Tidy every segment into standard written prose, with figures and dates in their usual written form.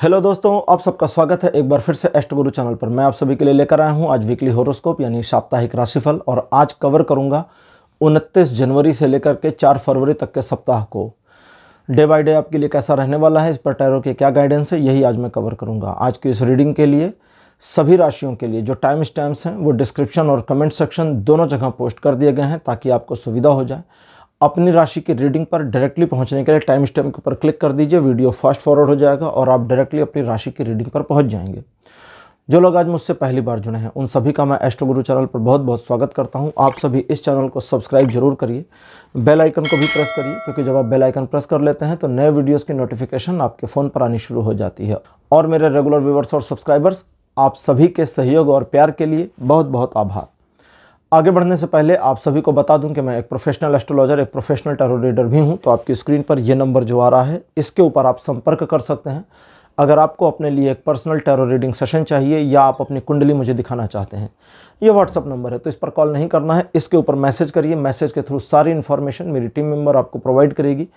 Hello दोस्तों, आप सबका स्वागत है एक बार फिर से एस्ट्रो गुरु चैनल पर। मैं आप सभी के लिए लेकर आया हूं आज वीकली होरोस्कोप यानी साप्ताहिक राशिफल। और आज कवर करूंगा 29 जनवरी से लेकर के 4 फरवरी तक के सप्ताह को। डे बाय डे आपके लिए कैसा रहने वाला है, इस पर टैरो के क्या गाइडेंस है, यही आज मैं कवर करूंगा। आज की इस रीडिंग के लिए सभी राशियों के लिए जो टाइम स्टैम्प्स हैं वो डिस्क्रिप्शन और कमेंट सेक्शन दोनों जगह पोस्ट कर दिए गए हैं ताकि आपको सुविधा हो जाए। अपनी राशि की रीडिंग पर डायरेक्टली पहुंचने के लिए टाइम स्टैम्प के ऊपर क्लिक कर दीजिए, वीडियो फास्ट फॉरवर्ड हो जाएगा और आप डायरेक्टली अपनी राशि की रीडिंग पर पहुंच जाएंगे। जो लोग आज मुझसे पहली बार जुड़े हैं उन सभी का मैं एस्ट्रो गुरु चैनल पर बहुत बहुत स्वागत करता हूं। आप सभी इस चैनल को सब्सक्राइब जरूर करिए, बेल आइकन को भी प्रेस करिए, क्योंकि जब आप बेल आइकन प्रेस कर लेते हैं तो नए वीडियोज़ की नोटिफिकेशन आपके फ़ोन पर आनी शुरू हो जाती है। और मेरे रेगुलर व्यूवर्स और सब्सक्राइबर्स, आप सभी के सहयोग और प्यार के लिए बहुत बहुत आभार। आगे बढ़ने से पहले आप सभी को बता दूं कि मैं एक प्रोफेशनल एस्ट्रोलॉजर, एक प्रोफेशनल टैरो रीडर भी हूं। तो आपकी स्क्रीन पर ये नंबर जो आ रहा है इसके ऊपर आप संपर्क कर सकते हैं अगर आपको अपने लिए एक पर्सनल टैरो रीडिंग सेशन चाहिए या आप अपनी कुंडली मुझे दिखाना चाहते हैं। ये व्हाट्सअप नंबर है, तो इस पर कॉल नहीं करना है, इसके ऊपर मैसेज करिए। मैसेज के थ्रू सारी इन्फॉर्मेशन मेरी टीम मेंबर आपको प्रोवाइड करेगी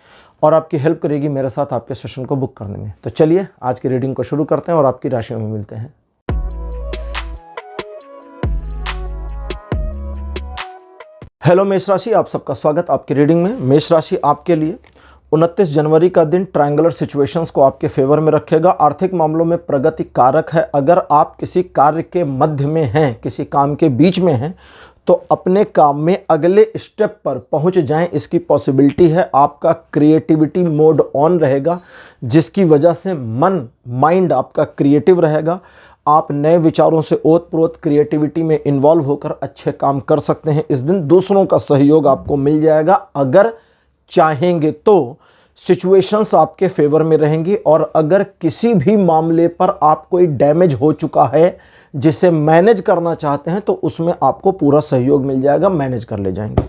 और आपकी हेल्प करेगी मेरे साथ आपके सेशन को बुक करने में। तो चलिए आज की रीडिंग को शुरू करते हैं और आपकी राशियों में मिलते हैं। हेलो मेष राशि, आप सबका स्वागत आपकी रीडिंग में। मेष राशि आपके लिए 29 जनवरी का दिन ट्रायंगुलर सिचुएशंस को आपके फेवर में रखेगा। आर्थिक मामलों में प्रगति कारक है। अगर आप किसी कार्य के मध्य में हैं, किसी काम के बीच में हैं, तो अपने काम में अगले स्टेप पर पहुंच जाएं, इसकी पॉसिबिलिटी है। आपका क्रिएटिविटी मोड ऑन रहेगा, जिसकी वजह से माइंड आपका क्रिएटिव रहेगा। आप नए विचारों से ओतप्रोत क्रिएटिविटी में इन्वॉल्व होकर अच्छे काम कर सकते हैं। इस दिन दूसरों का सहयोग आपको मिल जाएगा। अगर चाहेंगे तो सिचुएशंस आपके फेवर में रहेंगी। और अगर किसी भी मामले पर आप कोई डैमेज हो चुका है जिसे मैनेज करना चाहते हैं तो उसमें आपको पूरा सहयोग मिल जाएगा, मैनेज कर ले जाएंगे।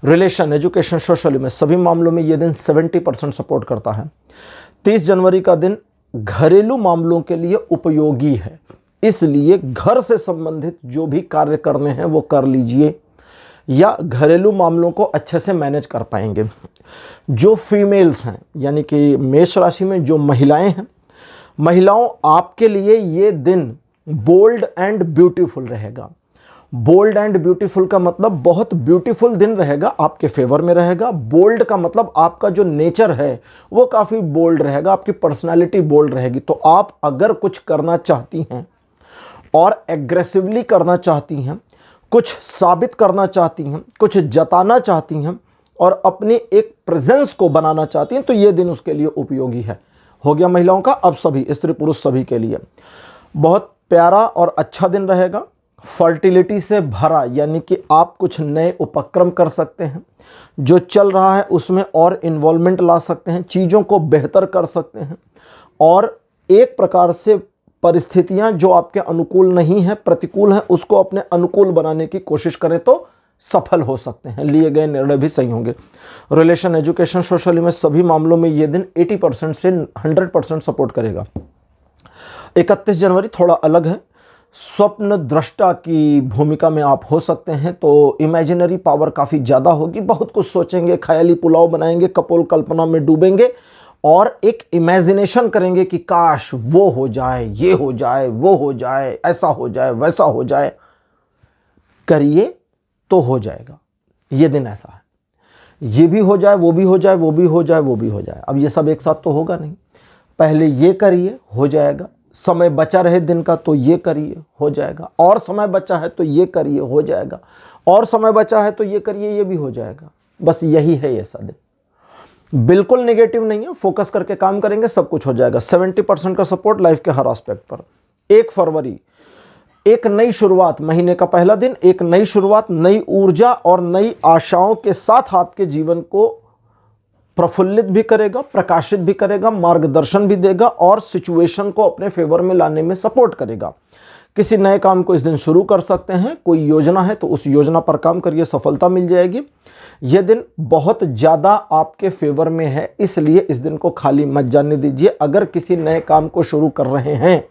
रिलेशन, एजुकेशन, सोशली में सभी मामलों में यह दिन 70% सपोर्ट करता है। 30 जनवरी का दिन घरेलू मामलों के लिए उपयोगी है, इसलिए घर से संबंधित जो भी कार्य करने हैं वो कर लीजिए या घरेलू मामलों को अच्छे से मैनेज कर पाएंगे। जो फीमेल्स हैं यानी कि मेष राशि में जो महिलाएं हैं, महिलाओं आपके लिए ये दिन बोल्ड एंड ब्यूटीफुल रहेगा। बोल्ड एंड ब्यूटीफुल का मतलब बहुत ब्यूटीफुल दिन रहेगा, आपके फेवर में रहेगा। बोल्ड का मतलब आपका जो नेचर है वो काफ़ी बोल्ड रहेगा, आपकी पर्सनालिटी बोल्ड रहेगी। तो आप अगर कुछ करना चाहती हैं और एग्रेसिवली करना चाहती हैं, कुछ साबित करना चाहती हैं, कुछ जताना चाहती हैं और अपनी एक प्रेजेंस को बनाना चाहती हैं, तो ये दिन उसके लिए उपयोगी है। हो गया महिलाओं का। अब सभी स्त्री पुरुष सभी के लिए बहुत प्यारा और अच्छा दिन रहेगा। फर्टिलिटी से भरा, यानी कि आप कुछ नए उपक्रम कर सकते हैं, जो चल रहा है उसमें और इन्वॉल्वमेंट ला सकते हैं, चीज़ों को बेहतर कर सकते हैं और एक प्रकार से परिस्थितियां जो आपके अनुकूल नहीं है, प्रतिकूल हैं, उसको अपने अनुकूल बनाने की कोशिश करें तो सफल हो सकते हैं। लिए गए निर्णय भी सही होंगे। रिलेशन, एजुकेशन, सोशली में सभी मामलों में यह दिन 80% से 100% सपोर्ट करेगा। 31 जनवरी थोड़ा अलग है। स्वप्न दृष्टा की भूमिका में आप हो सकते हैं, तो इमेजिनरी पावर काफ़ी ज़्यादा होगी। बहुत कुछ सोचेंगे, ख्याली पुलाव बनाएंगे, कपोल कल्पना में डूबेंगे और एक इमेजिनेशन करेंगे कि काश वो हो जाए, ये हो जाए, वो हो जाए, ऐसा हो जाए, वैसा हो जाए। करिए तो हो जाएगा। ये दिन ऐसा है, ये भी हो जाए, वो भी हो जाए, वो भी हो जाए, वो भी हो जाए। अब ये सब एक साथ तो होगा नहीं। पहले ये करिए, हो जाएगा। समय बचा रहे दिन का तो ये करिए, हो जाएगा। और समय बचा है तो ये करिए, हो जाएगा। और समय बचा है तो ये करिए, ये भी हो जाएगा। बस यही है ये दिन। बिल्कुल नेगेटिव नहीं है, फोकस करके काम करेंगे, सब कुछ हो जाएगा। 70% का सपोर्ट लाइफ के हर एस्पेक्ट पर। 1 फरवरी एक नई शुरुआत, महीने का पहला दिन, एक नई शुरुआत, नई ऊर्जा और नई आशाओं के साथ आपके जीवन को प्रफुल्लित भी करेगा, प्रकाशित भी करेगा, मार्गदर्शन भी देगा और सिचुएशन को अपने फेवर में लाने में सपोर्ट करेगा। किसी नए काम को इस दिन शुरू कर सकते हैं। कोई योजना है तो उस योजना पर काम करिए, सफलता मिल जाएगी। यह दिन बहुत ज़्यादा आपके फेवर में है, इसलिए इस दिन को खाली मत जाने दीजिए। अगर किसी नए काम को शुरू कर रहे हैं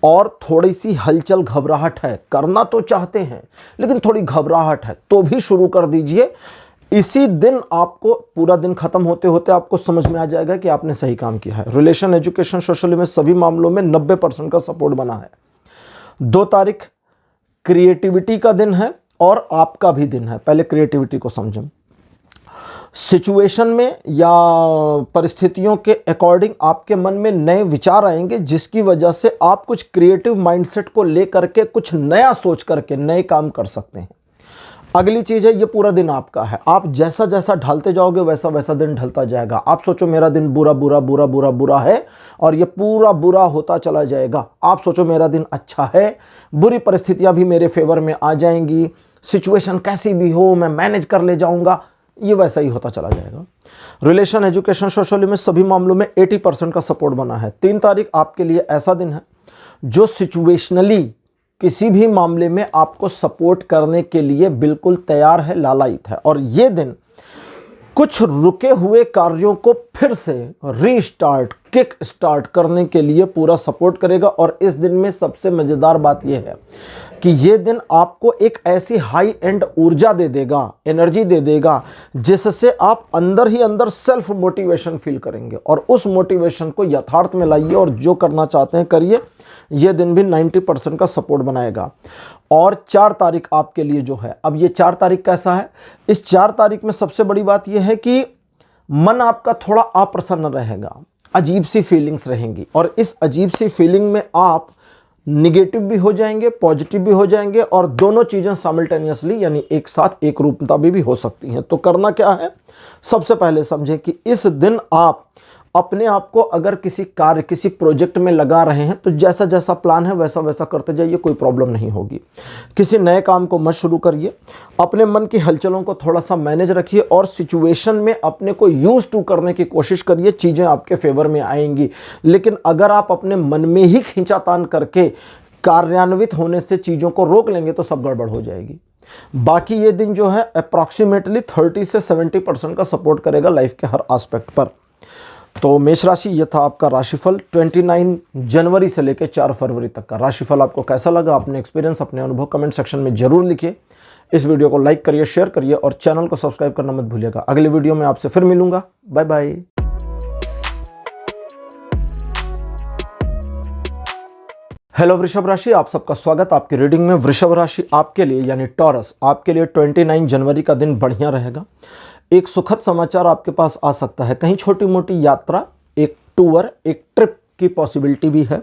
और थोड़ी सी हलचल, घबराहट है, करना तो चाहते हैं लेकिन थोड़ी घबराहट है, तो भी शुरू कर दीजिए। इसी दिन आपको पूरा दिन खत्म होते होते आपको समझ में आ जाएगा कि आपने सही काम किया है। रिलेशन, एजुकेशन, सोशली में सभी मामलों में 90% का सपोर्ट बना है। 2 तारीख क्रिएटिविटी का दिन है और आपका भी दिन है। पहले क्रिएटिविटी को समझें। सिचुएशन में या परिस्थितियों के अकॉर्डिंग आपके मन में नए विचार आएंगे, जिसकी वजह से आप कुछ क्रिएटिव माइंडसेट को लेकर के कुछ नया सोच करके नए काम कर सकते हैं। अगली चीज़ है, ये पूरा दिन आपका है। आप जैसा जैसा ढलते जाओगे वैसा वैसा दिन ढलता जाएगा। आप सोचो मेरा दिन बुरा बुरा बुरा बुरा बुरा है और ये पूरा बुरा होता चला जाएगा। आप सोचो मेरा दिन अच्छा है, बुरी परिस्थितियां भी मेरे फेवर में आ जाएंगी, सिचुएशन कैसी भी हो मैं मैनेज कर ले जाऊंगा, ये वैसा ही होता चला जाएगा। रिलेशन, एजुकेशन, सोशली में सभी मामलों में 80% का सपोर्ट बना है। 3 तारीख आपके लिए ऐसा दिन है जो सिचुएशनली किसी भी मामले में आपको सपोर्ट करने के लिए बिल्कुल तैयार है, लालायित है। और ये दिन कुछ रुके हुए कार्यों को फिर से रीस्टार्ट, किक स्टार्ट करने के लिए पूरा सपोर्ट करेगा। और इस दिन में सबसे मजेदार बात यह है कि ये दिन आपको एक ऐसी हाई एंड ऊर्जा दे देगा, एनर्जी दे देगा, जिससे आप अंदर ही अंदर सेल्फ मोटिवेशन फील करेंगे और उस मोटिवेशन को यथार्थ में लाइए और जो करना चाहते हैं करिए। ये दिन भी 90% का सपोर्ट बनाएगा। और 4 तारीख आपके लिए जो है, अब ये 4 तारीख कैसा है? इस 4 तारीख में सबसे बड़ी बात यह है कि मन आपका थोड़ा अप्रसन्न रहेगा, अजीब सी फीलिंग्स रहेंगी और इस अजीब सी फीलिंग में आप निगेटिव भी हो जाएंगे, पॉजिटिव भी हो जाएंगे और दोनों चीज़ें साइमल्टेनियसली यानी एक साथ एक रूपता भी हो सकती हैं। तो करना क्या है? सबसे पहले समझें कि इस दिन आप अपने आप को अगर किसी कार्य, किसी प्रोजेक्ट में लगा रहे हैं तो जैसा जैसा प्लान है वैसा वैसा करते जाइए, कोई प्रॉब्लम नहीं होगी। किसी नए काम को मत शुरू करिए, अपने मन की हलचलों को थोड़ा सा मैनेज रखिए और सिचुएशन में अपने को यूज टू करने की कोशिश करिए, चीज़ें आपके फेवर में आएंगी। लेकिन अगर आप अपने मन में ही खींचातान करके कार्यान्वित होने से चीज़ों को रोक लेंगे तो सब गड़बड़ हो जाएगी। बाकी ये दिन जो है अप्रॉक्सीमेटली 30 से 70% का सपोर्ट करेगा लाइफ के हर एस्पेक्ट पर। तो मेष राशि, यह था आपका राशिफल 29 जनवरी से लेकर 4 फरवरी तक का। राशिफल आपको कैसा लगा? अपने एक्सपीरियंस, अपने अनुभव कमेंट सेक्शन में जरूर लिखिए। इस वीडियो को लाइक करिए, शेयर करिए और चैनल को सब्सक्राइब करना मत भूलिएगा। अगले वीडियो में आपसे फिर मिलूंगा। Bye bye. हेलो वृषभ राशि, आप सबका स्वागत आपकी रीडिंग में। वृषभ राशि आपके लिए यानी टॉरस, आपके लिए 29 जनवरी का दिन बढ़िया रहेगा। एक सुखद समाचार आपके पास आ सकता है, कहीं छोटी मोटी यात्रा, एक टूर, एक ट्रिप की पॉसिबिलिटी भी है।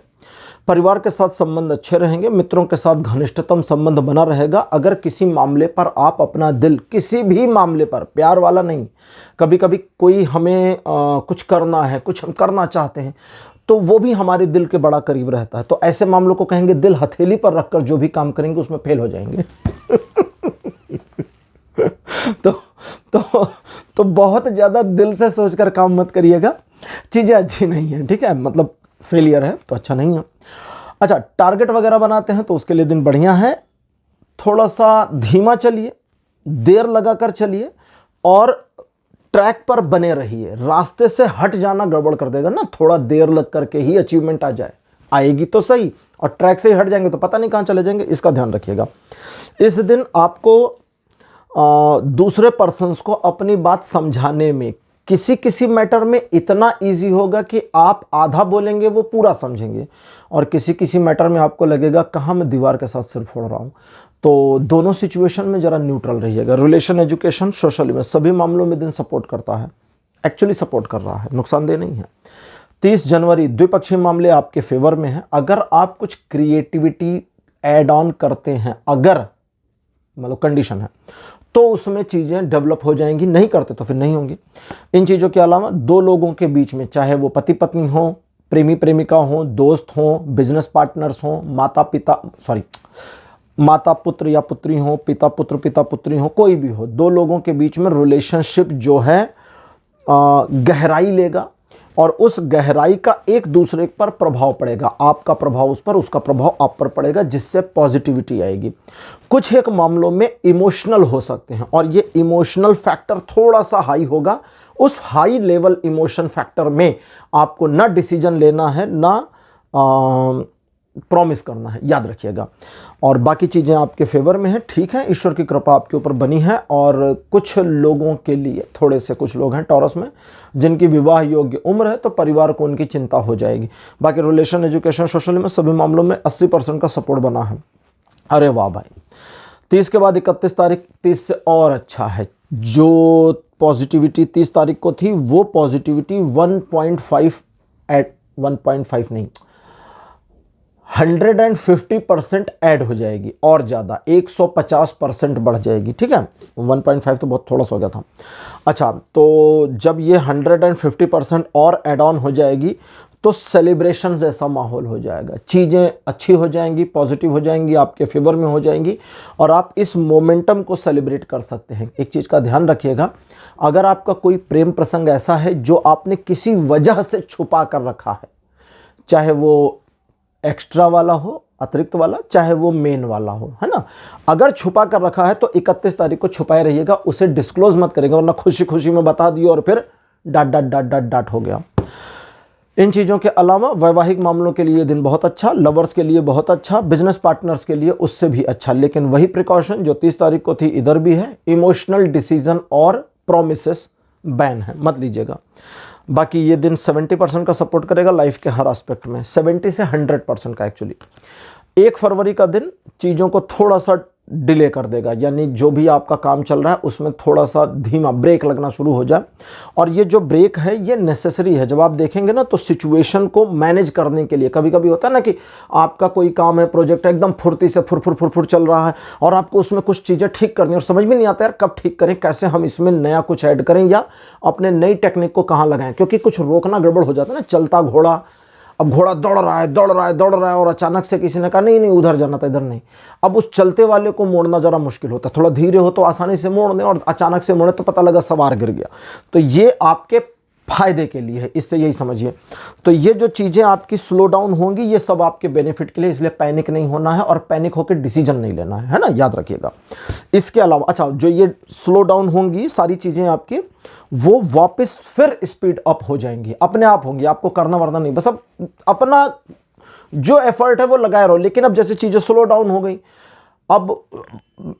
परिवार के साथ संबंध अच्छे रहेंगे, मित्रों के साथ घनिष्ठतम संबंध बना रहेगा। अगर किसी मामले पर आप अपना दिल, किसी भी मामले पर, प्यार वाला नहीं, कभी कभी कोई हमें कुछ करना है, कुछ हम करना चाहते हैं तो वो भी हमारे दिल के बड़ा करीब रहता है, तो ऐसे मामलों को कहेंगे दिल हथेली पर रखकर जो भी काम करेंगे उसमें फेल हो जाएंगे। तो बहुत ज़्यादा दिल से सोचकर काम मत करिएगा, चीज़ें अच्छी नहीं है, ठीक है? मतलब फेलियर है तो अच्छा नहीं है। अच्छा, टारगेट वगैरह बनाते हैं तो उसके लिए दिन बढ़िया है। थोड़ा सा धीमा चलिए, देर लगाकर चलिए और ट्रैक पर बने रहिए। रास्ते से हट जाना गड़बड़ कर देगा ना, थोड़ा देर लग करके ही अचीवमेंट आ जाए, आएगी तो सही, और ट्रैक से ही हट जाएंगे तो पता नहीं कहाँ चले जाएंगे, इसका ध्यान रखिएगा। इस दिन आपको दूसरे पर्सन्स को अपनी बात समझाने में किसी किसी मैटर में इतना इजी होगा कि आप आधा बोलेंगे वो पूरा समझेंगे, और किसी किसी मैटर में आपको लगेगा कहाँ मैं दीवार के साथ सिर फोड़ रहा हूँ। तो दोनों सिचुएशन में ज़रा न्यूट्रल रहिएगा। रिलेशन, एजुकेशन, सोशली में सभी मामलों में दिन सपोर्ट करता है, एक्चुअली सपोर्ट कर रहा है, नुकसानदेह नहीं है। 30 जनवरी द्विपक्षीय मामले आपके फेवर में हैं। अगर आप कुछ क्रिएटिविटी ऐड ऑन करते हैं, अगर मतलब कंडीशन है, तो उसमें चीज़ें डेवलप हो जाएंगी, नहीं करते तो फिर नहीं होंगी। इन चीज़ों के अलावा 2 लोगों के बीच में, चाहे वो पति पत्नी हो, प्रेमी प्रेमिका हो, दोस्त हो, बिजनेस पार्टनर्स हो, माता पुत्र या पुत्री हो, पिता पुत्र पिता पुत्री हो, कोई भी हो, 2 लोगों के बीच में रिलेशनशिप जो है गहराई लेगा और उस गहराई का एक दूसरे पर प्रभाव पड़ेगा। आपका प्रभाव उस पर, उसका प्रभाव आप पर पड़ेगा, जिससे पॉजिटिविटी आएगी। कुछ एक मामलों में इमोशनल हो सकते हैं और ये इमोशनल फैक्टर थोड़ा सा हाई होगा। उस हाई लेवल इमोशन फैक्टर में आपको ना डिसीजन लेना है, ना प्रॉमिस करना है, याद रखिएगा। और बाकी चीज़ें आपके फेवर में हैं, ठीक है, ईश्वर की कृपा आपके ऊपर बनी है। और कुछ लोगों के लिए, थोड़े से कुछ लोग हैं टॉरस में जिनकी विवाह योग्य उम्र है, तो परिवार को उनकी चिंता हो जाएगी। बाकी रिलेशन, एजुकेशन, सोशल में सभी मामलों में 80% का सपोर्ट बना है। अरे वाह भाई, 30 के बाद 31 तारीख, 30 से और अच्छा है। जो पॉजिटिविटी 30 तारीख को थी वो पॉजिटिविटी 1.5 एट 1.5 नहीं 150% ऐड हो जाएगी, और ज़्यादा 150% बढ़ जाएगी, ठीक है। 1.5 तो बहुत थोड़ा सा हो गया था। अच्छा, तो जब ये 150% और ऐड ऑन हो जाएगी तो सेलिब्रेशन जैसा माहौल हो जाएगा, चीज़ें अच्छी हो जाएंगी, पॉजिटिव हो जाएंगी, आपके फेवर में हो जाएंगी, और आप इस मोमेंटम को सेलिब्रेट कर सकते हैं। एक चीज़ का ध्यान रखिएगा, अगर आपका कोई प्रेम प्रसंग ऐसा है जो आपने किसी वजह से छुपा कर रखा है, चाहे वो एक्स्ट्रा वाला हो, अतिरिक्त वाला, चाहे वो मेन वाला हो, है ना, अगर छुपा कर रखा है तो 31 तारीख को छुपाए रहिएगा, उसे डिस्क्लोज मत करेंगे, वरना खुशी खुशी में बता दिए और फिर dot dot dot dot dot हो गया। इन चीज़ों के अलावा वैवाहिक मामलों के लिए दिन बहुत अच्छा, लवर्स के लिए बहुत अच्छा, बिजनेस पार्टनर्स के लिए उससे भी अच्छा। लेकिन वही प्रिकॉशन जो 30 तारीख को थी इधर भी है, इमोशनल डिसीजन और प्रॉमिसेस बैन है, मत लीजिएगा। बाकी ये दिन 70% का सपोर्ट करेगा लाइफ के हर एस्पेक्ट में, 70 से 100% का एक्चुअली। 1 फरवरी का दिन चीज़ों को थोड़ा सा डिले कर देगा, यानी जो भी आपका काम चल रहा है उसमें थोड़ा सा धीमा ब्रेक लगना शुरू हो जाए। और ये जो ब्रेक है ये नेसेसरी है। जब आप देखेंगे ना तो सिचुएशन को मैनेज करने के लिए, कभी कभी होता है ना कि आपका कोई काम है, प्रोजेक्ट है, एकदम फुर्ती से फुर चल रहा है और आपको उसमें कुछ चीज़ें ठीक करनी और समझ में नहीं आता यार कब ठीक करें, कैसे हम इसमें नया कुछ ऐड करें या अपने नई टेक्निक को कहाँ लगाएं, क्योंकि कुछ रोकना गड़बड़ हो जाता है ना। चलता घोड़ा, अब घोड़ा दौड़ रहा है और अचानक से किसी ने कहा नहीं उधर जाना था, इधर नहीं। अब उस चलते वाले को मोड़ना जरा मुश्किल होता है, थोड़ा धीरे हो तो आसानी से मोड़ दें, और अचानक से मोड़े तो पता लगा सवार गिर गया। तो ये आपके फायदे के लिए है, इससे यही समझिए। तो ये जो चीज़ें आपकी स्लो डाउन होंगी ये सब आपके बेनिफिट के लिए, इसलिए पैनिक नहीं होना है और पैनिक होकर डिसीजन नहीं लेना है ना, याद रखिएगा। इसके अलावा अच्छा, जो ये स्लो डाउन होंगी सारी चीज़ें आपकी, वो वापस फिर स्पीड अप हो जाएंगी, अपने आप होंगी, आपको करना वरना नहीं, बस अब अपना जो एफर्ट है वो लगाए रहो। लेकिन अब जैसे चीज़ें स्लो डाउन हो गई, अब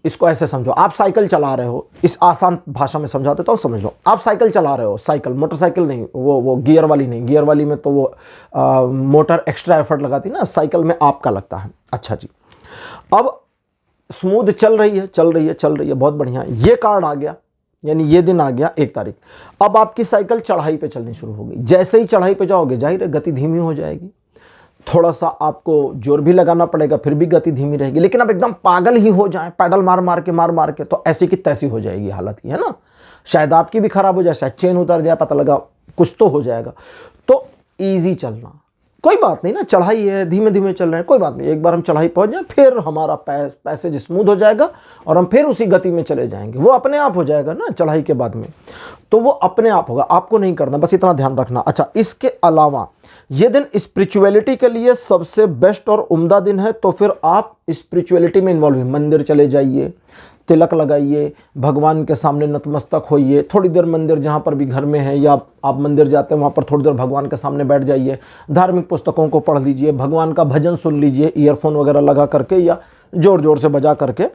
इसको ऐसे समझो, आप साइकिल चला रहे हो, इस आसान भाषा में समझा देता हूँ, समझ लो। आप साइकिल चला रहे हो, साइकिल, मोटरसाइकिल नहीं, वो गियर वाली नहीं, गियर वाली में तो वो मोटर एक्स्ट्रा एफर्ट लगाती ना, साइकिल में आपका लगता है। अच्छा जी, अब स्मूथ चल रही है, बहुत बढ़िया। ये कार्ड आ गया, यानी ये दिन आ गया 1 तारीख। अब आपकी साइकिल चढ़ाई पे चलनी शुरू हो गई। जैसे ही चढ़ाई पे जाओगे, जाहिर है गति धीमी हो जाएगी, थोड़ा सा आपको जोर भी लगाना पड़ेगा, फिर भी गति धीमी रहेगी। लेकिन अब एकदम पागल ही हो जाए, पैडल मार मार के तो ऐसी की तैसी हो जाएगी हालत ही, है ना। शायद आपकी भी खराब हो जाए, शायद चेन उतर जाए, पता लगा कुछ तो हो जाएगा। तो ईजी चलना, कोई बात नहीं ना, चढ़ाई है, धीमे धीमे चल रहे हैं, कोई बात नहीं। एक बार हम चढ़ाई पहुंच जाए फिर हमारा पैसेज स्मूथ हो जाएगा और हम फिर उसी गति में चले जाएंगे। वो अपने आप हो जाएगा ना चढ़ाई के बाद में, तो वो अपने आप होगा, आपको नहीं करना, बस इतना ध्यान रखना। अच्छा, इसके अलावा ये दिन स्पिरिचुअलिटी के लिए सबसे बेस्ट और उम्दा दिन है। तो फिर आप स्पिरिचुअलिटी में इन्वॉल्व, मंदिर चले जाइए, तिलक लगाइए, भगवान के सामने नतमस्तक होइए, थोड़ी देर मंदिर जहाँ पर भी घर में है या आप मंदिर जाते हैं वहाँ पर थोड़ी देर भगवान के सामने बैठ जाइए, धार्मिक पुस्तकों को पढ़ लीजिए, भगवान का भजन सुन लीजिए ईयरफोन वगैरह लगा करके या जोर जोर से बजा करके।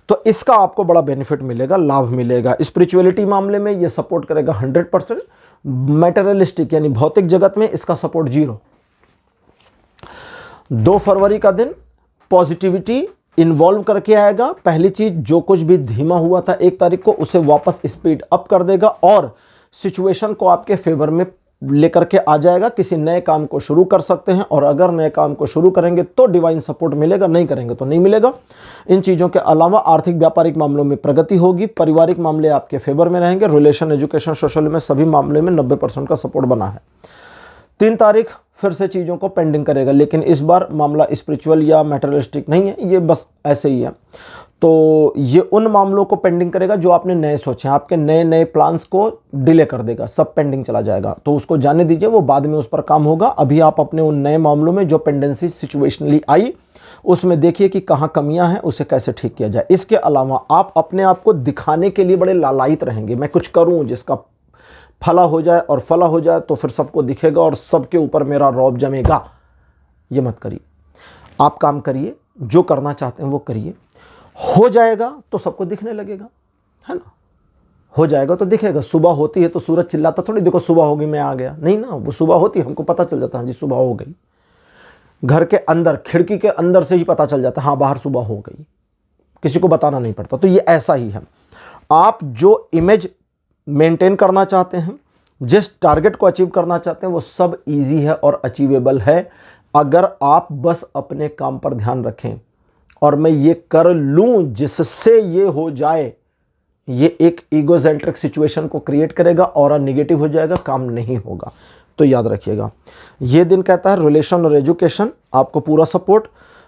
तो इसका आपको बड़ा बेनिफिट मिलेगा, लाभ मिलेगा। स्पिरिचुअलिटी मामले में ये सपोर्ट करेगा 100%। मैटेरियलिस्टिक यानी भौतिक जगत में इसका सपोर्ट 0। 2 फरवरी का दिन पॉजिटिविटी इन्वॉल्व करके आएगा। पहली चीज, जो कुछ भी धीमा हुआ था 1 तारीख को उसे वापस स्पीड अप कर देगा और सिचुएशन को आपके फेवर में लेकर के आ जाएगा। किसी नए काम को शुरू कर सकते हैं और अगर नए काम को शुरू करेंगे तो डिवाइन सपोर्ट मिलेगा, नहीं करेंगे तो नहीं मिलेगा। इन चीज़ों के अलावा आर्थिक व्यापारिक मामलों में प्रगति होगी, पारिवारिक मामले आपके फेवर में रहेंगे, रिलेशन एजुकेशन सोशल में सभी मामले में 90% का सपोर्ट बना है। 3 तारीख फिर से चीज़ों को पेंडिंग करेगा, लेकिन इस बार मामला स्पिरिचुअल या मैटेरियलिस्टिक नहीं है, ये बस ऐसे ही है। तो ये उन मामलों को पेंडिंग करेगा जो आपने नए सोचे हैं, आपके नए नए प्लान्स को डिले कर देगा, सब पेंडिंग चला जाएगा। तो उसको जाने दीजिए, वो बाद में उस पर काम होगा। अभी आप अपने उन नए मामलों में जो पेंडेंसी सिचुएशनली आई उसमें देखिए कि कहाँ कमियां हैं, उसे कैसे ठीक किया जाए। इसके अलावा आप अपने आप को दिखाने के लिए बड़े लालायित रहेंगे, मैं कुछ करूँ जिसका फला हो जाए, और फला हो जाए तो फिर सबको दिखेगा और सबके ऊपर मेरा रौब जमेगा। ये मत करिए। आप काम करिए, जो करना चाहते हैं वो करिए, हो जाएगा तो सबको दिखने लगेगा, है ना। हो जाएगा तो दिखेगा। सुबह होती है तो सूरज चिल्लाता थोड़ी देखो सुबह होगी मैं आ गया, नहीं ना, वो सुबह होती है हमको पता चल जाता है जी सुबह हो गई। घर के अंदर खिड़की के अंदर से ही पता चल जाता है हाँ बाहर सुबह हो गई, किसी को बताना नहीं पड़ता। तो ये ऐसा ही है, आप जो इमेज मेंटेन करना चाहते हैं, जिस टारगेट को अचीव करना चाहते हैं, वो सब इजी है और अचीवेबल है अगर आप बस अपने काम पर ध्यान रखें। और मैं ये कर लूं जिससे ये हो जाए, ये एक ईगोसेंट्रिक सिचुएशन को क्रिएट करेगा और नेगेटिव हो जाएगा, काम नहीं होगा। तो याद रखिएगा, ये दिन कहता है रिलेशन और एजुकेशन, आपको पूरा सपोर्ट।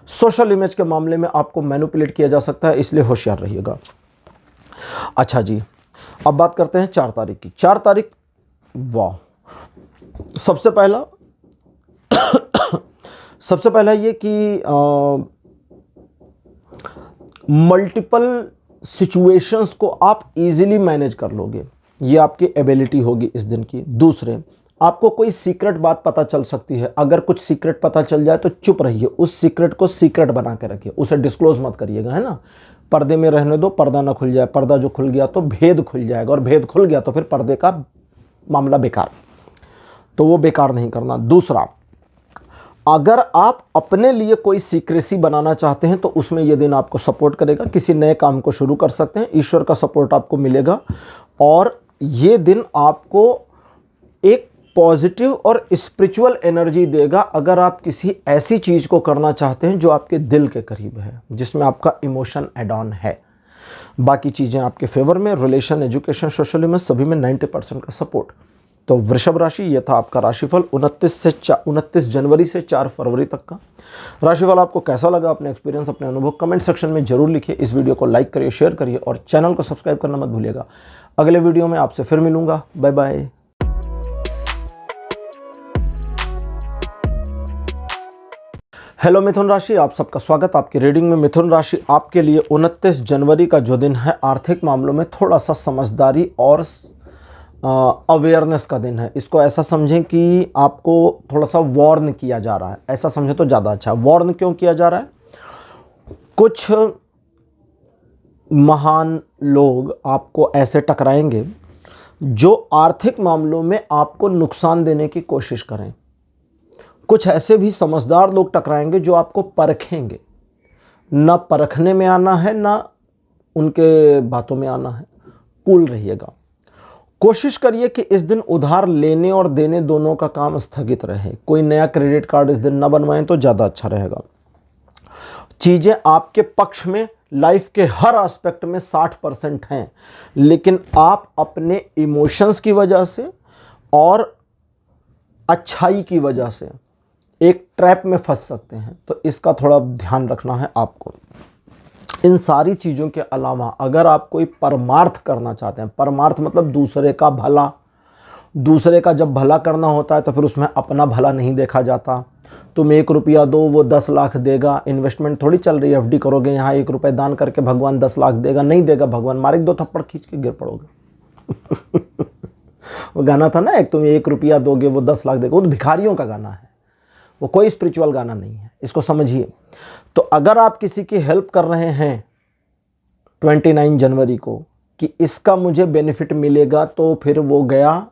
सोशल इमेज के मामले में आपको मैनिपुलेट किया जा सकता है, इसलिए होशियार रहिएगा। अच्छा जी, अब बात करते हैं 4 तारीख की। 4 तारीख, वाह, सबसे पहला ये कि मल्टीपल सिचुएशंस को आप इजीली मैनेज कर लोगे, ये आपकी एबिलिटी होगी इस दिन की। दूसरे, आपको कोई सीक्रेट बात पता चल सकती है, अगर कुछ सीक्रेट पता चल जाए तो चुप रहिए, उस सीक्रेट को सीक्रेट बना के रखिए, उसे डिस्क्लोज मत करिएगा, है ना। पर्दे में रहने दो, पर्दा ना खुल जाए, पर्दा जो खुल गया तो भेद खुल जाएगा, और भेद खुल गया तो फिर पर्दे का मामला बेकार, तो वो बेकार नहीं करना। दूसरा, अगर आप अपने लिए कोई सीक्रेसी बनाना चाहते हैं तो उसमें ये दिन आपको सपोर्ट करेगा, किसी नए काम को शुरू कर सकते हैं, ईश्वर का सपोर्ट आपको मिलेगा। और ये दिन आपको एक पॉजिटिव और स्पिरिचुअल एनर्जी देगा अगर आप किसी ऐसी चीज़ को करना चाहते हैं जो आपके दिल के करीब है, जिसमें आपका इमोशन एड ऑन है। बाकी चीज़ें आपके फेवर में, रिलेशन, एजुकेशन, सोशल में, सभी में 90% का सपोर्ट। तो वृषभ राशि, ये था आपका राशिफल 29 जनवरी से 4 फरवरी तक का राशिफल। आपको कैसा लगा, अपने एक्सपीरियंस, अपने अनुभव कमेंट सेक्शन में जरूर लिखिए। इस वीडियो को लाइक करिए, शेयर करिए और चैनल को सब्सक्राइब करना मत भूलिएगा। अगले वीडियो में आपसे फिर मिलूंगा, बाय बाय। हेलो मिथुन राशि, आप सबका स्वागत आपकी रीडिंग में। मिथुन राशि आपके लिए 29 जनवरी का जो दिन है, आर्थिक मामलों में थोड़ा सा समझदारी और अवेयरनेस का दिन है। इसको ऐसा समझें कि आपको थोड़ा सा वार्न किया जा रहा है, ऐसा समझें तो ज़्यादा अच्छा है। वार्न क्यों किया जा रहा है? कुछ महान लोग आपको ऐसे टकराएंगे जो आर्थिक मामलों में आपको नुकसान देने की कोशिश करें। कुछ ऐसे भी समझदार लोग टकराएंगे जो आपको परखेंगे। ना परखने में आना है, ना उनके बातों में आना है। कूल रहिएगा। कोशिश करिए कि इस दिन उधार लेने और देने दोनों का काम स्थगित रहे। कोई नया क्रेडिट कार्ड इस दिन ना बनवाएं तो ज़्यादा अच्छा रहेगा। चीज़ें आपके पक्ष में लाइफ के हर एस्पेक्ट में 60% हैं, लेकिन आप अपने इमोशंस की वजह से और अच्छाई की वजह से एक ट्रैप में फंस सकते हैं। तो इसका थोड़ा ध्यान रखना है आपको। इन सारी चीज़ों के अलावा अगर आप कोई परमार्थ करना चाहते हैं, परमार्थ मतलब दूसरे का भला, दूसरे का जब भला करना होता है तो फिर उसमें अपना भला नहीं देखा जाता। तुम 1 रुपया दो, वो 10 लाख देगा। इन्वेस्टमेंट थोड़ी चल रही है, एफडी करोगे यहाँ 1 रुपये दान करके भगवान 10 लाख देगा, नहीं देगा। भगवान मारे 2 थप्पड़ खींच के गिर पड़ोगे। वो गाना था ना एक, तुम 1 रुपया दोगे वो 10 लाख देगा, वो तो भिखारियों का गाना है, वो कोई स्पिरिचुअल गाना नहीं है, इसको समझिए। तो अगर आप किसी की हेल्प कर रहे हैं 29 जनवरी को कि इसका मुझे बेनिफिट मिलेगा, तो फिर वो गया,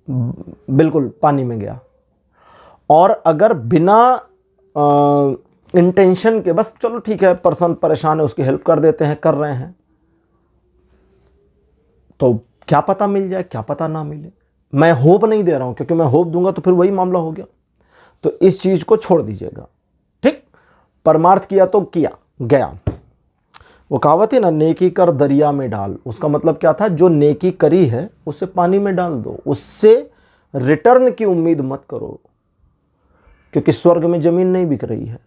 बिल्कुल पानी में गया। और अगर बिना इंटेंशन के, बस चलो ठीक है पर्सन परेशान है उसकी हेल्प कर देते हैं, कर रहे हैं, तो क्या पता मिल जाए, क्या पता ना मिले। मैं होप नहीं दे रहा हूं, क्योंकि मैं होप दूंगा तो फिर वही मामला हो गया। तो इस चीज को छोड़ दीजिएगा, ठीक। परमार्थ किया तो किया, गया। वो कहावत है ना, नेकी कर दरिया में डाल। उसका मतलब क्या था? जो नेकी करी है उसे पानी में डाल दो, उससे रिटर्न की उम्मीद मत करो, क्योंकि स्वर्ग में जमीन नहीं बिक रही है,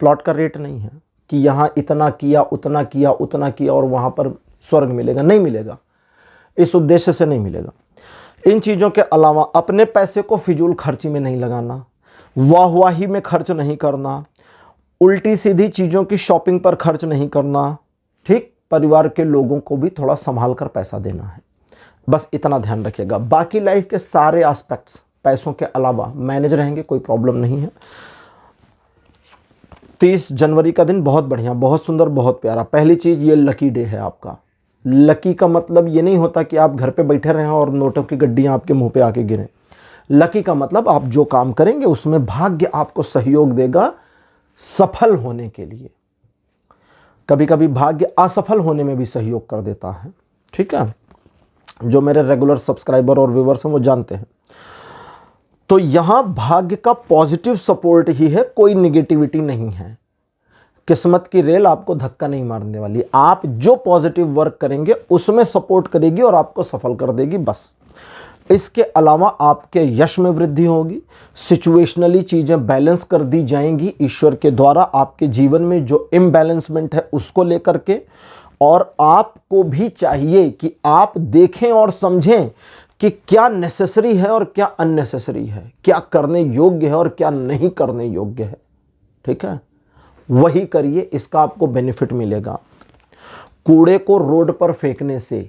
प्लॉट का रेट नहीं है कि यहां इतना किया, उतना किया, उतना किया और वहां पर स्वर्ग मिलेगा, नहीं मिलेगा। इस उद्देश्य से नहीं मिलेगा। इन चीजों के अलावा अपने पैसे को फिजूल खर्ची में नहीं लगाना, वाहवाही में खर्च नहीं करना, उल्टी सीधी चीज़ों की शॉपिंग पर खर्च नहीं करना, ठीक। परिवार के लोगों को भी थोड़ा संभाल कर पैसा देना है, बस इतना ध्यान रखिएगा। बाकी लाइफ के सारे एस्पेक्ट्स पैसों के अलावा मैनेज रहेंगे, कोई प्रॉब्लम नहीं है। 30 जनवरी का दिन बहुत बढ़िया, बहुत सुंदर, बहुत प्यारा। पहली चीज़, ये लकी डे है आपका। लकी का मतलब ये नहीं होता कि आप घर पे बैठे रहें और नोटों की गड्डियाँ आपके मुंह पे आके गिरें। लकी का मतलब आप जो काम करेंगे उसमें भाग्य आपको सहयोग देगा सफल होने के लिए। कभी कभी भाग्य असफल होने में भी सहयोग कर देता है, ठीक है। जो मेरे रेगुलर सब्सक्राइबर और व्यूवर्स हैं वो जानते हैं। तो यहां भाग्य का पॉजिटिव सपोर्ट ही है, कोई निगेटिविटी नहीं है। किस्मत की रेल आपको धक्का नहीं मारने वाली। आप जो पॉजिटिव वर्क करेंगे उसमें सपोर्ट करेगी और आपको सफल कर देगी, बस। इसके अलावा आपके यश में वृद्धि होगी, सिचुएशनली चीजें बैलेंस कर दी जाएंगी ईश्वर के द्वारा आपके जीवन में जो इम्बैलेंसमेंट है उसको लेकर के। और आपको भी चाहिए कि आप देखें और समझें कि क्या नेसेसरी है और क्या अननेसेसरी है, क्या करने योग्य है और क्या नहीं करने योग्य है, ठीक है। वही करिए, इसका आपको बेनिफिट मिलेगा। कूड़े को रोड पर फेंकने से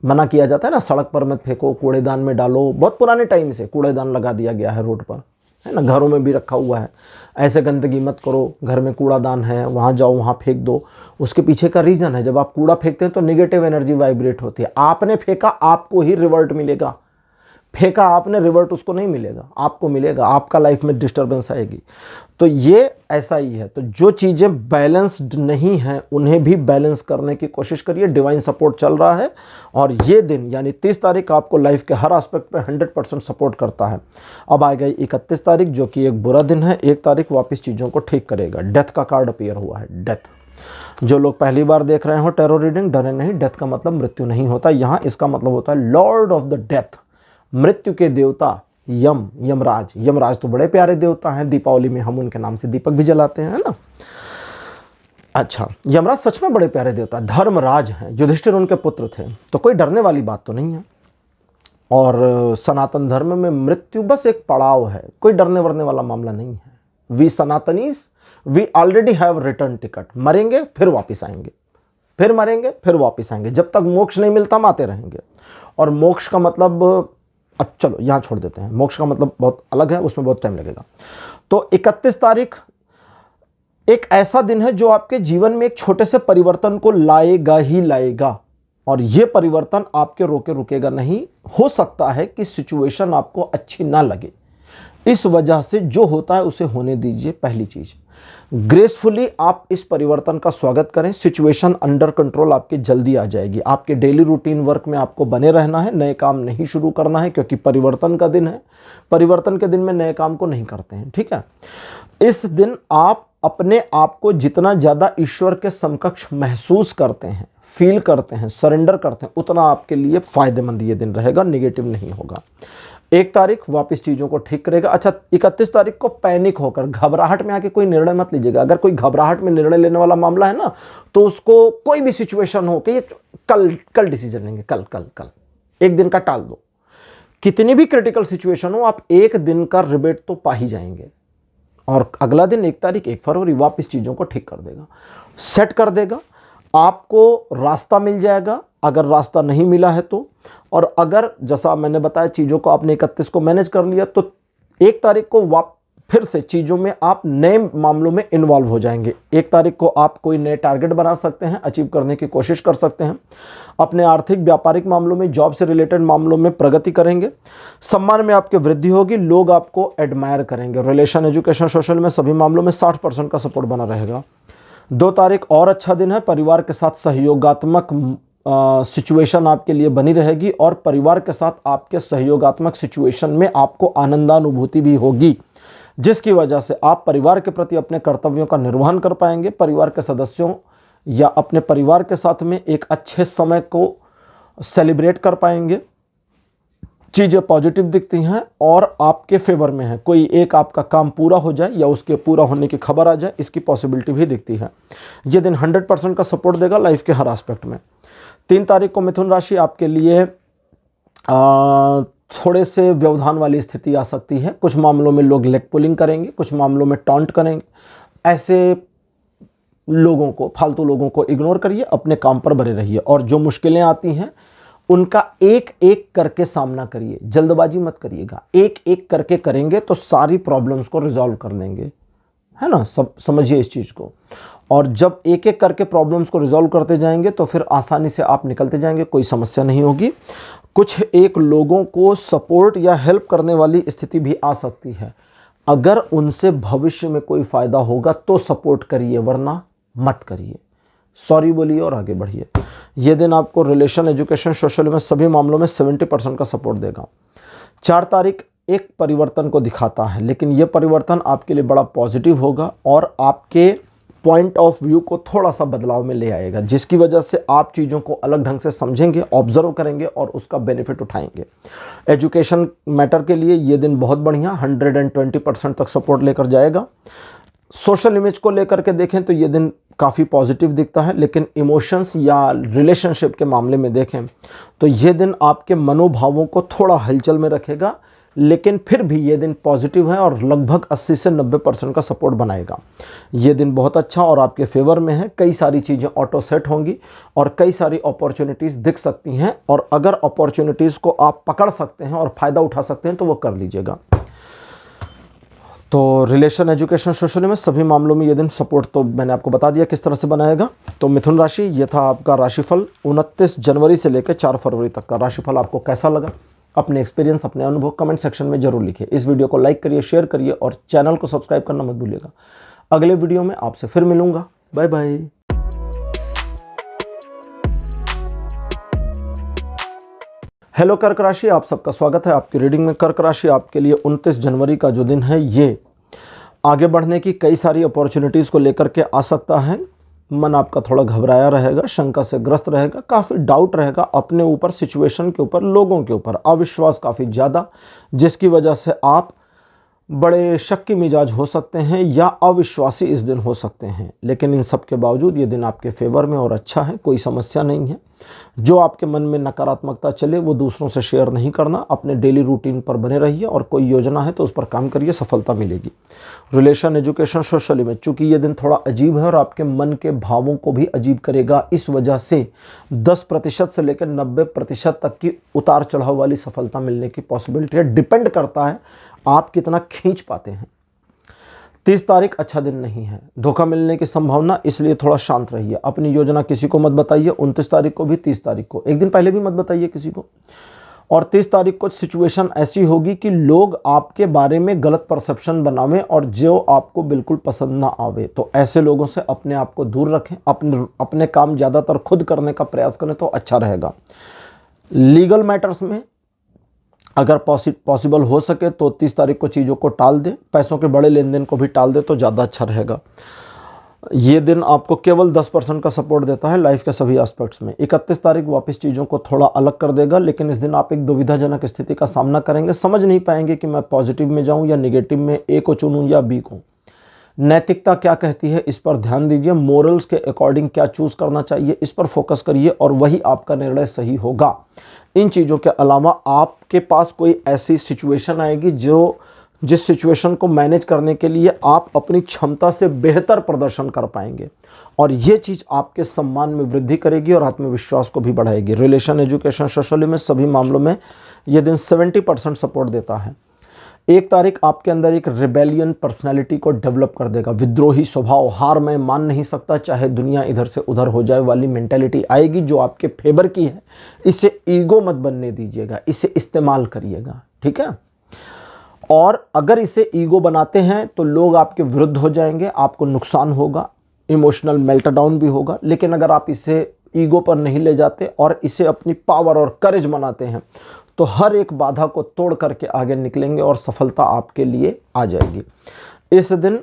मना किया जाता है ना, सड़क पर मत फेंको, कूड़ेदान में डालो। बहुत पुराने टाइम से कूड़ेदान लगा दिया गया है रोड पर, है ना, घरों में भी रखा हुआ है। ऐसे गंदगी मत करो, घर में कूड़ादान है, वहाँ जाओ, वहाँ फेंक दो। उसके पीछे का रीज़न है, जब आप कूड़ा फेंकते हैं तो नेगेटिव एनर्जी वाइब्रेट होती है। आपने फेंका, आपको ही रिवर्ट मिलेगा। फेंका आपने, रिवर्ट उसको नहीं मिलेगा, आपको मिलेगा। आपका लाइफ में डिस्टर्बेंस आएगी। तो ये ऐसा ही है। तो जो चीज़ें बैलेंस्ड नहीं हैं उन्हें भी बैलेंस करने की कोशिश करिए। डिवाइन सपोर्ट चल रहा है और ये दिन यानी 30 तारीख आपको लाइफ के हर एस्पेक्ट पे 100% सपोर्ट करता है। अब आ गई 31 तारीख, जो कि एक बुरा दिन है। 1 तारीख वापस चीज़ों को ठीक करेगा। डेथ का कार्ड अपीयर हुआ है, डेथ। जो लोग पहली बार देख रहे हो टैरो रीडिंग, डरे नहीं। डेथ का मतलब मृत्यु नहीं होता यहाँ, इसका मतलब होता है लॉर्ड ऑफ द डेथ, मृत्यु के देवता यमराज। यमराज तो बड़े प्यारे देवता हैं, दीपावली में हम उनके नाम से दीपक भी जलाते हैं, है ना। अच्छा, यमराज सच में बड़े प्यारे देवता, धर्मराज हैं। युधिष्ठिर उनके पुत्र थे, तो कोई डरने वाली बात तो नहीं है। और सनातन धर्म में मृत्यु बस एक पड़ाव है, कोई डरने वरने वाला मामला नहीं है। We Sanatanis we already have return ticket. मरेंगे फिर वापिस आएंगे, फिर मरेंगे फिर वापिस आएंगे। जब तक मोक्ष नहीं मिलता हम आते रहेंगे। और मोक्ष का मतलब, अब चलो यहाँ छोड़ देते हैं, मोक्ष का मतलब बहुत अलग है, उसमें बहुत टाइम लगेगा। तो 31 तारीख एक ऐसा दिन है जो आपके जीवन में एक छोटे से परिवर्तन को लाएगा ही लाएगा। और ये परिवर्तन आपके रोके रुकेगा नहीं। हो सकता है कि सिचुएशन आपको अच्छी ना लगे, इस वजह से जो होता है उसे होने दीजिए। पहली चीज, ग्रेसफुली आप इस परिवर्तन का स्वागत करें। सिचुएशन अंडर कंट्रोल आपके जल्दी आ जाएगी। आपके डेली रूटीन वर्क में आपको बने रहना है, नए काम नहीं शुरू करना है, क्योंकि परिवर्तन का दिन है। परिवर्तन के दिन में नए काम को नहीं करते हैं, ठीक है। इस दिन आप अपने आप को जितना ज़्यादा ईश्वर के समकक्ष महसूस करते हैं, फील करते हैं, सरेंडर करते हैं, उतना आपके लिए फायदेमंद ये दिन रहेगा, निगेटिव नहीं होगा। 1 तारीख वापस चीज़ों को ठीक करेगा। अच्छा, 31 तारीख को पैनिक होकर, घबराहट में आके कोई निर्णय मत लीजिएगा। अगर कोई घबराहट में निर्णय लेने वाला मामला है ना, तो उसको कोई भी सिचुएशन हो कि ये कल डिसीजन लेंगे, कल एक दिन का टाल दो। कितनी भी क्रिटिकल सिचुएशन हो, आप एक दिन का रिबेट तो पा ही जाएंगे। और अगला दिन 1 तारीख 1 फरवरी वापस चीज़ों को ठीक कर देगा, सेट कर देगा। आपको रास्ता मिल जाएगा अगर रास्ता नहीं मिला है तो। और अगर जैसा मैंने बताया चीज़ों को आपने 31 को मैनेज कर लिया तो 1 तारीख को फिर से चीज़ों में आप नए मामलों में इन्वॉल्व हो जाएंगे। 1 तारीख को आप कोई नए टारगेट बना सकते हैं, अचीव करने की कोशिश कर सकते हैं। अपने आर्थिक व्यापारिक मामलों में, जॉब से रिलेटेड मामलों में प्रगति करेंगे। सम्मान में आपकी वृद्धि होगी, लोग आपको एडमायर करेंगे। रिलेशन, एजुकेशन, सोशल में सभी मामलों में 60% का सपोर्ट बना रहेगा। 2 तारीख और अच्छा दिन है। परिवार के साथ सहयोगात्मक सिचुएशन आपके लिए बनी रहेगी और परिवार के साथ आपके सहयोगात्मक सिचुएशन में आपको आनंदानुभूति भी होगी, जिसकी वजह से आप परिवार के प्रति अपने कर्तव्यों का निर्वहन कर पाएंगे। परिवार के सदस्यों या अपने परिवार के साथ में एक अच्छे समय को सेलिब्रेट कर पाएंगे। चीज़ें पॉजिटिव दिखती हैं और आपके फेवर में है। कोई एक आपका काम पूरा हो जाए या उसके पूरा होने की खबर आ जाए, इसकी पॉसिबिलिटी भी दिखती है। ये दिन 100% का सपोर्ट देगा लाइफ के हर एस्पेक्ट में। 3 तारीख को मिथुन राशि आपके लिए थोड़े से व्यवधान वाली स्थिति आ सकती है। कुछ मामलों में लोग लेग पुलिंग करेंगे, कुछ मामलों में टॉन्ट करेंगे। ऐसे लोगों को, फालतू लोगों को इग्नोर करिए, अपने काम पर बने रहिए। और जो मुश्किलें आती हैं उनका एक एक करके सामना करिए, जल्दबाजी मत करिएगा। एक एक करके करेंगे तो सारी प्रॉब्लम्स को रिजॉल्व कर लेंगे, है ना, सब समझिए इस चीज़ को। और जब एक एक करके प्रॉब्लम्स को रिजॉल्व करते जाएंगे तो फिर आसानी से आप निकलते जाएंगे, कोई समस्या नहीं होगी। कुछ एक लोगों को सपोर्ट या हेल्प करने वाली स्थिति भी आ सकती है, अगर उनसे भविष्य में कोई फ़ायदा होगा तो सपोर्ट करिए, वरना मत करिए। सॉरी बोलिए और आगे बढ़िए। ये दिन आपको रिलेशन, एजुकेशन, सोशल में सभी मामलों में 70% का सपोर्ट देगा। 4 तारीख एक परिवर्तन को दिखाता है, लेकिन यह परिवर्तन आपके लिए बड़ा पॉजिटिव होगा और आपके पॉइंट ऑफ व्यू को थोड़ा सा बदलाव में ले आएगा, जिसकी वजह से आप चीज़ों को अलग ढंग से समझेंगे, ऑब्जर्व करेंगे और उसका बेनिफिट उठाएंगे। एजुकेशन मैटर के लिए ये दिन बहुत बढ़िया 120% तक सपोर्ट लेकर जाएगा। सोशल इमेज को लेकर के देखें तो ये दिन काफ़ी पॉजिटिव दिखता है, लेकिन इमोशंस या रिलेशनशिप के मामले में देखें तो ये दिन आपके मनोभावों को थोड़ा हलचल में रखेगा, लेकिन फिर भी ये दिन पॉजिटिव है और लगभग 80 से 90% का सपोर्ट बनाएगा। ये दिन बहुत अच्छा और आपके फेवर में है। कई सारी चीज़ें ऑटो सेट होंगी और कई सारी अपॉर्चुनिटीज़ दिख सकती हैं, और अगर अपॉर्चुनिटीज़ को आप पकड़ सकते हैं और फ़ायदा उठा सकते हैं तो वो कर लीजिएगा। तो रिलेशन, एजुकेशन, सोशल में सभी मामलों में ये दिन सपोर्ट तो मैंने आपको बता दिया किस तरह से बनाएगा। तो मिथुन राशि, ये था आपका राशिफल 29 जनवरी से लेकर 4 फरवरी तक का राशिफल। आपको कैसा लगा? अपने एक्सपीरियंस, अपने अनुभव कमेंट सेक्शन में जरूर लिखिए। इस वीडियो को लाइक करिए, शेयर करिए और चैनल को सब्सक्राइब करना मत भूलिएगा। अगले वीडियो में आपसे फिर मिलूंगा। Bye bye. हेलो कर्क राशि, आप सबका स्वागत है आपकी रीडिंग में। कर्क राशि आपके लिए 29 जनवरी का जो दिन है, ये आगे बढ़ने की कई सारी अपॉर्चुनिटीज़ को लेकर के आ सकता है। मन आपका थोड़ा घबराया रहेगा, शंका से ग्रस्त रहेगा, काफ़ी डाउट रहेगा अपने ऊपर, सिचुएशन के ऊपर, लोगों के ऊपर, अविश्वास काफ़ी ज़्यादा, जिसकी वजह से आप बड़े शक की मिजाज हो सकते हैं या अविश्वासी इस दिन हो सकते हैं। लेकिन इन सब के बावजूद ये दिन आपके फेवर में और अच्छा है, कोई समस्या नहीं है। जो आपके मन में नकारात्मकता चले वो दूसरों से शेयर नहीं करना, अपने डेली रूटीन पर बने रहिए और कोई योजना है तो उस पर काम करिए, सफलता मिलेगी। रिलेशन, एजुकेशन, सोशल में चूंकि ये दिन थोड़ा अजीब है और आपके मन के भावों को भी अजीब करेगा, इस वजह से 10% से लेकर 90% तक की उतार चढ़ाव वाली सफलता मिलने की पॉसिबिलिटी है। डिपेंड करता है आप कितना खींच पाते हैं। 30 तारीख अच्छा दिन नहीं है, धोखा मिलने की संभावना, इसलिए थोड़ा शांत रहिए। अपनी योजना किसी को मत बताइए, 29 तारीख को भी, 30 तारीख को, एक दिन पहले भी मत बताइए किसी को। और 30 तारीख को सिचुएशन ऐसी होगी कि लोग आपके बारे में गलत परसेप्शन बनावें और जो आपको बिल्कुल पसंद ना आवे, तो ऐसे लोगों से अपने आप को दूर रखें। अपने काम ज़्यादातर खुद करने का प्रयास करें तो अच्छा रहेगा। लीगल मैटर्स में अगर पॉसिबल हो सके तो 30 तारीख को चीज़ों को टाल दें, पैसों के बड़े लेन देन को भी टाल दें तो ज़्यादा अच्छा रहेगा। ये दिन आपको केवल 10% का सपोर्ट देता है लाइफ के सभी एस्पेक्ट्स में। 31 तारीख वापस चीज़ों को थोड़ा अलग कर देगा, लेकिन इस दिन आप एक दुविधाजनक स्थिति का सामना करेंगे। समझ नहीं पाएंगे कि मैं पॉजिटिव में जाऊँ या निगेटिव में, ए को चुनूँ या बी को। नैतिकता क्या कहती है इस पर ध्यान दीजिए, मोरल्स के अकॉर्डिंग क्या चूज करना चाहिए इस पर फोकस करिए और वही आपका निर्णय सही होगा। इन चीज़ों के अलावा आपके पास कोई ऐसी सिचुएशन आएगी जिस सिचुएशन को मैनेज करने के लिए आप अपनी क्षमता से बेहतर प्रदर्शन कर पाएंगे और ये चीज़ आपके सम्मान में वृद्धि करेगी और आत्मविश्वास को भी बढ़ाएगी। रिलेशन, एजुकेशन, सोशल में सभी मामलों में ये दिन 70% सपोर्ट देता है। 1 तारीख आपके अंदर एक रिबेलियन पर्सनैलिटी को डेवलप कर देगा। विद्रोही स्वभाव, हार मैं मान नहीं सकता चाहे दुनिया इधर से उधर हो जाए वाली मेंटेलिटी आएगी जो आपके फेवर की है। इसे ईगो मत बनने दीजिएगा, इसे इस्तेमाल करिएगा, ठीक है। और अगर इसे ईगो बनाते हैं तो लोग आपके विरुद्ध हो जाएंगे, आपको नुकसान होगा, इमोशनल मेल्टडाउन भी होगा। लेकिन अगर आप इसे ईगो पर नहीं ले जाते और इसे अपनी पावर और करेज बनाते हैं तो हर एक बाधा को तोड़ करके आगे निकलेंगे और सफलता आपके लिए आ जाएगी। इस दिन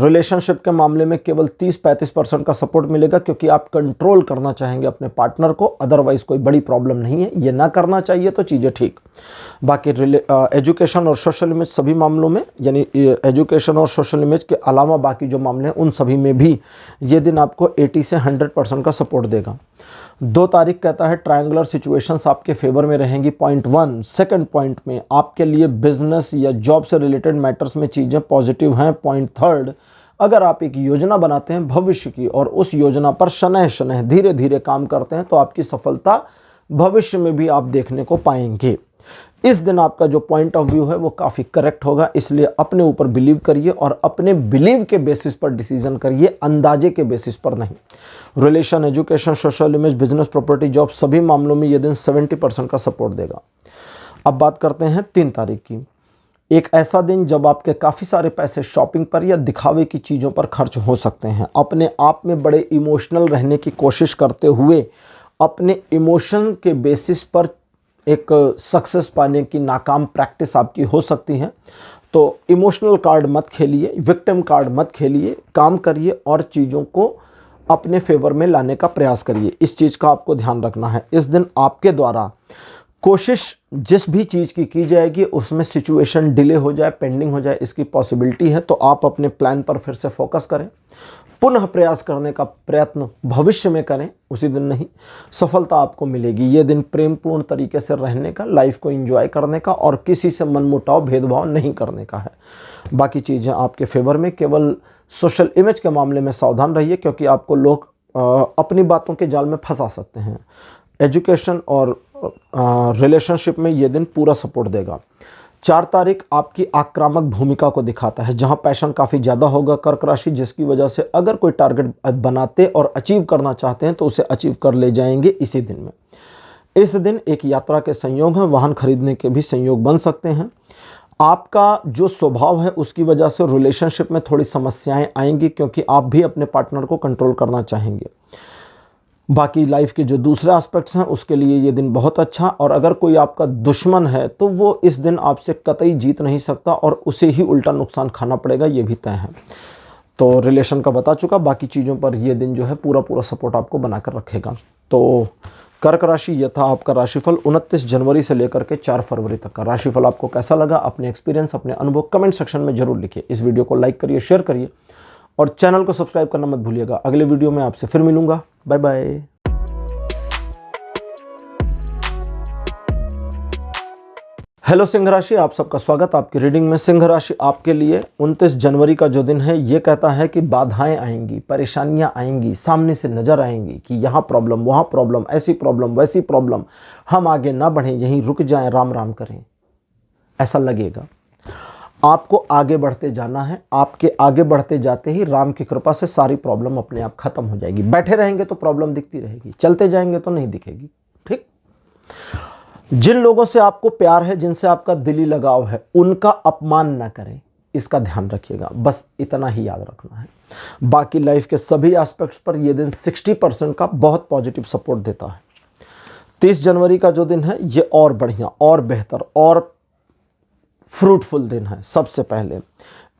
रिलेशनशिप के मामले में केवल 30-35% का सपोर्ट मिलेगा क्योंकि आप कंट्रोल करना चाहेंगे अपने पार्टनर को, अदरवाइज कोई बड़ी प्रॉब्लम नहीं है, ये ना करना चाहिए तो चीज़ें ठीक। बाकी एजुकेशन और सोशल इमेज सभी मामलों में, यानी एजुकेशन और सोशल इमेज के अलावा बाकी जो मामले हैं उन सभी में भी ये दिन आपको 80 से 100% का सपोर्ट देगा। 2 तारीख कहता है ट्रायंगुलर सिचुएशंस आपके फेवर में रहेंगी। पॉइंट 1, सेकंड पॉइंट में आपके लिए बिजनेस या जॉब से रिलेटेड मैटर्स में चीज़ें पॉजिटिव हैं। पॉइंट 3, अगर आप एक योजना बनाते हैं भविष्य की और उस योजना पर शनह शनह धीरे धीरे काम करते हैं तो आपकी सफलता भविष्य में भी आप देखने को पाएंगे। इस दिन आपका जो पॉइंट ऑफ व्यू है वो काफ़ी करेक्ट होगा, इसलिए अपने ऊपर बिलीव करिए और अपने बिलीव के बेसिस पर डिसीजन करिए, अंदाजे के बेसिस पर नहीं। Relation, education, social image, business, property, job, सभी मामलों में ये दिन 70% का सपोर्ट देगा। अब बात करते हैं 3 तारीख की। एक ऐसा दिन जब आपके काफ़ी सारे पैसे शॉपिंग पर या दिखावे की चीज़ों पर खर्च हो सकते हैं। अपने आप में बड़े इमोशनल रहने की कोशिश करते हुए अपने इमोशन के बेसिस पर एक सक्सेस पाने की नाकाम प्रैक्टिस आपकी हो सकती है। तो इमोशनल कार्ड मत खेलिए, विक्टिम कार्ड मत खेलिए, काम करिए और चीज़ों को अपने फेवर में लाने का प्रयास करिए। इस चीज़ का आपको ध्यान रखना है। इस दिन आपके द्वारा कोशिश जिस भी चीज़ की जाएगी उसमें सिचुएशन डिले हो जाए, पेंडिंग हो जाए, इसकी पॉसिबिलिटी है। तो आप अपने प्लान पर फिर से फोकस करें, पुनः प्रयास करने का प्रयत्न भविष्य में करें, उसी दिन नहीं, सफलता आपको मिलेगी। ये दिन प्रेमपूर्ण तरीके से रहने का, लाइफ को एंजॉय करने का और किसी से मनमुटाव, भेदभाव नहीं करने का है। बाकी चीज़ें आपके फेवर में, केवल सोशल इमेज के मामले में सावधान रहिए क्योंकि आपको लोग अपनी बातों के जाल में फंसा सकते हैं। एजुकेशन और रिलेशनशिप में ये दिन पूरा सपोर्ट देगा। 4 तारीख आपकी आक्रामक भूमिका को दिखाता है, जहां पैशन काफ़ी ज़्यादा होगा कर्क राशि, जिसकी वजह से अगर कोई टारगेट बनाते और अचीव करना चाहते हैं तो उसे अचीव कर ले जाएंगे इसी दिन में। इस दिन एक यात्रा के संयोग हैं, वाहन खरीदने के भी संयोग बन सकते हैं। आपका जो स्वभाव है उसकी वजह से रिलेशनशिप में थोड़ी समस्याएं आएंगी क्योंकि आप भी अपने पार्टनर को कंट्रोल करना चाहेंगे। बाकी लाइफ के जो दूसरे एस्पेक्ट्स हैं उसके लिए ये दिन बहुत अच्छा, और अगर कोई आपका दुश्मन है तो वो इस दिन आपसे कतई जीत नहीं सकता और उसे ही उल्टा नुकसान खाना पड़ेगा, ये भी तय है। तो रिलेशन का बता चुका, बाकी चीज़ों पर ये दिन जो है पूरा सपोर्ट आपको बनाकर रखेगा। तो कर्क राशि, यह था आपका राशिफल 29 जनवरी से लेकर के 4 फरवरी तक का। राशिफल आपको कैसा लगा, अपने एक्सपीरियंस, अपने अनुभव कमेंट सेक्शन में जरूर लिखिए। इस वीडियो को लाइक करिए, शेयर करिए और चैनल को सब्सक्राइब करना मत भूलिएगा। अगले वीडियो में आपसे फिर मिलूंगा। Bye bye. हेलो सिंह राशि, आप सबका स्वागत आपकी रीडिंग में। सिंह राशि आपके लिए 29 जनवरी का जो दिन है ये कहता है कि बाधाएं आएंगी, परेशानियां आएंगी, सामने से नजर आएंगी कि यहाँ प्रॉब्लम, वहाँ प्रॉब्लम, ऐसी प्रॉब्लम, वैसी प्रॉब्लम, हम आगे ना बढ़ें, यहीं रुक जाएं, राम राम करें, ऐसा लगेगा। आपको आगे बढ़ते जाना है। आपके आगे बढ़ते जाते ही राम की कृपा से सारी प्रॉब्लम अपने आप खत्म हो जाएगी। बैठे रहेंगे तो प्रॉब्लम दिखती रहेगी, चलते जाएंगे तो नहीं दिखेगी। ठीक। जिन लोगों से आपको प्यार है, जिनसे आपका दिली लगाव है, उनका अपमान ना करें, इसका ध्यान रखिएगा। बस इतना ही याद रखना है। बाकी लाइफ के सभी एस्पेक्ट्स पर यह दिन 60% का बहुत पॉजिटिव सपोर्ट देता है। 30 जनवरी का जो दिन है ये और बढ़िया और बेहतर और फ्रूटफुल दिन है। सबसे पहले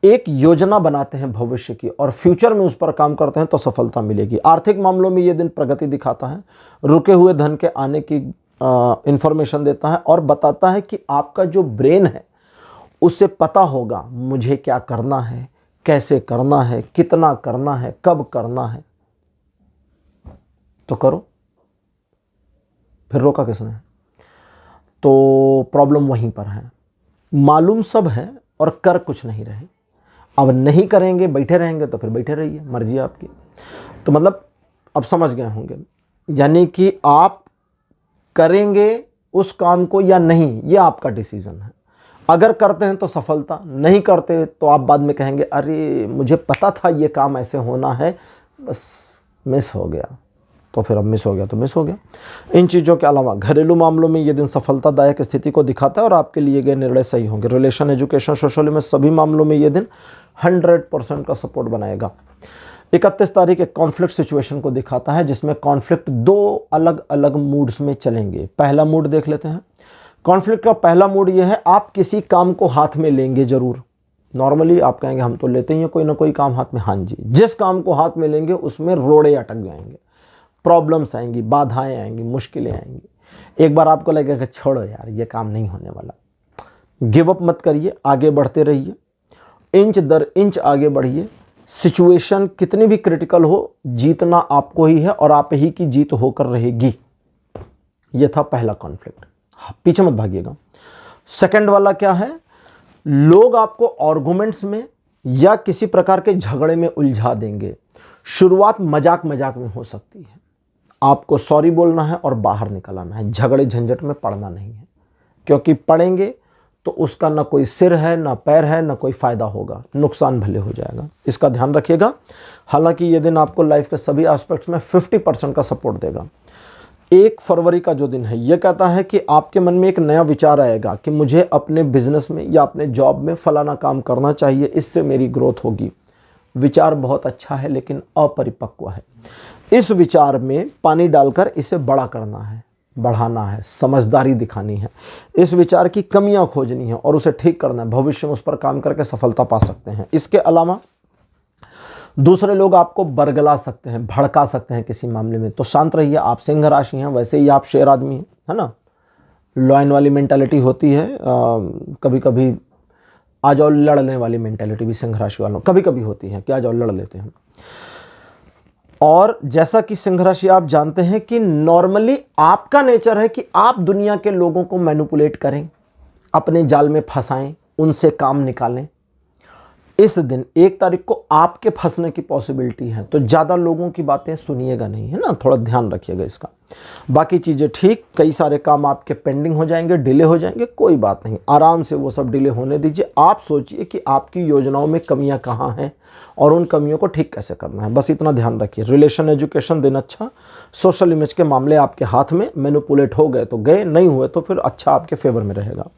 एक योजना बनाते हैं भविष्य की और फ्यूचर में उस पर काम करते हैं तो सफलता मिलेगी। आर्थिक मामलों में यह दिन प्रगति दिखाता है, रुके हुए धन के आने की इंफॉर्मेशन देता है और बताता है कि आपका जो ब्रेन है उसे पता होगा मुझे क्या करना है, कैसे करना है, कितना करना है, कब करना है, तो करो, फिर रोका किसने। तो प्रॉब्लम वहीं पर है, मालूम सब है और कर कुछ नहीं रहे। अब नहीं करेंगे, बैठे रहेंगे तो फिर बैठे रहिए, मर्जी आपकी। तो मतलब अब समझ गए होंगे, यानी कि आप करेंगे उस काम को या नहीं, ये आपका डिसीजन है। अगर करते हैं तो सफलता, नहीं करते तो आप बाद में कहेंगे अरे मुझे पता था ये काम ऐसे होना है, बस मिस हो गया। तो फिर अब मिस हो गया तो मिस हो गया। इन चीज़ों के अलावा घरेलू मामलों में ये दिन सफलतादायक स्थिति को दिखाता है और आपके लिए गए निर्णय सही होंगे। रिलेशन, एजुकेशन, सोशल में सभी मामलों में ये दिन 100% का सपोर्ट बनाएगा। 31 तारीख एक कॉन्फ्लिक्ट सिचुएशन को दिखाता है जिसमें कॉन्फ्लिक्ट 2 अलग अलग मूड्स में चलेंगे। पहला मूड देख लेते हैं। कॉन्फ्लिक्ट का पहला मूड यह है, आप किसी काम को हाथ में लेंगे जरूर। नॉर्मली आप कहेंगे हम तो लेते ही हैं कोई ना कोई काम हाथ में। हाँ जी, जिस काम को हाथ में लेंगे उसमें रोड़े अटक जाएंगे, प्रॉब्लम्स आएंगी, बाधाएं आएंगी, मुश्किलें आएंगी। एक बार आपको लगेगा कि छोड़ो यार ये काम नहीं होने वाला, गिव अप मत करिए, आगे बढ़ते रहिए, इंच दर इंच आगे बढ़िए। सिचुएशन कितनी भी क्रिटिकल हो, जीतना आपको ही है और आप ही की जीत होकर रहेगी। यह था पहला कॉन्फ्लिक्ट, पीछे मत भागिएगा। सेकंड वाला क्या है, लोग आपको आर्गुमेंट्स में या किसी प्रकार के झगड़े में उलझा देंगे। शुरुआत मजाक मजाक में हो सकती है, आपको सॉरी बोलना है और बाहर निकल आना है, झगड़े झंझट में पड़ना नहीं है। क्योंकि पढ़ेंगे तो उसका ना कोई सिर है, ना पैर है, ना कोई फ़ायदा होगा, नुकसान भले हो जाएगा। इसका ध्यान रखिएगा। हालांकि ये दिन आपको लाइफ के सभी एस्पेक्ट्स में 50% का सपोर्ट देगा। 1 फरवरी का जो दिन है, ये कहता है कि आपके मन में एक नया विचार आएगा कि मुझे अपने बिजनेस में या अपने जॉब में फलाना काम करना चाहिए, इससे मेरी ग्रोथ होगी। विचार बहुत अच्छा है लेकिन अपरिपक्व है। इस विचार में पानी डालकर इसे बड़ा करना है, बढ़ाना है, समझदारी दिखानी है, इस विचार की कमियां खोजनी है और उसे ठीक करना है। भविष्य में उस पर काम करके सफलता पा सकते हैं। इसके अलावा दूसरे लोग आपको बरगला सकते हैं, भड़का सकते हैं किसी मामले में, तो शांत रहिए। आप सिंह राशि हैं, वैसे ही आप शेर आदमी हैं, है ना। लॉयन वाली मेंटालिटी होती है, कभी कभी आ जाओ लड़ने वाली मेंटालिटी भी सिंह राशि वालों कभी कभी होती है कि आ जाओ लड़ लेते हैं। और जैसा कि सिंह राशि आप जानते हैं कि नॉर्मली आपका नेचर है कि आप दुनिया के लोगों को मैनिपुलेट करें, अपने जाल में फंसाएं, उनसे काम निकालें। इस दिन 1 तारीख को आपके फंसने की पॉसिबिलिटी है, तो ज़्यादा लोगों की बातें सुनिएगा नहीं, है ना, थोड़ा ध्यान रखिएगा इसका। बाकी चीज़ें ठीक, कई सारे काम आपके पेंडिंग हो जाएंगे, डिले हो जाएंगे, कोई बात नहीं, आराम से वो सब डिले होने दीजिए। आप सोचिए कि आपकी योजनाओं में कमियां कहाँ हैं और उन कमियों को ठीक कैसे करना है, बस इतना ध्यान रखिए। रिलेशन, एजुकेशन दिन अच्छा, सोशल इमेज के मामले आपके हाथ में, मैनिपुलेट हो गए तो गए, नहीं हुए तो फिर अच्छा आपके फेवर में रहेगा।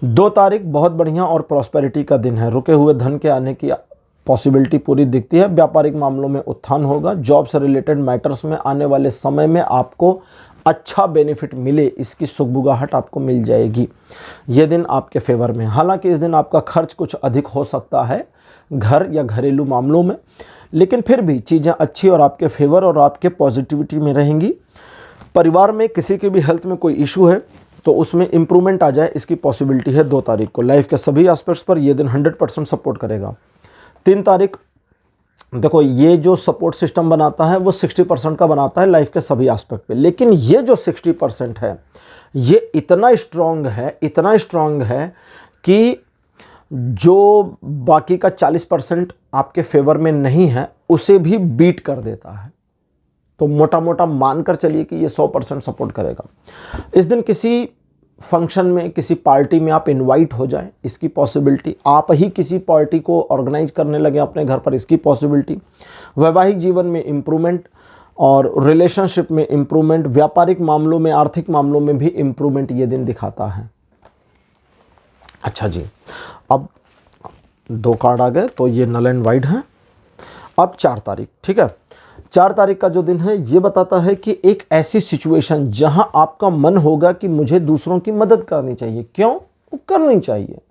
2 तारीख बहुत बढ़िया और प्रॉस्पेरिटी का दिन है। रुके हुए धन के आने की पॉसिबिलिटी पूरी दिखती है। व्यापारिक मामलों में उत्थान होगा। जॉब से रिलेटेड मैटर्स में आने वाले समय में आपको अच्छा बेनिफिट मिले, इसकी सुगबुगाहट आपको मिल जाएगी। ये दिन आपके फेवर में। हालांकि इस दिन आपका खर्च कुछ अधिक हो सकता है घर या घरेलू मामलों में, लेकिन फिर भी चीज़ें अच्छी और आपके फेवर और आपके पॉजिटिविटी में रहेंगी। परिवार में किसी के भी हेल्थ में कोई इशू है तो उसमें इम्प्रूवमेंट आ जाए, इसकी पॉसिबिलिटी है 2 तारीख को। लाइफ के सभी एस्पेक्ट्स पर यह दिन 100% सपोर्ट करेगा। 3 तारीख, देखो ये जो सपोर्ट सिस्टम बनाता है वो 60% का बनाता है लाइफ के सभी एस्पेक्ट पे, लेकिन ये जो 60% है ये इतना स्ट्रांग है, इतना स्ट्रांग है कि जो बाकी का 40% आपके फेवर में नहीं है उसे भी बीट कर देता है। तो मोटा मोटा मानकर चलिए कि ये 100% सपोर्ट करेगा। इस दिन किसी फंक्शन में, किसी पार्टी में आप इनवाइट हो जाएं, इसकी पॉसिबिलिटी। आप ही किसी पार्टी को ऑर्गेनाइज करने लगे अपने घर पर, इसकी पॉसिबिलिटी। वैवाहिक जीवन में इम्प्रूवमेंट और रिलेशनशिप में इम्प्रूवमेंट, व्यापारिक मामलों में, आर्थिक मामलों में भी इम्प्रूवमेंट ये दिन दिखाता है। अच्छा जी, अब 2 कार्ड आ गए तो ये नल एंड वाइड हैं। अब 4 तारीख, ठीक है। 4 तारीख का जो दिन है ये बताता है कि एक ऐसी सिचुएशन जहां आपका मन होगा कि मुझे दूसरों की मदद करनी चाहिए। क्यों? वो करनी चाहिए,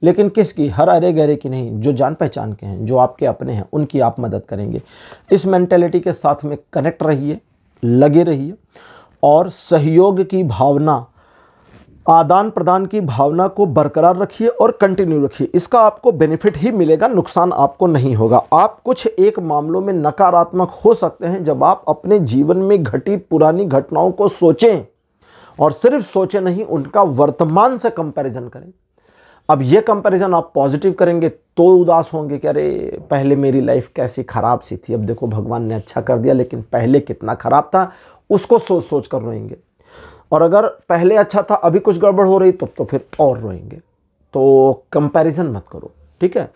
लेकिन किसकी? हर अरे गहरे की नहीं, जो जान पहचान के हैं, जो आपके अपने हैं, उनकी आप मदद करेंगे। इस मेंटेलिटी के साथ में कनेक्ट रहिए, लगे रहिए और सहयोग की भावना, आदान प्रदान की भावना को बरकरार रखिए और कंटिन्यू रखिए। इसका आपको बेनिफिट ही मिलेगा, नुकसान आपको नहीं होगा। आप कुछ एक मामलों में नकारात्मक हो सकते हैं जब आप अपने जीवन में घटी पुरानी घटनाओं को सोचें, और सिर्फ सोचें नहीं, उनका वर्तमान से कंपैरिजन करें। अब ये कंपैरिजन आप पॉजिटिव करेंगे तो उदास होंगे कि अरे पहले मेरी लाइफ कैसी खराब सी थी, अब देखो भगवान ने अच्छा कर दिया, लेकिन पहले कितना खराब था उसको सोच सोच कर रोएंगे। और अगर पहले अच्छा था अभी कुछ गड़बड़ हो रही तो फिर और रोएंगे। तो कंपैरिजन मत करो, ठीक है।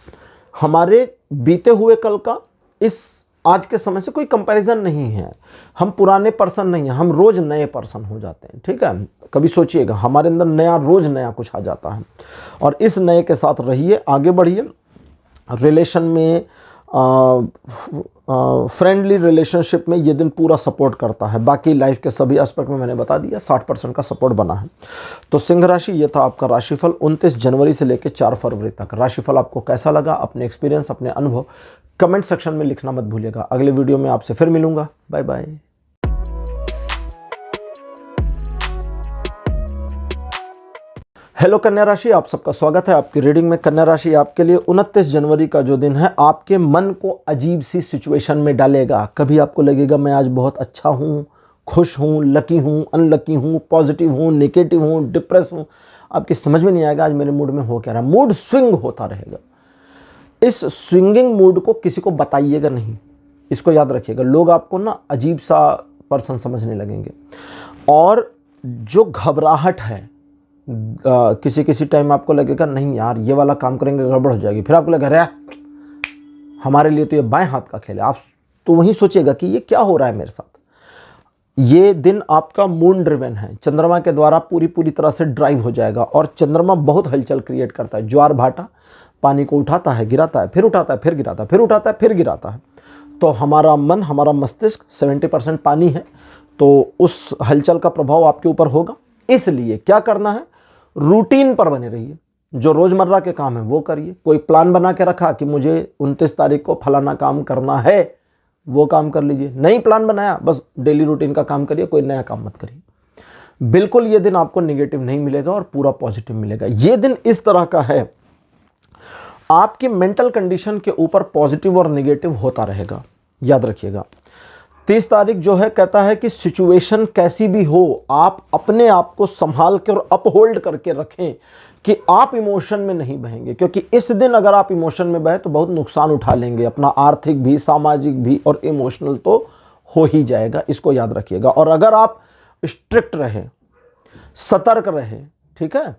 हमारे बीते हुए कल का इस आज के समय से कोई कंपैरिजन नहीं है। हम पुराने पर्सन नहीं हैं, हम रोज नए पर्सन हो जाते हैं, ठीक है। कभी सोचिएगा, हमारे अंदर नया, रोज नया कुछ आ जाता है और इस नए के साथ रहिए, आगे बढ़िए। रिलेशन में, फ्रेंडली रिलेशनशिप में ये दिन पूरा सपोर्ट करता है। बाकी लाइफ के सभी एस्पेक्ट में मैंने बता दिया, 60% का सपोर्ट बना है। तो सिंह राशि, ये था आपका राशिफल 29 जनवरी से लेकर 4 फरवरी तक। राशिफल आपको कैसा लगा, अपने एक्सपीरियंस, अपने अनुभव कमेंट सेक्शन में लिखना मत भूलिएगा। अगले वीडियो में आपसे फिर मिलूंगा। Bye bye. हेलो कन्या राशि, आप सबका स्वागत है आपकी रीडिंग में। कन्या राशि आपके लिए 29 जनवरी का जो दिन है आपके मन को अजीब सी सिचुएशन में डालेगा। कभी आपको लगेगा मैं आज बहुत अच्छा हूँ, खुश हूँ, लकी हूँ, अनलकी हूँ, पॉजिटिव हूँ, नेगेटिव हूँ, डिप्रेस हूँ। आपकी समझ में नहीं आएगा आज मेरे मूड में हो क्या रहा। मूड स्विंग होता रहेगा। इस स्विंगिंग मूड को किसी को बताइएगा नहीं, इसको याद रखिएगा। लोग आपको ना अजीब सा पर्सन समझने लगेंगे। और जो घबराहट है, किसी किसी टाइम आपको लगेगा नहीं यार ये वाला काम करेंगे गड़बड़ हो जाएगी, फिर आपको लगेगा अरे हमारे लिए तो ये बाएं हाथ का खेल है, आप तो वहीं सोचिएगा कि ये क्या हो रहा है मेरे साथ। ये दिन आपका मून ड्रिवन है, चंद्रमा के द्वारा पूरी तरह से ड्राइव हो जाएगा। और चंद्रमा बहुत हलचल क्रिएट करता है, ज्वार भाटा, पानी को उठाता है गिराता है, फिर उठाता है फिर गिराता है, फिर उठाता है फिर गिराता है। तो हमारा मन, हमारा मस्तिष्क 70% पानी है, तो उस हलचल का प्रभाव आपके ऊपर होगा। इसलिए क्या करना है, रूटीन पर बने रहिए, जो रोजमर्रा के काम है वो करिए। कोई प्लान बना के रखा कि मुझे 29 तारीख को फलाना काम करना है, वो काम कर लीजिए। नई प्लान बनाया, बस डेली रूटीन का काम करिए, कोई नया काम मत करिए। बिल्कुल ये दिन आपको नेगेटिव नहीं मिलेगा और पूरा पॉजिटिव मिलेगा। ये दिन इस तरह का है, आपकी मेंटल कंडीशन के ऊपर पॉजिटिव और नेगेटिव होता रहेगा, याद रखिएगा। 30 तारीख जो है कहता है कि सिचुएशन कैसी भी हो, आप अपने आप को संभाल के और अपहोल्ड करके रखें कि आप इमोशन में नहीं बहेंगे, क्योंकि इस दिन अगर आप इमोशन में बहे तो बहुत नुकसान उठा लेंगे, अपना आर्थिक भी, सामाजिक भी और इमोशनल तो हो ही जाएगा, इसको याद रखिएगा। और अगर आप स्ट्रिक्ट रहे, सतर्क रहे, ठीक है,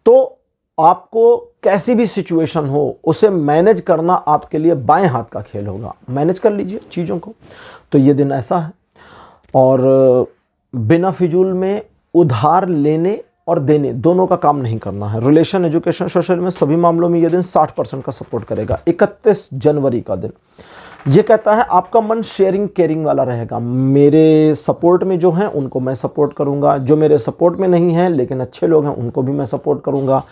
तो आपको कैसी भी सिचुएशन हो उसे मैनेज करना आपके लिए बाएं हाथ का खेल होगा। मैनेज कर लीजिए चीज़ों को। तो ये दिन ऐसा है। और बिना फिजूल में उधार लेने और देने दोनों का काम नहीं करना है। रिलेशन, एजुकेशन, सोशल में सभी मामलों में ये दिन 60% का सपोर्ट करेगा। 31 जनवरी का दिन ये कहता है आपका मन शेयरिंग केयरिंग वाला रहेगा। मेरे सपोर्ट में जो हैं उनको मैं सपोर्ट करूंगा, जो मेरे सपोर्ट में नहीं है लेकिन अच्छे लोग हैं उनको भी मैं सपोर्ट करूंगा।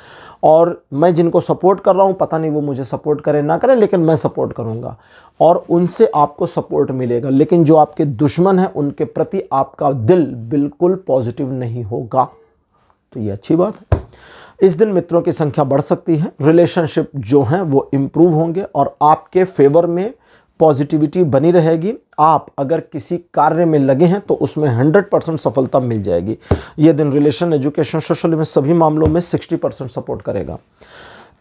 और मैं जिनको सपोर्ट कर रहा हूं पता नहीं वो मुझे सपोर्ट करें ना करें, लेकिन मैं सपोर्ट करूंगा और उनसे आपको सपोर्ट मिलेगा। लेकिन जो आपके दुश्मन हैं उनके प्रति आपका दिल बिल्कुल पॉजिटिव नहीं होगा, तो ये अच्छी बात है। इस दिन मित्रों की संख्या बढ़ सकती है, रिलेशनशिप जो हैं वो इम्प्रूव होंगे और आपके फेवर में पॉजिटिविटी बनी रहेगी। आप अगर किसी कार्य में लगे हैं तो उसमें 100% सफलता मिल जाएगी। यह दिन रिलेशन, एजुकेशन, सोशल में सभी मामलों में 60% सपोर्ट करेगा।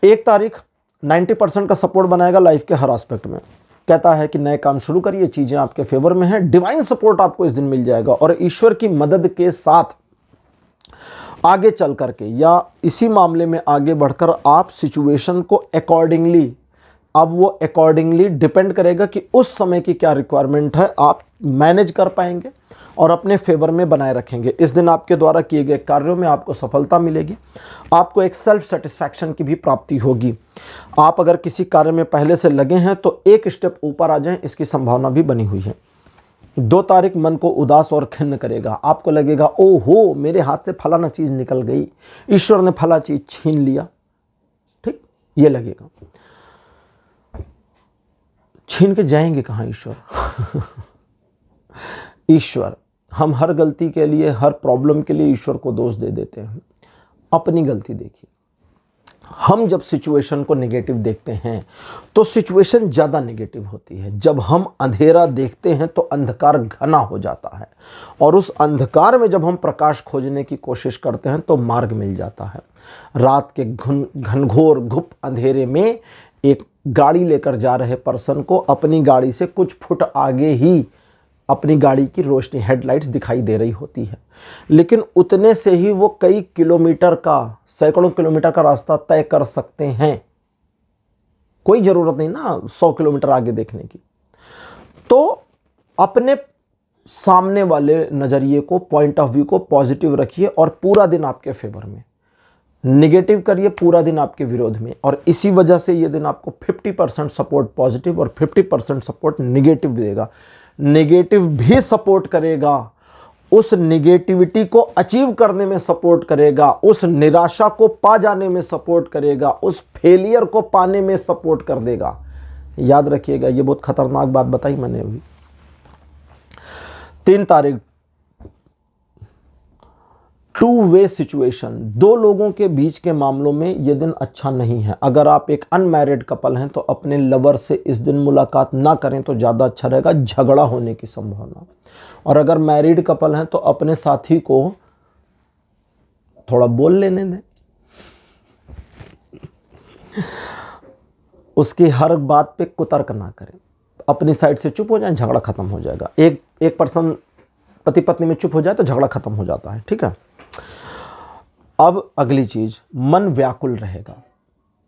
1 तारीख 90% का सपोर्ट बनाएगा लाइफ के हर एस्पेक्ट में। कहता है कि नए काम शुरू करिए, चीजें आपके फेवर में हैं, डिवाइन सपोर्ट आपको इस दिन मिल जाएगा और ईश्वर की मदद के साथ आगे चल करके या इसी मामले में आगे बढ़कर आप सिचुएशन को अकॉर्डिंगली, अब वो अकॉर्डिंगली डिपेंड करेगा कि उस समय की क्या रिक्वायरमेंट है, आप मैनेज कर पाएंगे और अपने फेवर में बनाए रखेंगे। इस दिन आपके द्वारा किए गए कार्यों में आपको सफलता मिलेगी। आपको एक सेल्फ सेटिस्फैक्शन की भी प्राप्ति होगी। आप अगर किसी कार्य में पहले से लगे हैं तो एक स्टेप ऊपर आ जाएं, इसकी संभावना भी बनी हुई है। 2 तारीख मन को उदास और खिन्न करेगा। आपको लगेगा ओहो मेरे हाथ से फलाना चीज़ निकल गई, ईश्वर ने फला चीज़ छीन लिया, ठीक, ये लगेगा। छीन के जाएंगे कहाँ ईश्वर? ईश्वर, हम हर गलती के लिए, हर प्रॉब्लम के लिए ईश्वर को दोष दे देते हैं। अपनी गलती देखिए। हम जब सिचुएशन को नेगेटिव देखते हैं तो सिचुएशन ज़्यादा नेगेटिव होती है। जब हम अंधेरा देखते हैं तो अंधकार घना हो जाता है और उस अंधकार में जब हम प्रकाश खोजने की कोशिश करते हैं तो मार्ग मिल जाता है। रात के घनघोर घुप अंधेरे में एक गाड़ी लेकर जा रहे पर्सन को अपनी गाड़ी से कुछ फुट आगे ही अपनी गाड़ी की रोशनी, हेडलाइट्स दिखाई दे रही होती है, लेकिन उतने से ही वो कई किलोमीटर का, सैकड़ों किलोमीटर का रास्ता तय कर सकते हैं। कोई ज़रूरत नहीं ना 100 किलोमीटर आगे देखने की। तो अपने सामने वाले नज़रिए को, पॉइंट ऑफ व्यू को पॉजिटिव रखिए और पूरा दिन आपके फेवर में। निगेटिव करिए पूरा दिन आपके विरोध में। और इसी वजह से ये दिन आपको 50% सपोर्ट पॉजिटिव और 50% सपोर्ट निगेटिव देगा। नेगेटिव भी सपोर्ट करेगा, उस नेगेटिविटी को अचीव करने में सपोर्ट करेगा, उस निराशा को पा जाने में सपोर्ट करेगा, उस फेलियर को पाने में सपोर्ट कर देगा। याद रखिएगा, ये बहुत खतरनाक बात बताई मैंने अभी। 3 तारीख 2 वे सिचुएशन, 2 लोगों के बीच के मामलों में यह दिन अच्छा नहीं है। अगर आप एक अनमैरिड कपल हैं तो अपने लवर से इस दिन मुलाकात ना करें तो ज़्यादा अच्छा रहेगा, झगड़ा होने की संभावना। और अगर मैरिड कपल हैं तो अपने साथी को थोड़ा बोल लेने दें, उसकी हर बात पे कुतर्क ना करें, अपनी साइड से चुप हो जाए, झगड़ा खत्म हो जाएगा। एक पर्सन पति पत्नी में चुप हो जाए तो झगड़ा खत्म हो जाता है, ठीक है। अब अगली चीज़, मन व्याकुल रहेगा,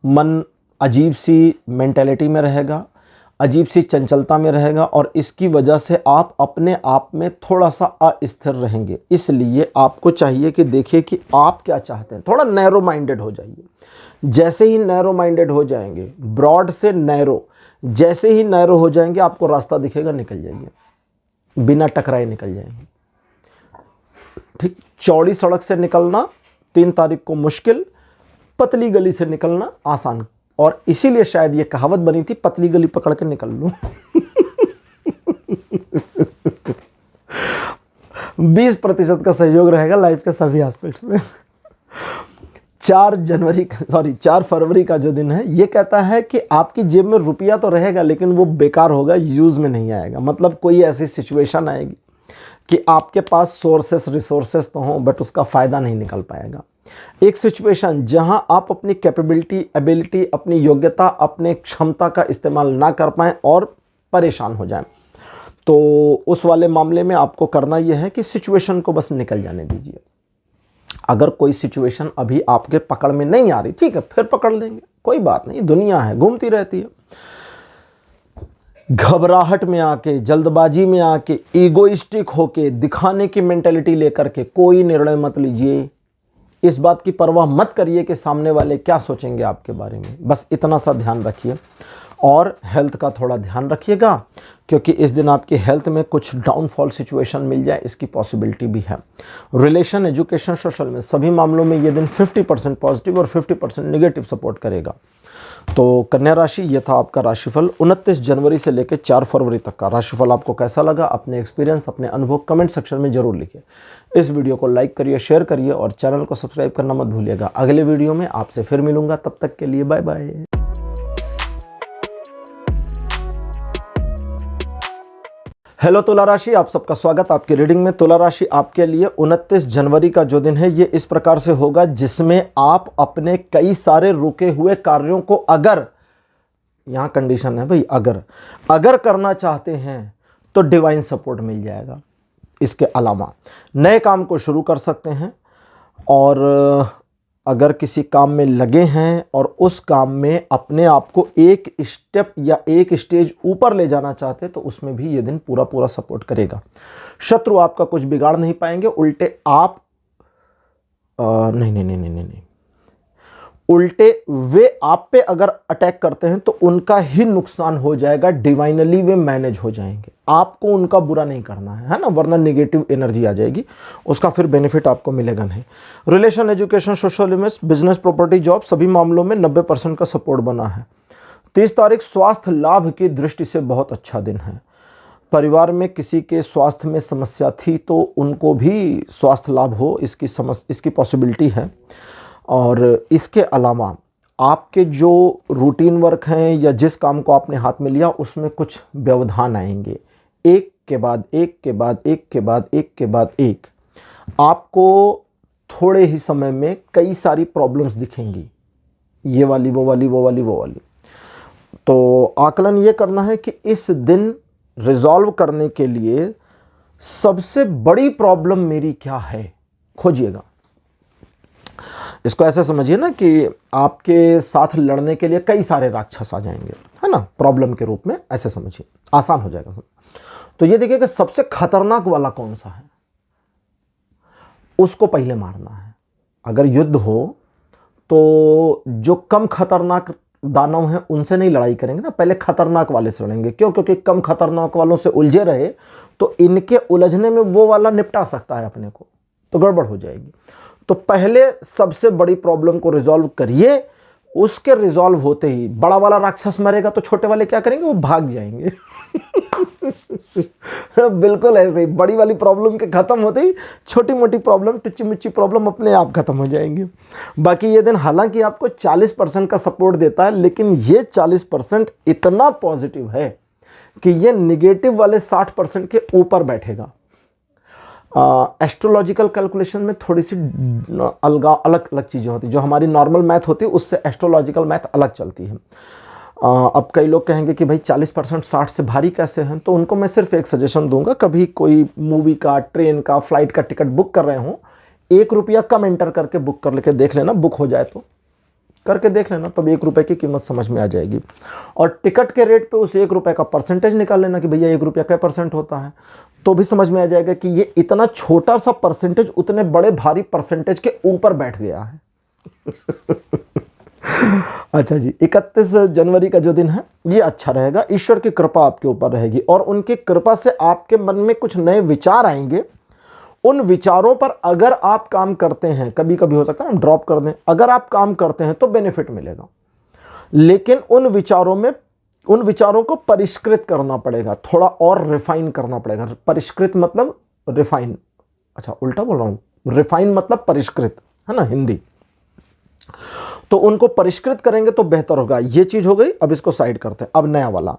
मन अजीब सी मेंटेलिटी में रहेगा, अजीब सी चंचलता में रहेगा और इसकी वजह से आप अपने आप में थोड़ा सा अस्थिर रहेंगे। इसलिए आपको चाहिए कि देखिए कि आप क्या चाहते हैं, थोड़ा नैरो माइंडेड हो जाइए। जैसे ही नैरो माइंडेड हो जाएंगे, ब्रॉड से नैरो, जैसे ही नैरो हो जाएंगे आपको रास्ता दिखेगा, निकल जाइए, बिना टकराए निकल जाएंगे। ठीक, चौड़ी सड़क से निकलना 3 तारीख को मुश्किल, पतली गली से निकलना आसान। और इसीलिए शायद ये कहावत बनी थी, पतली गली पकड़ के निकल लूं। 20% का सहयोग रहेगा लाइफ के सभी एस्पेक्ट्स में। 4 फरवरी का जो दिन है, ये कहता है कि आपकी जेब में रुपया तो रहेगा लेकिन वो बेकार होगा, यूज में नहीं आएगा। मतलब कोई ऐसी सिचुएशन आएगी कि आपके पास रिसोर्सेस तो हों बट उसका फ़ायदा नहीं निकल पाएगा। एक सिचुएशन जहां आप अपनी कैपेबिलिटी, एबिलिटी, अपनी योग्यता, अपने क्षमता का इस्तेमाल ना कर पाएं और परेशान हो जाएं, तो उस वाले मामले में आपको करना यह है कि सिचुएशन को बस निकल जाने दीजिए। अगर कोई सिचुएशन अभी आपके पकड़ में नहीं आ रही, ठीक है, फिर पकड़ लेंगे, कोई बात नहीं, दुनिया है, घूमती रहती है। घबराहट में आके, जल्दबाजी में आके, ईगोइस्टिक होके, दिखाने की मेंटेलिटी लेकर के कोई निर्णय मत लीजिए। इस बात की परवाह मत करिए कि सामने वाले क्या सोचेंगे आपके बारे में, बस इतना सा ध्यान रखिए। और हेल्थ का थोड़ा ध्यान रखिएगा, क्योंकि इस दिन आपकी हेल्थ में कुछ डाउनफॉल सिचुएशन मिल जाए, इसकी पॉसिबिलिटी भी है। रिलेशन, एजुकेशन, सोशल में सभी मामलों में ये दिन 50% पॉजिटिव और 50% नेगेटिव सपोर्ट करेगा। तो कन्या राशि, ये था आपका राशिफल 29 जनवरी से लेकर 4 फरवरी तक का। राशिफल आपको कैसा लगा, अपने एक्सपीरियंस, अपने अनुभव कमेंट सेक्शन में जरूर लिखिए। इस वीडियो को लाइक करिए, शेयर करिए और चैनल को सब्सक्राइब करना मत भूलिएगा। अगले वीडियो में आपसे फिर मिलूंगा, तब तक के लिए बाय बाय। हेलो तुला राशि, आप सबका स्वागत आपकी रीडिंग में। तुला राशि आपके लिए 29 जनवरी का जो दिन है, ये इस प्रकार से होगा जिसमें आप अपने कई सारे रुके हुए कार्यों को, अगर, यहां कंडीशन है भाई, अगर करना चाहते हैं तो डिवाइन सपोर्ट मिल जाएगा। इसके अलावा नए काम को शुरू कर सकते हैं, और अगर किसी काम में लगे हैं और उस काम में अपने आप को एक स्टेप या एक स्टेज ऊपर ले जाना चाहते हैं, तो उसमें भी ये दिन पूरा सपोर्ट करेगा। शत्रु आपका कुछ बिगाड़ नहीं पाएंगे, उल्टे आप नहीं, उल्टे वे आप पे अगर अटैक करते हैं तो उनका ही नुकसान हो जाएगा, डिवाइनली वे मैनेज हो जाएंगे। आपको उनका बुरा नहीं करना है ना, वरना नेगेटिव एनर्जी आ जाएगी, उसका फिर बेनिफिट आपको मिलेगा नहीं। Relation, education, social image, business, property, job, सभी मामलों में 90% का सपोर्ट बना है। 30 तारीख स्वास्थ्य लाभ की दृष्टि से बहुत अच्छा दिन है। परिवार में किसी के स्वास्थ्य में समस्या थी तो उनको भी स्वास्थ्य लाभ हो, इसकी पॉसिबिलिटी है। और इसके अलावा आपके जो रूटीन वर्क हैं या जिस काम को आपने हाथ में लिया, उसमें कुछ व्यवधान आएंगे, एक के बाद एक। आपको थोड़े ही समय में कई सारी प्रॉब्लम्स दिखेंगी, ये वाली वो वाली। तो आकलन ये करना है कि इस दिन रिजॉल्व करने के लिए सबसे बड़ी प्रॉब्लम मेरी क्या है, खोजिएगा। इसको ऐसे समझिए ना कि आपके साथ लड़ने के लिए कई सारे राक्षस आ जाएंगे, है ना, प्रॉब्लम के रूप में, ऐसे समझिए, आसान हो जाएगा। तो ये देखिए कि सबसे खतरनाक वाला कौन सा है, उसको पहले मारना है। अगर युद्ध हो तो जो कम खतरनाक दानव हैं उनसे नहीं लड़ाई करेंगे ना, पहले खतरनाक वाले से लड़ेंगे। क्यों? क्योंकि कम खतरनाक वालों से उलझे रहे तो इनके उलझने में वो वाला निपटा सकता है अपने को, तो गड़बड़ हो जाएगी। तो पहले सबसे बड़ी प्रॉब्लम को रिजॉल्व करिए, उसके रिजॉल्व होते ही बड़ा वाला राक्षस मरेगा तो छोटे वाले क्या करेंगे, वो भाग जाएंगे। बिल्कुल ऐसे ही बड़ी वाली प्रॉब्लम के खत्म होते ही छोटी मोटी प्रॉब्लम, टुच्ची मुच्ची प्रॉब्लम अपने आप खत्म हो जाएंगे। बाकी ये दिन हालांकि आपको 40% का सपोर्ट देता है, लेकिन ये 40% इतना पॉजिटिव है कि ये निगेटिव वाले 60% के ऊपर बैठेगा। एस्ट्रोलॉजिकल कैलकुलेशन में थोड़ी सी अलग चीज़ें होती, जो हमारी नॉर्मल मैथ होती है उससे एस्ट्रोलॉजिकल मैथ अलग चलती है। अब कई लोग कहेंगे कि भाई 40% 60 से भारी कैसे हैं, तो उनको मैं सिर्फ एक सजेशन दूंगा, कभी कोई मूवी का, ट्रेन का, फ्लाइट का टिकट बुक कर रहे हो, ₹1 कम एंटर करके बुक कर लेके देख लेना, बुक हो जाए तो करके देख लेना, तब ₹1 की कीमत समझ में आ जाएगी। और टिकट के रेट पे उस ₹1 का परसेंटेज निकाल लेना कि भैया ₹1 क्या परसेंट होता है, तो भी समझ में आ जाएगा कि ये इतना छोटा सा परसेंटेज उतने बड़े भारी परसेंटेज के ऊपर बैठ गया है। अच्छा जी, 31 जनवरी का जो दिन है ये अच्छा रहेगा, ईश्वर की कृपा आपके ऊपर रहेगी और उनकी कृपा से आपके मन में कुछ नए विचार आएंगे। उन विचारों पर अगर आप काम करते हैं, कभी कभी हो सकता है हम ड्रॉप कर दें, अगर आप काम करते हैं तो बेनिफिट मिलेगा, लेकिन उन विचारों को परिष्कृत करना पड़ेगा, थोड़ा और रिफाइन करना पड़ेगा। परिष्कृत मतलब रिफाइन, अच्छा उल्टा बोल रहा हूं, रिफाइन मतलब परिष्कृत है ना हिंदी, तो उनको परिष्कृत करेंगे तो बेहतर होगा। ये चीज हो गई, अब इसको साइड करते हैं। अब नया वाला,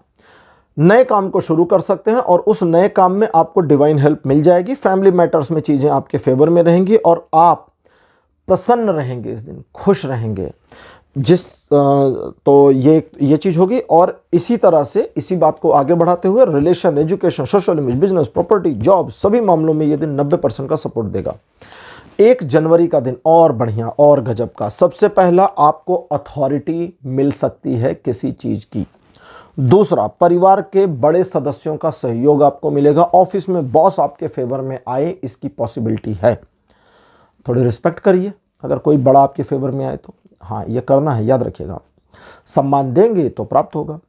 नए काम को शुरू कर सकते हैं और उस नए काम में आपको डिवाइन हेल्प मिल जाएगी। फैमिली मैटर्स में चीजें आपके फेवर में रहेंगी और आप प्रसन्न रहेंगे, इस दिन खुश रहेंगे। तो ये चीज होगी। और इसी तरह से इसी बात को आगे बढ़ाते हुए relation, education, social image, business, property, job, सभी मामलों में ये दिन 90% का सपोर्ट देगा। 1 जनवरी का दिन और बढ़िया और गजब का। सबसे पहला, आपको अथॉरिटी मिल सकती है किसी चीज की। दूसरा, परिवार के बड़े सदस्यों का सहयोग आपको मिलेगा। ऑफिस में बॉस आपके फेवर में आए, इसकी पॉसिबिलिटी है। थोड़ी रिस्पेक्ट करिए अगर कोई बड़ा आपके फेवर में आए तो, हाँ ये करना है, याद रखिएगा। सम्मान देंगे तो प्राप्त होगा।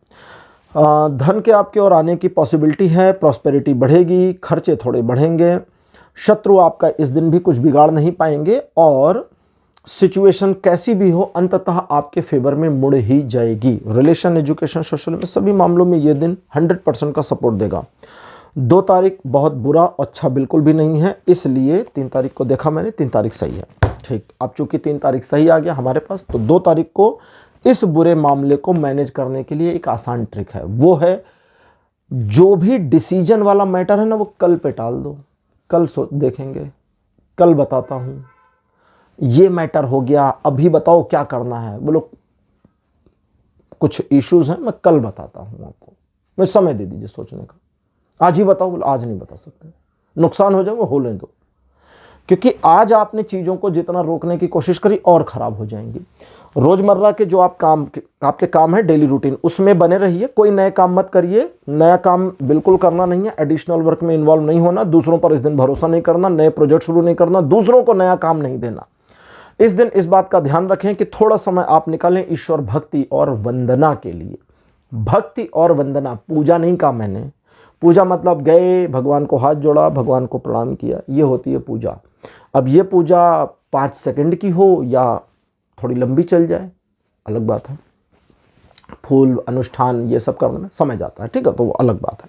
धन के आपके ओर आने की पॉसिबिलिटी है, प्रॉस्पेरिटी बढ़ेगी, खर्चे थोड़े बढ़ेंगे। शत्रु आपका इस दिन भी कुछ बिगाड़ नहीं पाएंगे और सिचुएशन कैसी भी हो अंततः आपके फेवर में मुड़ ही जाएगी। रिलेशन, एजुकेशन, सोशल में सभी मामलों में ये दिन 100% का सपोर्ट देगा। 2 तारीख बहुत बुरा, अच्छा बिल्कुल भी नहीं है, इसलिए 3 तारीख को देखा मैंने, 3 तारीख सही है। ठीक, अब चूंकि 3 तारीख सही आ गया हमारे पास, तो 2 तारीख को इस बुरे मामले को मैनेज करने के लिए एक आसान ट्रिक है, वो है जो भी डिसीजन वाला मैटर है ना, वो कल पे टाल दो। कल देखेंगे, कल बताता हूं, ये मैटर हो गया, अभी बताओ क्या करना है। बोलो कुछ इश्यूज हैं, मैं कल बताता हूं आपको, मैं समय दे दीजिए सोचने का। आज ही बताओ, बोलो आज नहीं बता सकते, नुकसान हो जाए वो हो लेने दो, क्योंकि आज आपने चीजों को जितना रोकने की कोशिश करी और खराब हो जाएंगी। रोजमर्रा के जो आपके काम है, डेली रूटीन, उसमें बने रहिए। कोई नए काम मत करिए, नया काम बिल्कुल करना नहीं है, एडिशनल वर्क में इन्वॉल्व नहीं होना, दूसरों पर इस दिन भरोसा नहीं करना, नए प्रोजेक्ट शुरू नहीं करना, दूसरों को नया काम नहीं देना। इस दिन इस बात का ध्यान रखें कि थोड़ा समय आप निकालें ईश्वर भक्ति और वंदना के लिए। भक्ति और वंदना, पूजा नहीं कहा मैंने, पूजा मतलब गए, भगवान को हाथ जोड़ा, भगवान को प्रणाम किया, ये होती है पूजा। अब ये पूजा 5 सेकंड की हो या थोड़ी लंबी चल जाए अलग बात है। फूल, अनुष्ठान ये सब करने में समय जाता है, ठीक है, तो वो अलग बात है।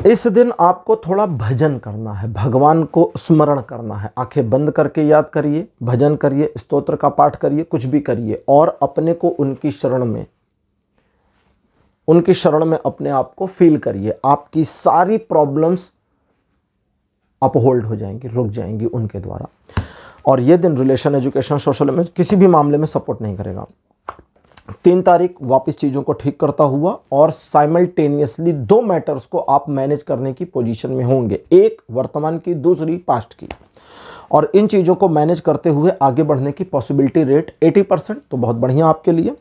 इस दिन आपको थोड़ा भजन करना है, भगवान को स्मरण करना है। आंखें बंद करके याद करिए, भजन करिए, स्तोत्र का पाठ करिए, कुछ भी करिए और अपने को उनकी शरण में अपने आप को फील करिए। आपकी सारी प्रॉब्लम्स अपहोल्ड हो जाएंगी, रुक जाएंगी उनके द्वारा। और ये दिन रिलेशन, एजुकेशन, सोशल में किसी भी मामले में सपोर्ट नहीं करेगा। 3 तारीख वापस चीज़ों को ठीक करता हुआ और साइमल्टेनियसली 2 मैटर्स को आप मैनेज करने की पोजीशन में होंगे, एक वर्तमान की, दूसरी पास्ट की। और इन चीज़ों को मैनेज करते हुए आगे बढ़ने की पॉसिबिलिटी रेट 80%, तो बहुत बढ़िया आपके लिए।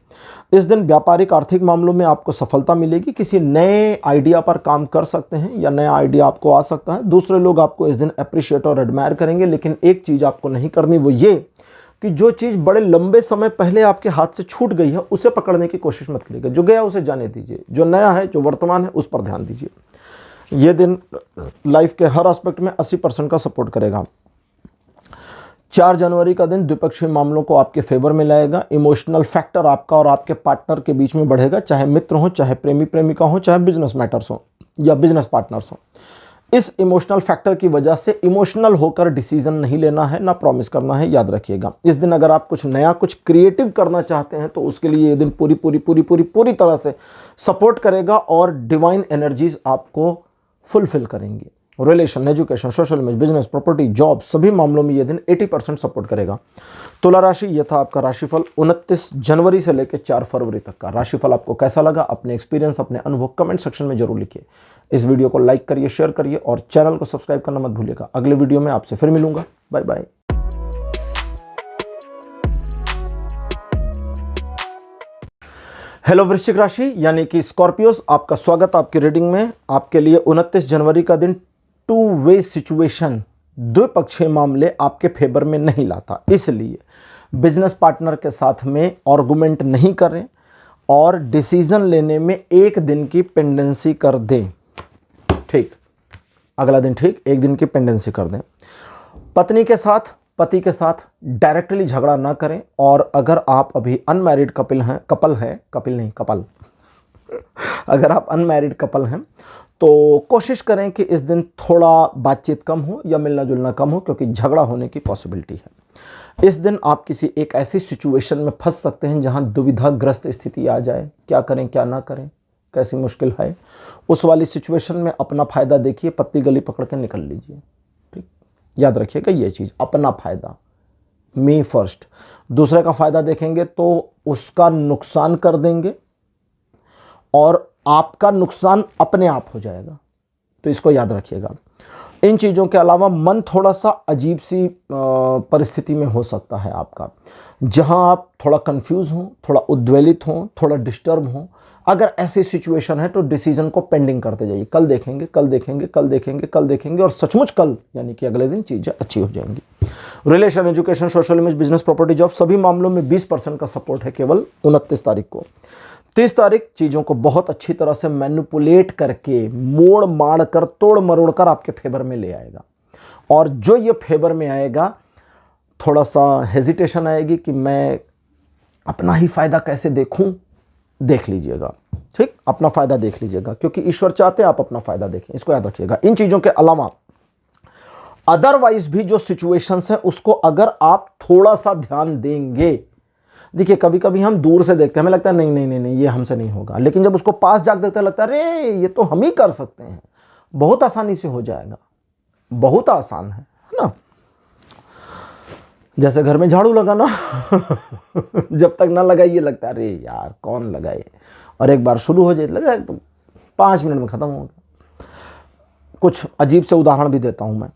इस दिन व्यापारिक आर्थिक मामलों में आपको सफलता मिलेगी। किसी नए आइडिया पर काम कर सकते हैं या नया आइडिया आपको आ सकता है। दूसरे लोग आपको इस दिन अप्रिशिएट और एडमायर करेंगे, लेकिन एक चीज़ आपको नहीं करनी, वो ये कि जो चीज़ बड़े लंबे समय पहले आपके हाथ से छूट गई है उसे पकड़ने की कोशिश मत करिएगा। जो गया उसे जाने दीजिए, जो नया है, जो वर्तमान है, उस पर ध्यान दीजिए। ये दिन लाइफ के हर एस्पेक्ट में 80% का सपोर्ट करेगा। 4 जनवरी का दिन द्विपक्षीय मामलों को आपके फेवर में लाएगा। इमोशनल फैक्टर आपका और आपके पार्टनर के बीच में बढ़ेगा, चाहे मित्र हो, चाहे प्रेमी प्रेमिका हो, चाहे बिजनेस मैटर्स हो या बिजनेस पार्टनर्स हो। इस इमोशनल फैक्टर की वजह से इमोशनल होकर डिसीजन नहीं लेना है, ना प्रॉमिस करना है, याद रखिएगा। इस दिन अगर आप कुछ नया, कुछ क्रिएटिव करना चाहते हैं तो उसके लिए ये दिन पूरी तरह से सपोर्ट करेगा और डिवाइन एनर्जीज आपको फुलफिल करेंगी। Relation, education, social image, business, property, job, सभी मामलों में ये दिन 80% सपोर्ट करेगा। तुला राशि, यह था आपका राशिफल 29 जनवरी से लेकर 4 फरवरी तक का। राशिफल आपको कैसा लगा, अपने एक्सपीरियंस, अपने अनुभव कमेंट सेक्शन में जरूर लिखिए। इस वीडियो को लाइक करिए, शेयर करिए और चैनल को सब्सक्राइब करना मत भूलिएगा। अगले वीडियो में आपसे फिर मिलूंगा। Bye bye. हेलो वृश्चिक राशि यानी कि स्कॉर्पियोस, आपका स्वागत आपकी रीडिंग में। आपके लिए 29 जनवरी का दिन टू वे सिचुएशन, द्विपक्षीय मामले आपके फेवर में नहीं लाता, इसलिए बिजनेस पार्टनर के साथ में आर्गुमेंट नहीं करें और डिसीजन लेने में एक दिन की पेंडेंसी कर दें। ठीक, अगला दिन ठीक, एक दिन की पेंडेंसी कर दें। पत्नी के साथ, पति के साथ डायरेक्टली झगड़ा ना करें। और अगर आप अभी अनमैरिड कपल अगर आप अनमैरिड कपल हैं तो कोशिश करें कि इस दिन थोड़ा बातचीत कम हो या मिलना जुलना कम हो, क्योंकि झगड़ा होने की पॉसिबिलिटी है। इस दिन आप किसी एक ऐसी सिचुएशन में फंस सकते हैं जहां दुविधाग्रस्त स्थिति आ जाए, क्या करें क्या ना करें, कैसी मुश्किल है। उस वाली सिचुएशन में अपना फायदा देखिए, पत्ती गली पकड़ के निकल लीजिए। ठीक, याद रखिएगा ये चीज़, अपना फायदा, मी फर्स्ट। दूसरे का फायदा देखेंगे तो उसका नुकसान कर देंगे और आपका नुकसान अपने आप हो जाएगा, तो इसको याद रखिएगा। इन चीज़ों के अलावा मन थोड़ा सा अजीब सी परिस्थिति में हो सकता है आपका, जहां आप थोड़ा कंफ्यूज हों, थोड़ा उद्वेलित हों, थोड़ा डिस्टर्ब हों। अगर ऐसी सिचुएशन है तो डिसीजन को पेंडिंग करते जाइए, कल देखेंगे कल देखेंगे कल देखेंगे कल देखेंगे, और सचमुच कल यानी कि अगले दिन चीज़ें अच्छी हो जाएंगी। Relation, education, social image, business, property, job, सभी मामलों में 20% का सपोर्ट है केवल 29 तारीख को। 30 तारीख चीज़ों को बहुत अच्छी तरह से मैनिपुलेट करके, मोड़ माड़ कर, तोड़ मरोड़ कर आपके फेवर में ले आएगा। और जो ये फेवर में आएगा, थोड़ा सा हेजिटेशन आएगी कि मैं अपना ही फायदा कैसे देखूं, देख लीजिएगा। ठीक, अपना फायदा देख लीजिएगा, क्योंकि ईश्वर चाहते हैं आप अपना फायदा देखें, इसको याद रखिएगा। इन चीज़ों के अलावा अदरवाइज भी जो सिचुएशंस है उसको अगर आप थोड़ा सा ध्यान देंगे, देखिए कभी कभी हम दूर से देखते हैं, हमें लगता है नहीं नहीं नहीं नहीं ये हमसे नहीं होगा, लेकिन जब उसको पास जाकर देखते हैं लगता है अरे ये तो हम ही कर सकते हैं, बहुत आसानी से हो जाएगा, बहुत आसान है ना। जैसे घर में झाड़ू लगाना जब तक ना लगाइए लगता है अरे यार कौन लगाए, और एक बार शुरू हो जाए लगा तो 5 मिनट में खत्म हो गया। कुछ अजीब से उदाहरण भी देता हूं मैं।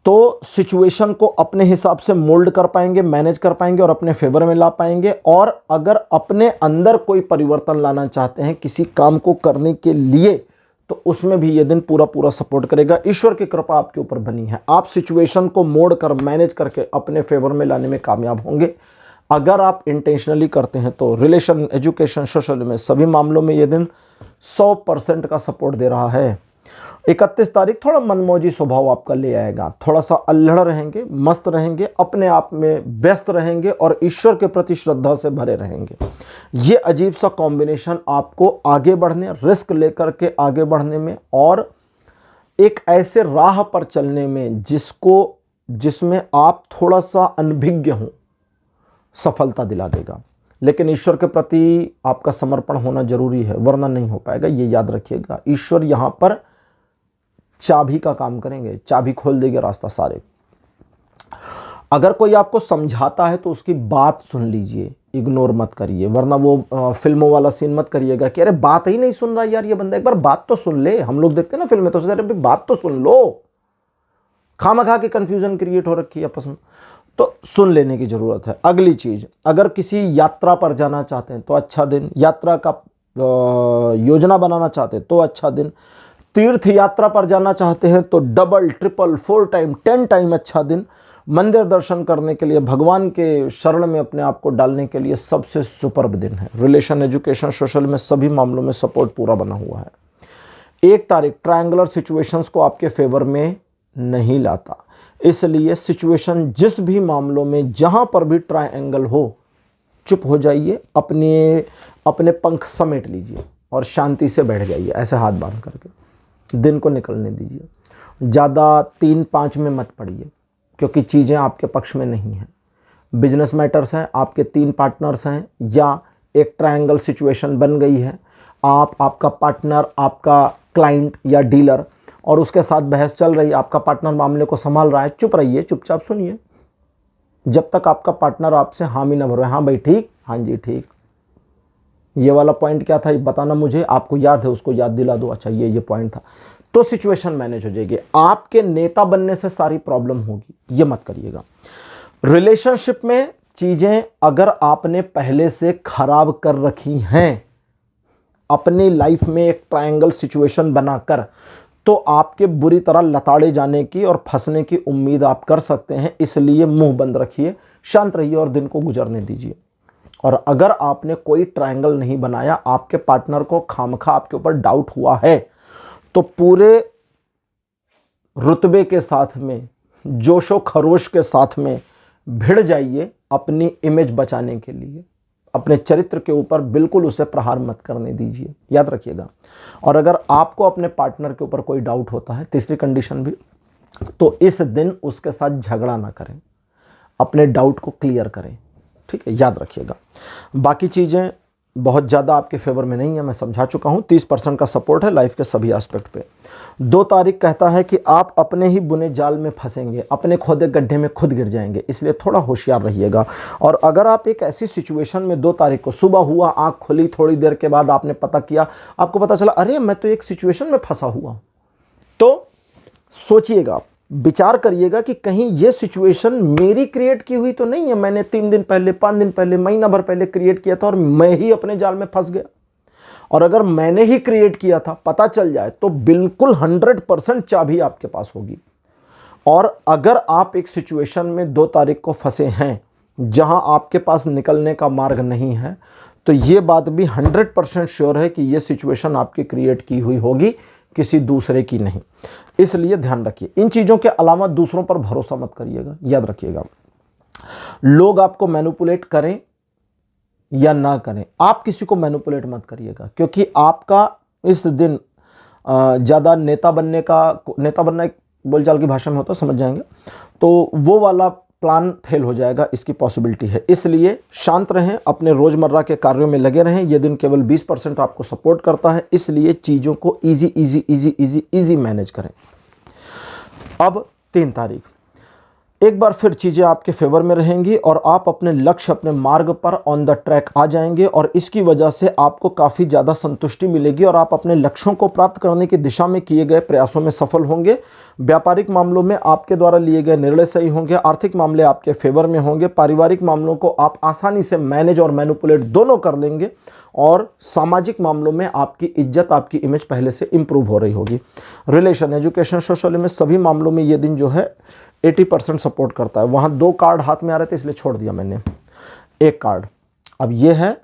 तो सिचुएशन को अपने हिसाब से मोल्ड कर पाएंगे, मैनेज कर पाएंगे और अपने फेवर में ला पाएंगे। और अगर अपने अंदर कोई परिवर्तन लाना चाहते हैं किसी काम को करने के लिए, तो उसमें भी ये दिन पूरा पूरा सपोर्ट करेगा। ईश्वर की कृपा आपके ऊपर बनी है, आप सिचुएशन को मोड़ कर, मैनेज करके अपने फेवर में लाने में कामयाब होंगे अगर आप इंटेंशनली करते हैं। तो रिलेशन, एजुकेशन, सोशल में सभी मामलों में ये दिन 100% का सपोर्ट दे रहा है। 31 तारीख थोड़ा मनमौजी स्वभाव आपका ले आएगा, थोड़ा सा अल्हड़ रहेंगे, मस्त रहेंगे, अपने आप में व्यस्त रहेंगे और ईश्वर के प्रति श्रद्धा से भरे रहेंगे। ये अजीब सा कॉम्बिनेशन आपको आगे बढ़ने, रिस्क लेकर के आगे बढ़ने में और एक ऐसे राह पर चलने में जिसमें आप थोड़ा सा अनभिज्ञ हों, सफलता दिला देगा। लेकिन ईश्वर के प्रति आपका समर्पण होना जरूरी है, वरना नहीं हो पाएगा, ये याद रखिएगा। ईश्वर यहां पर चाबी का काम करेंगे, चाबी खोल देंगे रास्ता सारे। अगर कोई आपको समझाता है तो उसकी बात सुन लीजिए, इग्नोर मत करिए, वरना वो फिल्मों वाला सीन मत करिएगा कि अरे बात ही नहीं सुन रहा यार ये बंदा, एक बार बात तो सुन ले। हम लोग देखते हैं ना फिल्म में, तो अरे बात तो सुन लो, खामखा के कंफ्यूजन क्रिएट हो रखी है आपस में, तो सुन लेने की जरूरत है। अगली चीज, अगर किसी यात्रा पर जाना चाहते हैं तो अच्छा दिन, यात्रा का योजना बनाना चाहते हैं तो अच्छा दिन, तीर्थ यात्रा पर जाना चाहते हैं तो डबल, ट्रिपल, 4 टाइम, 10 टाइम अच्छा दिन, मंदिर दर्शन करने के लिए, भगवान के शरण में अपने आप को डालने के लिए सबसे सुपर्ब दिन है। रिलेशन, एजुकेशन, सोशल में सभी मामलों में सपोर्ट पूरा बना हुआ है। 1 तारीख ट्रायंगुलर सिचुएशंस को आपके फेवर में नहीं लाता, इसलिए सिचुएशन जिस भी मामलों में जहां पर भी ट्रायंगल हो, चुप हो जाइए, अपने पंख समेट लीजिए और शांति से बैठ जाइए, ऐसे हाथ बांध करके दिन को निकलने दीजिए। ज़्यादा 3-5 में मत पड़िए, क्योंकि चीज़ें आपके पक्ष में नहीं हैं। बिजनेस मैटर्स हैं, आपके 3 पार्टनर्स हैं या एक ट्रायंगल सिचुएशन बन गई है, आप, आपका पार्टनर, आपका क्लाइंट या डीलर, और उसके साथ बहस चल रही, आपका पार्टनर मामले को संभाल रहा है, चुप रहिए, चुपचाप सुनिए जब तक आपका पार्टनर आपसे हामी ना भरवाए। हाँ भाई ठीक, हाँ जी ठीक, ये वाला पॉइंट क्या था ये बताना मुझे, आपको याद है उसको याद दिला दो, अच्छा ये पॉइंट था, तो सिचुएशन मैनेज हो जाएगी। आपके नेता बनने से सारी प्रॉब्लम होगी, ये मत करिएगा। रिलेशनशिप में चीजें अगर आपने पहले से खराब कर रखी हैं, अपनी लाइफ में एक ट्रायंगल सिचुएशन बनाकर, तो आपके बुरी तरह लताड़े जाने की और फंसने की उम्मीद आप कर सकते हैं। इसलिए मुंह बंद रखिए, शांत रहिए और दिन को गुजरने दीजिए। और अगर आपने कोई ट्रायंगल नहीं बनाया, आपके पार्टनर को खामखा आपके ऊपर डाउट हुआ है, तो पूरे रुतबे के साथ में, जोशो खरोश के साथ में भिड़ जाइए अपनी इमेज बचाने के लिए। अपने चरित्र के ऊपर बिल्कुल उसे प्रहार मत करने दीजिए, याद रखिएगा। और अगर आपको अपने पार्टनर के ऊपर कोई डाउट होता है, तीसरी कंडीशन भी, तो इस दिन उसके साथ झगड़ा ना करें, अपने डाउट को क्लियर करें, ठीक है, याद रखिएगा। बाकी चीज़ें बहुत ज़्यादा आपके फेवर में नहीं है, मैं समझा चुका हूँ। 30% का सपोर्ट है लाइफ के सभी एस्पेक्ट पे। 2 तारीख कहता है कि आप अपने ही बुने जाल में फंसेंगे, अपने खोदे गड्ढे में खुद गिर जाएंगे, इसलिए थोड़ा होशियार रहिएगा। और अगर आप एक ऐसी सिचुएशन में 2 तारीख को सुबह हुआ, आँख खुली, थोड़ी देर के बाद आपने पता किया, आपको पता चला अरे मैं तो एक सिचुएशन में फंसा हुआ, तो सोचिएगा, विचार करिएगा कि कहीं ये सिचुएशन मेरी क्रिएट की हुई तो नहीं है, मैंने 3 दिन पहले, 5 दिन पहले, महीना भर पहले क्रिएट किया था और मैं ही अपने जाल में फंस गया। और अगर मैंने ही क्रिएट किया था पता चल जाए तो बिल्कुल 100% चाबी आपके पास होगी। और अगर आप एक सिचुएशन में 2 तारीख को फंसे हैं जहां आपके पास निकलने का मार्ग नहीं है, तो ये बात भी 100% श्योर है कि ये सिचुएशन आपकी क्रिएट की हुई होगी, किसी दूसरे की नहीं। इसलिए ध्यान रखिए, इन चीजों के अलावा दूसरों पर भरोसा मत करिएगा, याद रखिएगा। लोग आपको मैनिपुलेट करें या ना करें, आप किसी को मैनिपुलेट मत करिएगा, क्योंकि आपका इस दिन ज्यादा नेता बनना एक बोलचाल की भाषा में होता, समझ जाएंगे, तो वो वाला प्लान फेल हो जाएगा, इसकी पॉसिबिलिटी है। इसलिए शांत रहें, अपने रोजमर्रा के कार्यों में लगे रहें। ये दिन केवल 20% आपको सपोर्ट करता है, इसलिए चीजों को इजी मैनेज करें। अब 3 तारीख, एक बार फिर चीजें आपके फेवर में रहेंगी और आप अपने लक्ष्य, अपने मार्ग पर ऑन द ट्रैक आ जाएंगे, और इसकी वजह से आपको काफी ज्यादा संतुष्टि मिलेगी और आप अपने लक्ष्यों को प्राप्त करने की दिशा में किए गए प्रयासों में सफल होंगे। व्यापारिक मामलों में आपके द्वारा लिए गए निर्णय सही होंगे, आर्थिक मामले आपके फेवर में होंगे, पारिवारिक मामलों को आप आसानी से मैनेज और मैनिपुलेट दोनों कर लेंगे, और सामाजिक मामलों में आपकी इज्जत, आपकी इमेज पहले से इंप्रूव हो रही होगी। रिलेशन, एजुकेशन, सोशल में सभी मामलों में ये दिन जो है 80% सपोर्ट करता है। वहाँ 2 कार्ड हाथ में आ रहे थे इसलिए छोड़ दिया मैंने, 1 कार्ड। अब ये है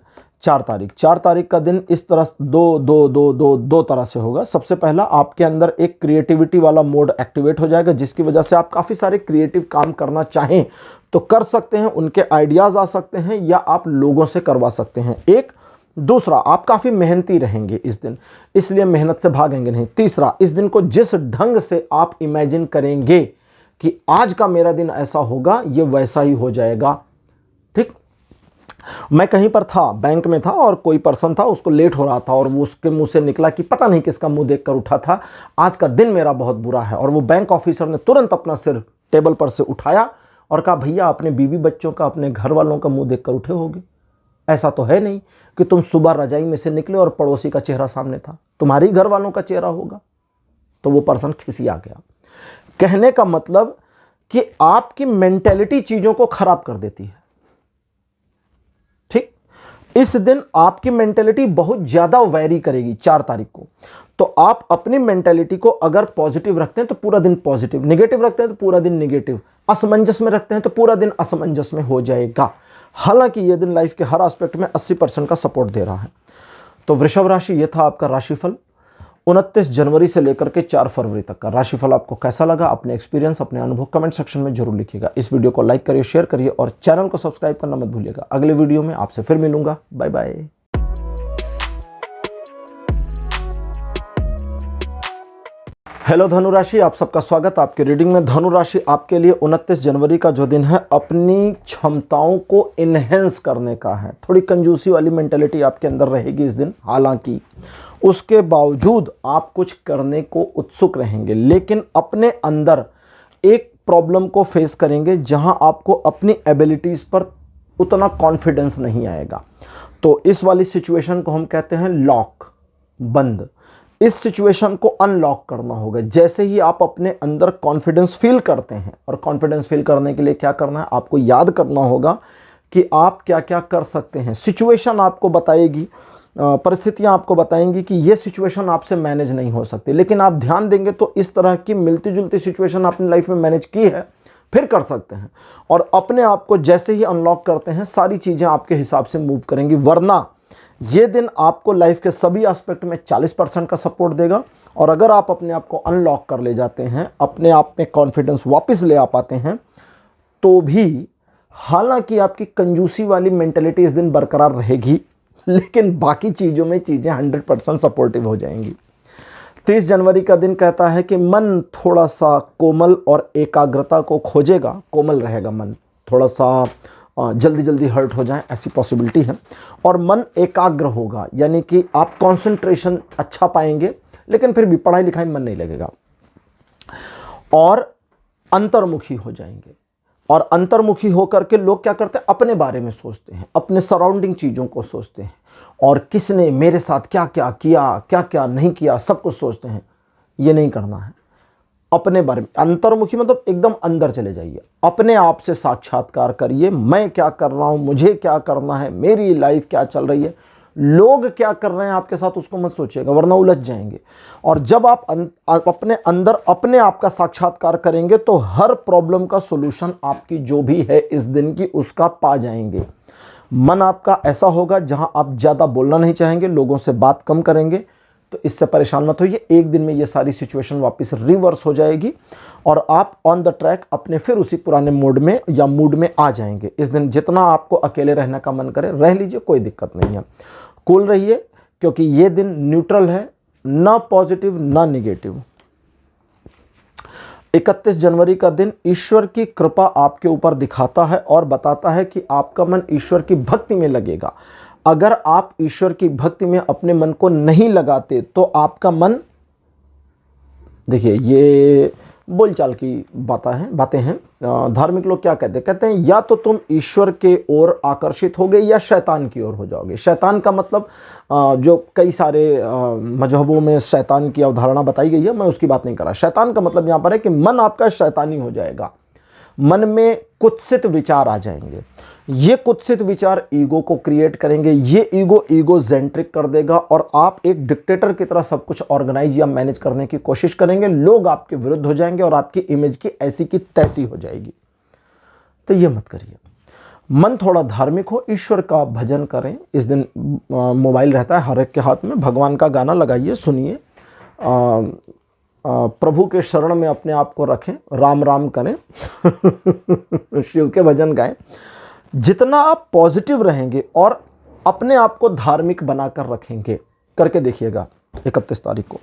4 तारीख। 4 तारीख का दिन इस तरह दो तरह से होगा। सबसे पहला, आपके अंदर एक क्रिएटिविटी वाला मोड एक्टिवेट हो जाएगा, जिसकी वजह से आप काफ़ी सारे क्रिएटिव काम करना चाहें तो कर सकते हैं, उनके आइडियाज़ आ सकते हैं या आप लोगों से करवा सकते हैं। एक दूसरा, आप काफ़ी मेहनती रहेंगे इस दिन, इसलिए मेहनत से भागेंगे नहीं। तीसरा, इस दिन को जिस ढंग से आप इमेजिन करेंगे कि आज का मेरा दिन ऐसा होगा, ये वैसा ही हो जाएगा, ठीक। मैं कहीं पर था, बैंक में था, और कोई पर्सन था, उसको लेट हो रहा था, और वो उसके मुंह से निकला कि पता नहीं किसका मुंह देखकर उठा था, आज का दिन मेरा बहुत बुरा है। और वो बैंक ऑफिसर ने तुरंत अपना सिर टेबल पर से उठाया और कहा, भैया अपने बीवी बच्चों का, अपने घर वालों का मुंह देखकर उठे होगे, ऐसा तो है नहीं कि तुम सुबह रजाई में से निकले और पड़ोसी का चेहरा सामने था, तुम्हारी घर वालों का चेहरा होगा। तो वो पर्सन खिसिया गया। कहने का मतलब कि आपकी मेंटेलिटी चीजों को खराब कर देती है, ठीक। इस दिन आपकी मेंटेलिटी बहुत ज्यादा वैरी करेगी 4 तारीख को। तो आप अपनी मेंटेलिटी को अगर पॉजिटिव रखते हैं तो पूरा दिन पॉजिटिव, नेगेटिव रखते हैं तो पूरा दिन नेगेटिव, असमंजस में रखते हैं तो पूरा दिन असमंजस में हो जाएगा। हालांकि यह दिन लाइफ के हर एस्पेक्ट में 80% का सपोर्ट दे रहा है। तो वृषभ राशि, यह था आपका राशिफल 29 जनवरी से लेकर के 4 फरवरी तक का। राशिफल आपको कैसा लगा, अपने एक्सपीरियंस, अपने अनुभव कमेंट सेक्शन में जरूर लिखिएगा। इस वीडियो को लाइक करिए, शेयर करिए और चैनल को सब्सक्राइब करना मत भूलिएगा। अगले वीडियो में आपसे फिर मिलूंगा। Bye bye. हेलो धनुराशि, आप सबका स्वागत आपके रीडिंग में। धनुराशि आपके लिए 29 जनवरी का जो दिन है अपनी क्षमताओं को इन्हेंस करने का है। थोड़ी कंजूसी वाली मेंटेलिटी आपके अंदर रहेगी इस दिन, हालांकि उसके बावजूद आप कुछ करने को उत्सुक रहेंगे, लेकिन अपने अंदर एक प्रॉब्लम को फेस करेंगे जहां आपको अपनी एबिलिटीज़ पर उतना कॉन्फिडेंस नहीं आएगा। तो इस वाली सिचुएशन को हम कहते हैं लॉक, बंद। इस सिचुएशन को अनलॉक करना होगा। जैसे ही आप अपने अंदर कॉन्फिडेंस फील करते हैं, और कॉन्फिडेंस फील करने के लिए क्या करना है, आपको याद करना होगा कि आप क्या क्या कर सकते हैं। सिचुएशन आपको बताएगी, परिस्थितियां आपको बताएंगी कि ये सिचुएशन आपसे मैनेज नहीं हो सकती, लेकिन आप ध्यान देंगे तो इस तरह की मिलती जुलती सिचुएशन आपने लाइफ में मैनेज की है, फिर कर सकते हैं। और अपने आप को जैसे ही अनलॉक करते हैं, सारी चीज़ें आपके हिसाब से मूव करेंगी। वरना ये दिन आपको लाइफ के सभी एस्पेक्ट में 40% का सपोर्ट देगा। और अगर आप अपने आप को अनलॉक कर ले जाते हैं, अपने आप में कॉन्फिडेंस वापस ले आ पाते हैं, तो भी हालांकि आपकी कंजूसी वाली मेंटेलिटी इस दिन बरकरार रहेगी, लेकिन बाकी चीज़ों में चीज़ें 100% सपोर्टिव हो जाएंगी। 30 जनवरी का दिन कहता है कि मन थोड़ा सा कोमल और एकाग्रता को खोजेगा। कोमल रहेगा मन, थोड़ा सा जल्दी जल्दी हर्ट हो जाए ऐसी पॉसिबिलिटी है। और मन एकाग्र होगा, यानी कि आप कंसंट्रेशन अच्छा पाएंगे, लेकिन फिर भी पढ़ाई लिखाई में मन नहीं लगेगा। और अंतर्मुखी हो जाएंगे। और अंतर्मुखी होकर के लोग क्या करते हैं, अपने बारे में सोचते हैं, अपने सराउंडिंग चीज़ों को सोचते हैं, और किसने मेरे साथ क्या क्या किया, क्या क्या नहीं किया, सब कुछ सोचते हैं। ये नहीं करना है। अपने बारे में अंतर्मुखी मतलब एकदम अंदर चले जाइए, अपने आप से साक्षात्कार करिए। मैं क्या कर रहा हूँ, मुझे क्या करना है, मेरी लाइफ क्या चल रही है, लोग क्या कर रहे हैं आपके साथ, उसको मत सोचिएगा, वरना उलझ जाएंगे। और जब आप अपने अंदर अपने आप का साक्षात्कार करेंगे, तो हर प्रॉब्लम का सोल्यूशन आपकी जो भी है इस दिन की, उसका पा जाएंगे। मन आपका ऐसा होगा जहां आप ज़्यादा बोलना नहीं चाहेंगे, लोगों से बात कम करेंगे। तो इससे परेशान मत होइए, एक दिन में ये सारी सिचुएशन वापस रिवर्स हो जाएगी और आप ऑन द ट्रैक अपने फिर उसी पुराने मोड में या मूड में आ जाएंगे। इस दिन जितना आपको अकेले रहने का मन करे रह लीजिए, कोई दिक्कत नहीं है। कूल रहिए, क्योंकि ये दिन न्यूट्रल है, ना पॉजिटिव ना निगेटिव। 31 जनवरी का दिन ईश्वर की कृपा आपके ऊपर दिखाता है और बताता है कि आपका मन ईश्वर की भक्ति में लगेगा। अगर आप ईश्वर की भक्ति में अपने मन को नहीं लगाते, तो आपका मन, देखिए ये बोलचाल की बातें हैं। धार्मिक लोग क्या कहते हैं, या तो तुम ईश्वर के ओर आकर्षित होगे या शैतान की ओर हो जाओगे। शैतान का मतलब जो कई सारे मजहबों में शैतान की अवधारणा बताई गई है, मैं उसकी बात नहीं कर रहा। शैतान का मतलब यहाँ पर है कि मन आपका शैतानी हो जाएगा, मन में कुत्सित विचार आ जाएंगे। ये कुत्सित विचार ईगो को क्रिएट करेंगे, ये ईगो जेंट्रिक कर देगा, और आप एक डिक्टेटर की तरह सब कुछ ऑर्गेनाइज या मैनेज करने की कोशिश करेंगे। लोग आपके विरुद्ध हो जाएंगे और आपकी इमेज की ऐसी की तैसी हो जाएगी। तो ये मत करिए। मन थोड़ा धार्मिक हो, ईश्वर का भजन करें। इस दिन मोबाइल रहता है हर एक के हाथ में, भगवान का गाना लगाइए, सुनिए, प्रभु के शरण में अपने आप को रखें, राम राम करें शिव के भजन गाएं। जितना आप पॉजिटिव रहेंगे और अपने आप को धार्मिक बनाकर रखेंगे, करके देखिएगा 31 तारीख को,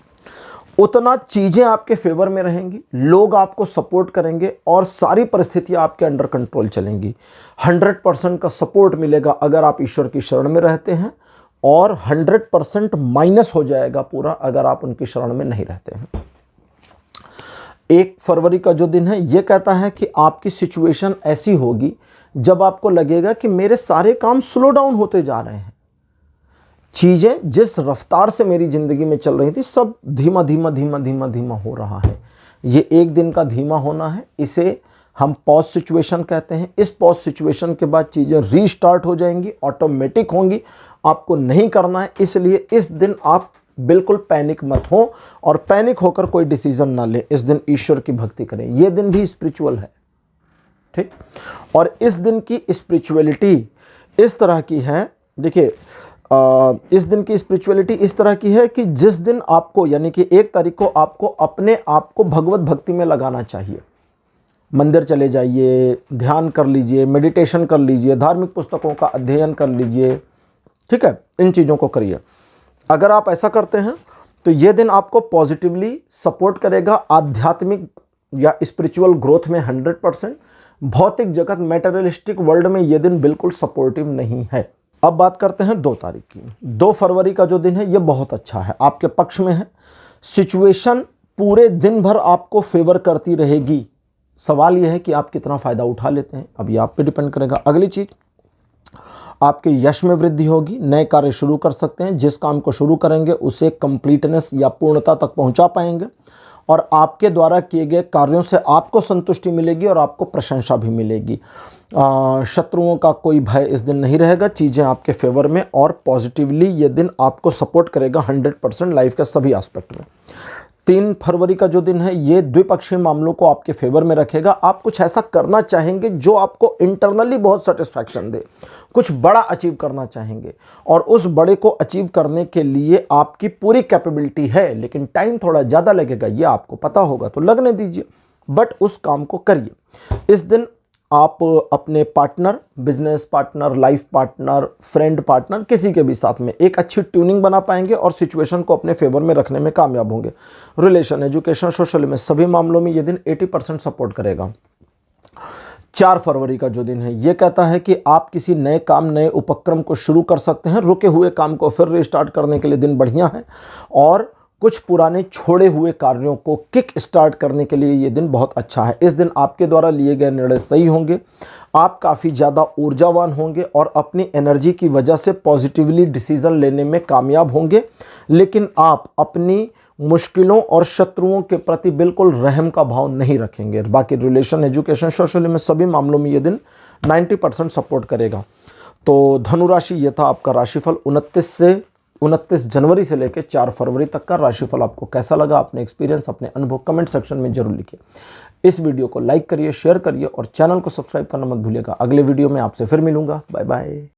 उतना चीज़ें आपके फेवर में रहेंगी, लोग आपको सपोर्ट करेंगे और सारी परिस्थितियां आपके अंडर कंट्रोल चलेंगी। 100% का सपोर्ट मिलेगा अगर आप ईश्वर की शरण में रहते हैं, और 100% माइनस हो जाएगा पूरा अगर आप उनकी शरण में नहीं रहते हैं। 1 फरवरी का जो दिन है, ये कहता है कि आपकी सिचुएशन ऐसी होगी जब आपको लगेगा कि मेरे सारे काम स्लो डाउन होते जा रहे हैं। चीज़ें जिस रफ्तार से मेरी ज़िंदगी में चल रही थी, सब धीमा धीमा धीमा धीमा धीमा हो रहा है। ये एक दिन का धीमा होना है, इसे हम पॉज सिचुएशन कहते हैं। इस पॉज सिचुएशन के बाद चीज़ें रीस्टार्ट हो जाएंगी, ऑटोमेटिक होंगी, आपको नहीं करना है। इसलिए इस दिन आप बिल्कुल पैनिक मत हो, और पैनिक होकर कोई डिसीजन ना लें। इस दिन ईश्वर की भक्ति करें। ये दिन भी स्पिरिचुअल है, ठीक। और इस दिन की स्पिरिचुअलिटी इस तरह की है, देखिए इस दिन की स्पिरिचुअलिटी इस तरह की है कि जिस दिन आपको, यानी कि 1 तारीख को आपको अपने आप को भगवत भक्ति में लगाना चाहिए। मंदिर चले जाइए, ध्यान कर लीजिए, मेडिटेशन कर लीजिए, धार्मिक पुस्तकों का अध्ययन कर लीजिए, ठीक है, इन चीज़ों को करिए। अगर आप ऐसा करते हैं तो ये दिन आपको पॉजिटिवली सपोर्ट करेगा आध्यात्मिक या स्पिरिचुअल ग्रोथ में 100%। भौतिक जगत मैटेरियलिस्टिक वर्ल्ड में ये दिन बिल्कुल सपोर्टिव नहीं है। अब बात करते हैं 2 तारीख की। 2 फरवरी का जो दिन है ये बहुत अच्छा है, आपके पक्ष में है। सिचुएशन पूरे दिन भर आपको फेवर करती रहेगी। सवाल यह है कि आप कितना फायदा उठा लेते हैं, अब ये आप पे डिपेंड करेगा। अगली चीज, आपके यश में वृद्धि होगी, नए कार्य शुरू कर सकते हैं। जिस काम को शुरू करेंगे उसे कंप्लीटनेस या पूर्णता तक पहुंचा पाएंगे और आपके द्वारा किए गए कार्यों से आपको संतुष्टि मिलेगी और आपको प्रशंसा भी मिलेगी। शत्रुओं का कोई भय इस दिन नहीं रहेगा, चीज़ें आपके फेवर में और पॉजिटिवली ये दिन आपको सपोर्ट करेगा 100% लाइफ के सभी एस्पेक्ट में। 3 फरवरी का जो दिन है ये द्विपक्षीय मामलों को आपके फेवर में रखेगा। आप कुछ ऐसा करना चाहेंगे जो आपको इंटरनली बहुत सेटिस्फैक्शन दे, कुछ बड़ा अचीव करना चाहेंगे और उस बड़े को अचीव करने के लिए आपकी पूरी कैपेबिलिटी है, लेकिन टाइम थोड़ा ज़्यादा लगेगा, ये आपको पता होगा, तो लगने दीजिए, बट उस काम को करिए। इस दिन आप अपने partner, business partner, life partner, friend partner, किसी के भी साथ में एक अच्छी ट्यूनिंग बना पाएंगे और सिचुएशन को अपने फेवर में रखने में कामयाब होंगे। रिलेशन, एजुकेशन, सोशल में सभी मामलों में ये दिन 80% सपोर्ट करेगा। 4 फरवरी का जो दिन है ये कहता है कि आप किसी नए काम, नए उपक्रम को शुरू कर सकते हैं। रुके हुए काम को फिर रिस्टार्ट करने के लिए दिन बढ़िया है और कुछ पुराने छोड़े हुए कार्यों को किक स्टार्ट करने के लिए ये दिन बहुत अच्छा है। इस दिन आपके द्वारा लिए गए निर्णय सही होंगे, आप काफ़ी ज़्यादा ऊर्जावान होंगे और अपनी एनर्जी की वजह से पॉजिटिवली डिसीजन लेने में कामयाब होंगे, लेकिन आप अपनी मुश्किलों और शत्रुओं के प्रति बिल्कुल रहम का भाव नहीं रखेंगे। बाकी रिलेशन, एजुकेशन, सोशल में सभी मामलों में ये दिन 90% सपोर्ट करेगा। तो धनु राशि ये था आपका राशिफल 29 जनवरी से लेकर 4 फरवरी तक का राशिफल। आपको कैसा लगा, अपने एक्सपीरियंस, अपने अनुभव कमेंट सेक्शन में जरूर लिखिए। इस वीडियो को लाइक करिए, शेयर करिए और चैनल को सब्सक्राइब करना मत भूलिएगा। अगले वीडियो में आपसे फिर मिलूंगा। Bye bye.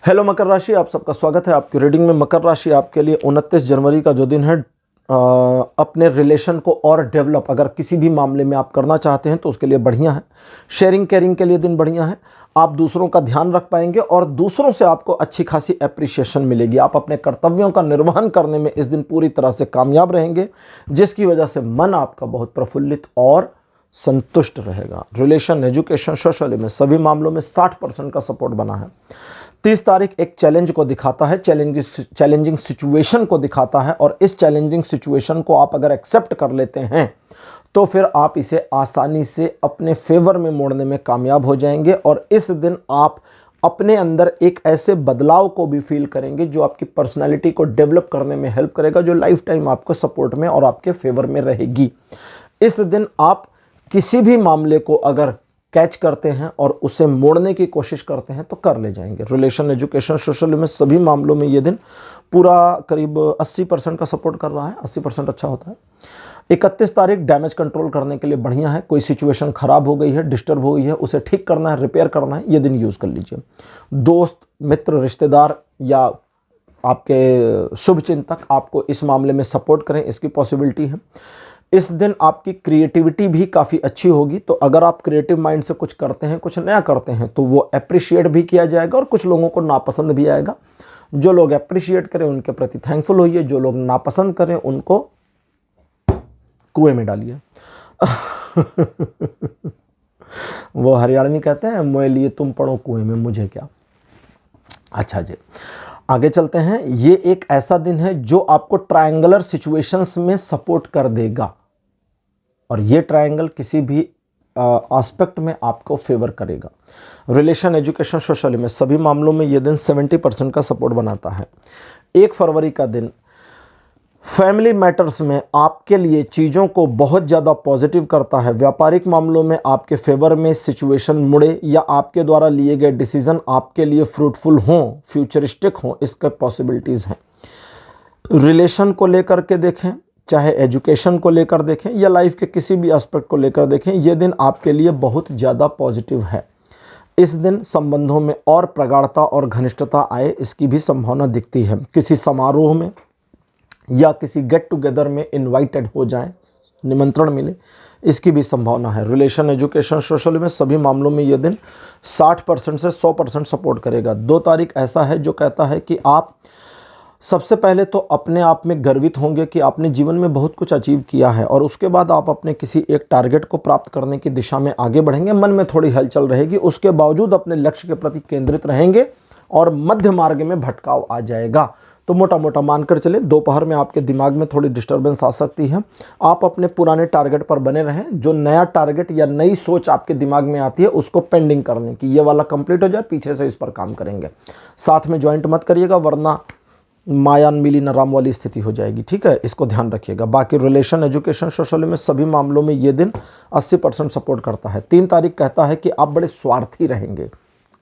हेलो मकर राशि, आप सबका स्वागत है आपकी रीडिंग में। मकर राशि आपके लिए 29 जनवरी का जो दिन है, अपने रिलेशन को और डेवलप अगर किसी भी मामले में आप करना चाहते हैं तो उसके लिए बढ़िया है। शेयरिंग केयरिंग के लिए दिन बढ़िया है। आप दूसरों का ध्यान रख पाएंगे और दूसरों से आपको अच्छी खासी एप्रिसिएशन मिलेगी। आप अपने कर्तव्यों का निर्वहन करने में इस दिन पूरी तरह से कामयाब रहेंगे, जिसकी वजह से मन आपका बहुत प्रफुल्लित और संतुष्ट रहेगा। रिलेशन, एजुकेशन, सोशल में सभी मामलों में 60% का सपोर्ट बना है। 30 तारीख एक चैलेंज को दिखाता है, चैलेंजिंग सिचुएशन को दिखाता है और इस चैलेंजिंग सिचुएशन को आप अगर एक्सेप्ट कर लेते हैं तो फिर आप इसे आसानी से अपने फेवर में मोड़ने में कामयाब हो जाएंगे और इस दिन आप अपने अंदर एक ऐसे बदलाव को भी फील करेंगे जो आपकी पर्सनालिटी को डेवलप करने में हेल्प करेगा, जो लाइफ टाइम आपको सपोर्ट में और आपके फेवर में रहेगी। इस दिन आप किसी भी मामले को अगर कैच करते हैं और उसे मोड़ने की कोशिश करते हैं तो कर ले जाएंगे। रिलेशन, एजुकेशन, सोशल में सभी मामलों में ये दिन पूरा करीब 80% का सपोर्ट कर रहा है। 80% अच्छा होता है। 31 तारीख डैमेज कंट्रोल करने के लिए बढ़िया है। कोई सिचुएशन खराब हो गई है, डिस्टर्ब हो गई है, उसे ठीक करना है, रिपेयर करना है, ये दिन यूज़ कर लीजिए। दोस्त, मित्र, रिश्तेदार या आपके शुभ चिंतक आपको इस मामले में सपोर्ट करें, इसकी पॉसिबिलिटी है। इस दिन आपकी क्रिएटिविटी भी काफ़ी अच्छी होगी, तो अगर आप क्रिएटिव माइंड से कुछ करते हैं, कुछ नया करते हैं तो वो अप्रिशिएट भी किया जाएगा और कुछ लोगों को नापसंद भी आएगा। जो लोग अप्रिशिएट करें उनके प्रति थैंकफुल होइए, जो लोग नापसंद करें उनको कुएं में डालिए। वो हरियाणवी कहते हैं, मोए लिए तुम पड़ो कुएं में, मुझे क्या। अच्छा जी, आगे चलते हैं। ये एक ऐसा दिन है जो आपको ट्रायंगुलर सिचुएशंस में सपोर्ट कर देगा और ये ट्रायंगल किसी भी एस्पेक्ट में आपको फेवर करेगा। रिलेशन, एजुकेशन, सोशल में सभी मामलों में ये दिन 70% का सपोर्ट बनाता है। 1 फरवरी का दिन फैमिली मैटर्स में आपके लिए चीज़ों को बहुत ज़्यादा पॉजिटिव करता है। व्यापारिक मामलों में आपके फेवर में सिचुएशन मुड़े या आपके द्वारा लिए गए डिसीजन आपके लिए फ्रूटफुल हों, फ्यूचरिस्टिक हों, इसके पॉसिबिलिटीज़ हैं। रिलेशन को लेकर के देखें, चाहे एजुकेशन को लेकर देखें या लाइफ के किसी भी एस्पेक्ट को लेकर देखें, यह दिन आपके लिए बहुत ज़्यादा पॉजिटिव है। इस दिन संबंधों में और प्रगाढ़ता और घनिष्ठता आए, इसकी भी संभावना दिखती है। किसी समारोह में या किसी गेट टुगेदर में इनवाइटेड हो जाएं, निमंत्रण मिले, इसकी भी संभावना है। रिलेशन, एजुकेशन, सोशल में सभी मामलों में ये दिन 60% से 100% सपोर्ट करेगा। 2 तारीख ऐसा है जो कहता है कि आप सबसे पहले तो अपने आप में गर्वित होंगे कि आपने जीवन में बहुत कुछ अचीव किया है, और उसके बाद आप अपने किसी एक टारगेट को प्राप्त करने की दिशा में आगे बढ़ेंगे। मन में थोड़ी हलचल रहेगी, उसके बावजूद अपने लक्ष्य के प्रति केंद्रित रहेंगे और मध्य मार्ग में भटकाव आ जाएगा। तो मोटा मोटा मानकर चले, दोपहर में आपके दिमाग में थोड़ी डिस्टर्बेंस आ सकती है। आप अपने पुराने टारगेट पर बने रहें। जो नया टारगेट या नई सोच आपके दिमाग में आती है उसको पेंडिंग करने की, ये वाला कंप्लीट हो जाए, पीछे से इस पर काम करेंगे। साथ में ज्वाइंट मत करिएगा, वरना मायान मिली न राम वाली स्थिति हो जाएगी, ठीक है, इसको ध्यान रखिएगा। बाकी रिलेशन, एजुकेशन, सोशल में सभी मामलों में ये दिन 80% सपोर्ट करता है। 3 तारीख कहता है कि आप बड़े स्वार्थी रहेंगे।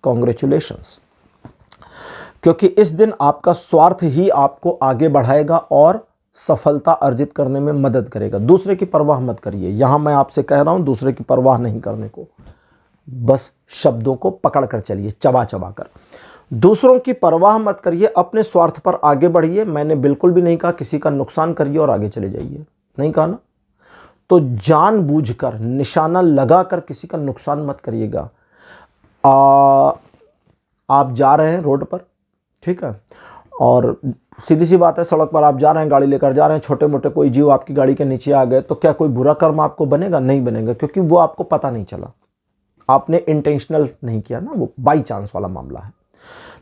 कॉन्ग्रेचुलेशंस, क्योंकि इस दिन आपका स्वार्थ ही आपको आगे बढ़ाएगा और सफलता अर्जित करने में मदद करेगा। दूसरे की परवाह मत करिए, यहां मैं आपसे कह रहा हूं दूसरे की परवाह नहीं करने को, बस शब्दों को पकड़ कर चलिए, चबा चबा कर। दूसरों की परवाह मत करिए, अपने स्वार्थ पर आगे बढ़िए। मैंने बिल्कुल भी नहीं कहा किसी का नुकसान करिए और आगे चले जाइए, नहीं कहा ना। तो जानबूझकर निशाना लगाकर किसी का नुकसान मत करिएगा। आप जा रहे हैं रोड पर, ठीक है, और सीधी सी बात है, सड़क पर आप जा रहे हैं, गाड़ी लेकर जा रहे हैं, छोटे मोटे कोई जीव आपकी गाड़ी के नीचे आ गए, तो क्या कोई बुरा कर्म आपको बनेगा? नहीं बनेगा, क्योंकि वो आपको पता नहीं चला, आपने इंटेंशनल नहीं किया ना, वो बाई चांस वाला मामला है।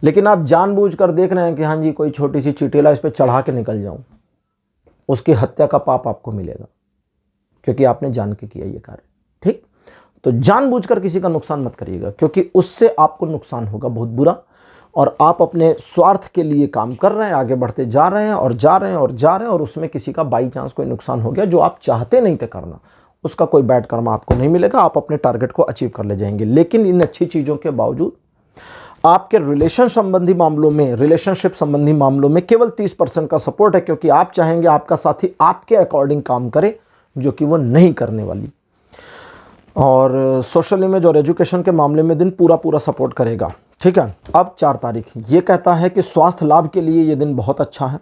लेकिन आप जानबूझकर देख रहे हैं कि हाँ जी कोई छोटी सी चीटेला इस पर चढ़ा के निकल जाऊं, उसकी हत्या का पाप आपको मिलेगा, क्योंकि आपने जान के किया ये कार्य, ठीक। तो जानबूझकर किसी का नुकसान मत करिएगा, क्योंकि उससे आपको नुकसान होगा बहुत बुरा, और आप अपने स्वार्थ के लिए काम कर रहे हैं, आगे बढ़ते जा रहे हैं और जा रहे हैं और जा रहे हैं, और उसमें किसी का बाई चांस कोई नुकसान हो गया जो आप चाहते नहीं थे करना, उसका कोई बैड कर्म आपको नहीं मिलेगा। आप अपने टारगेट को अचीव कर ले जाएंगे। लेकिन इन अच्छी चीज़ों के बावजूद आपके रिलेशन संबंधी मामलों में, रिलेशनशिप संबंधी मामलों में केवल 30% का सपोर्ट है, क्योंकि आप चाहेंगे आपका साथी आपके अकॉर्डिंग काम करे, जो कि वो नहीं करने वाली। और सोशल इमेज और एजुकेशन के मामले में दिन पूरा पूरा सपोर्ट करेगा, ठीक है। अब 4 तारीख ये कहता है कि स्वास्थ्य लाभ के लिए ये दिन बहुत अच्छा है।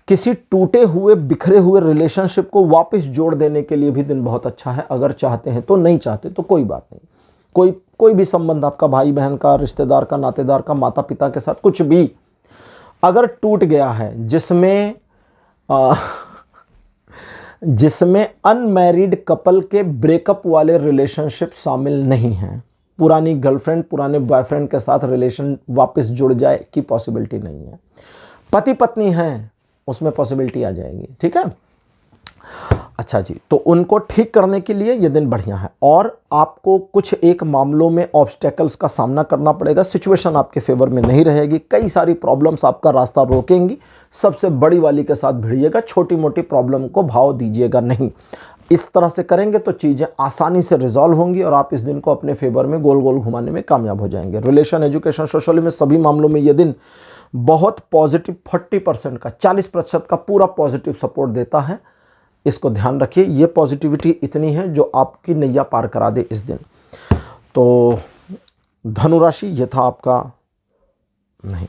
किसी टूटे हुए बिखरे हुए रिलेशनशिप को वापस जोड़ देने के लिए भी दिन बहुत अच्छा है, अगर चाहते हैं तो। नहीं चाहते तो कोई बात नहीं। कोई भी संबंध आपका, भाई बहन का, रिश्तेदार का, नातेदार का, माता पिता के साथ, कुछ भी अगर टूट गया है, जिसमें अनमैरिड कपल के ब्रेकअप वाले रिलेशनशिप शामिल नहीं हैं, पुरानी गर्लफ्रेंड, पुराने बॉयफ्रेंड के साथ रिलेशन वापस जुड़ जाए की पॉसिबिलिटी नहीं है। पति पत्नी हैं, उसमें पॉसिबिलिटी आ जाएगी, ठीक है। अच्छा जी, तो उनको ठीक करने के लिए ये दिन बढ़िया है, और आपको कुछ एक मामलों में ऑब्स्टेकल्स का सामना करना पड़ेगा। सिचुएशन आपके फेवर में नहीं रहेगी, कई सारी प्रॉब्लम्स आपका रास्ता रोकेंगी। सबसे बड़ी वाली के साथ भिड़िएगा, छोटी मोटी प्रॉब्लम को भाव दीजिएगा नहीं। इस तरह से करेंगे तो चीज़ें आसानी से रिजॉल्व होंगी और आप इस दिन को अपने फेवर में गोल गोल घुमाने में कामयाब हो जाएंगे। रिलेशन, एजुकेशन, सोशल में सभी मामलों में ये दिन बहुत पॉजिटिव 40% का, 40% का पूरा पॉजिटिव सपोर्ट देता है। इसको ध्यान रखिए, ये पॉजिटिविटी इतनी है जो आपकी नैया पार करा दे इस दिन। तो धनु राशि ये था आपका, नहीं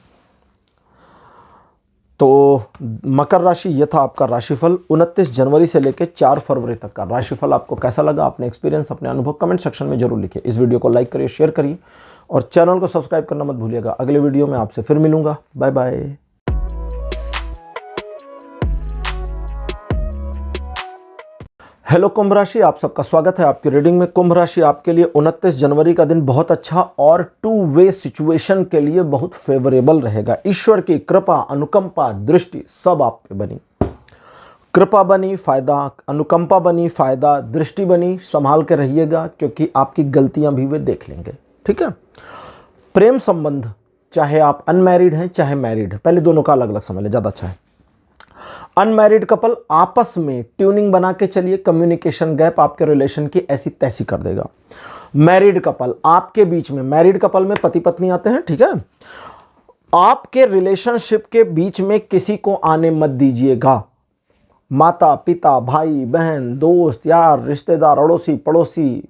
तो मकर राशि ये था आपका राशिफल 29 जनवरी से लेकर 4 फरवरी तक का राशिफल। आपको कैसा लगा? अपने एक्सपीरियंस, अपने अनुभव कमेंट सेक्शन में जरूर लिखिए। इस वीडियो को लाइक करिए, शेयर करिए और चैनल को सब्सक्राइब करना मत भूलिएगा। अगले वीडियो में आपसे फिर मिलूंगा। Bye bye. हेलो कुंभ राशि, आप सबका स्वागत है आपकी रीडिंग में। कुंभ राशि आपके लिए 29 जनवरी का दिन बहुत अच्छा और 2 वे सिचुएशन के लिए बहुत फेवरेबल रहेगा। ईश्वर की कृपा, अनुकंपा, दृष्टि सब आप पे बनी। कृपा बनी, फायदा, अनुकंपा बनी, फायदा, दृष्टि बनी। संभाल के रहिएगा, क्योंकि आपकी गलतियां भी वे देख लेंगे, ठीक है। प्रेम संबंध, चाहे आप अनमैरिड हैं चाहे मैरिड है, पहले दोनों का अलग अलग समझ लें, ज्यादा अच्छा है। अनमैरिड कपल आपस में ट्यूनिंग बना के चलिए, कम्युनिकेशन गैप आपके रिलेशन की ऐसी तैसी कर देगा। मैरिड कपल, आपके बीच में, मैरिड कपल में पति पत्नी आते हैं, ठीक है। आपके रिलेशनशिप के बीच में किसी को आने मत दीजिएगा। माता पिता, भाई बहन, दोस्त यार, रिश्तेदार, अड़ोसी पड़ोसी,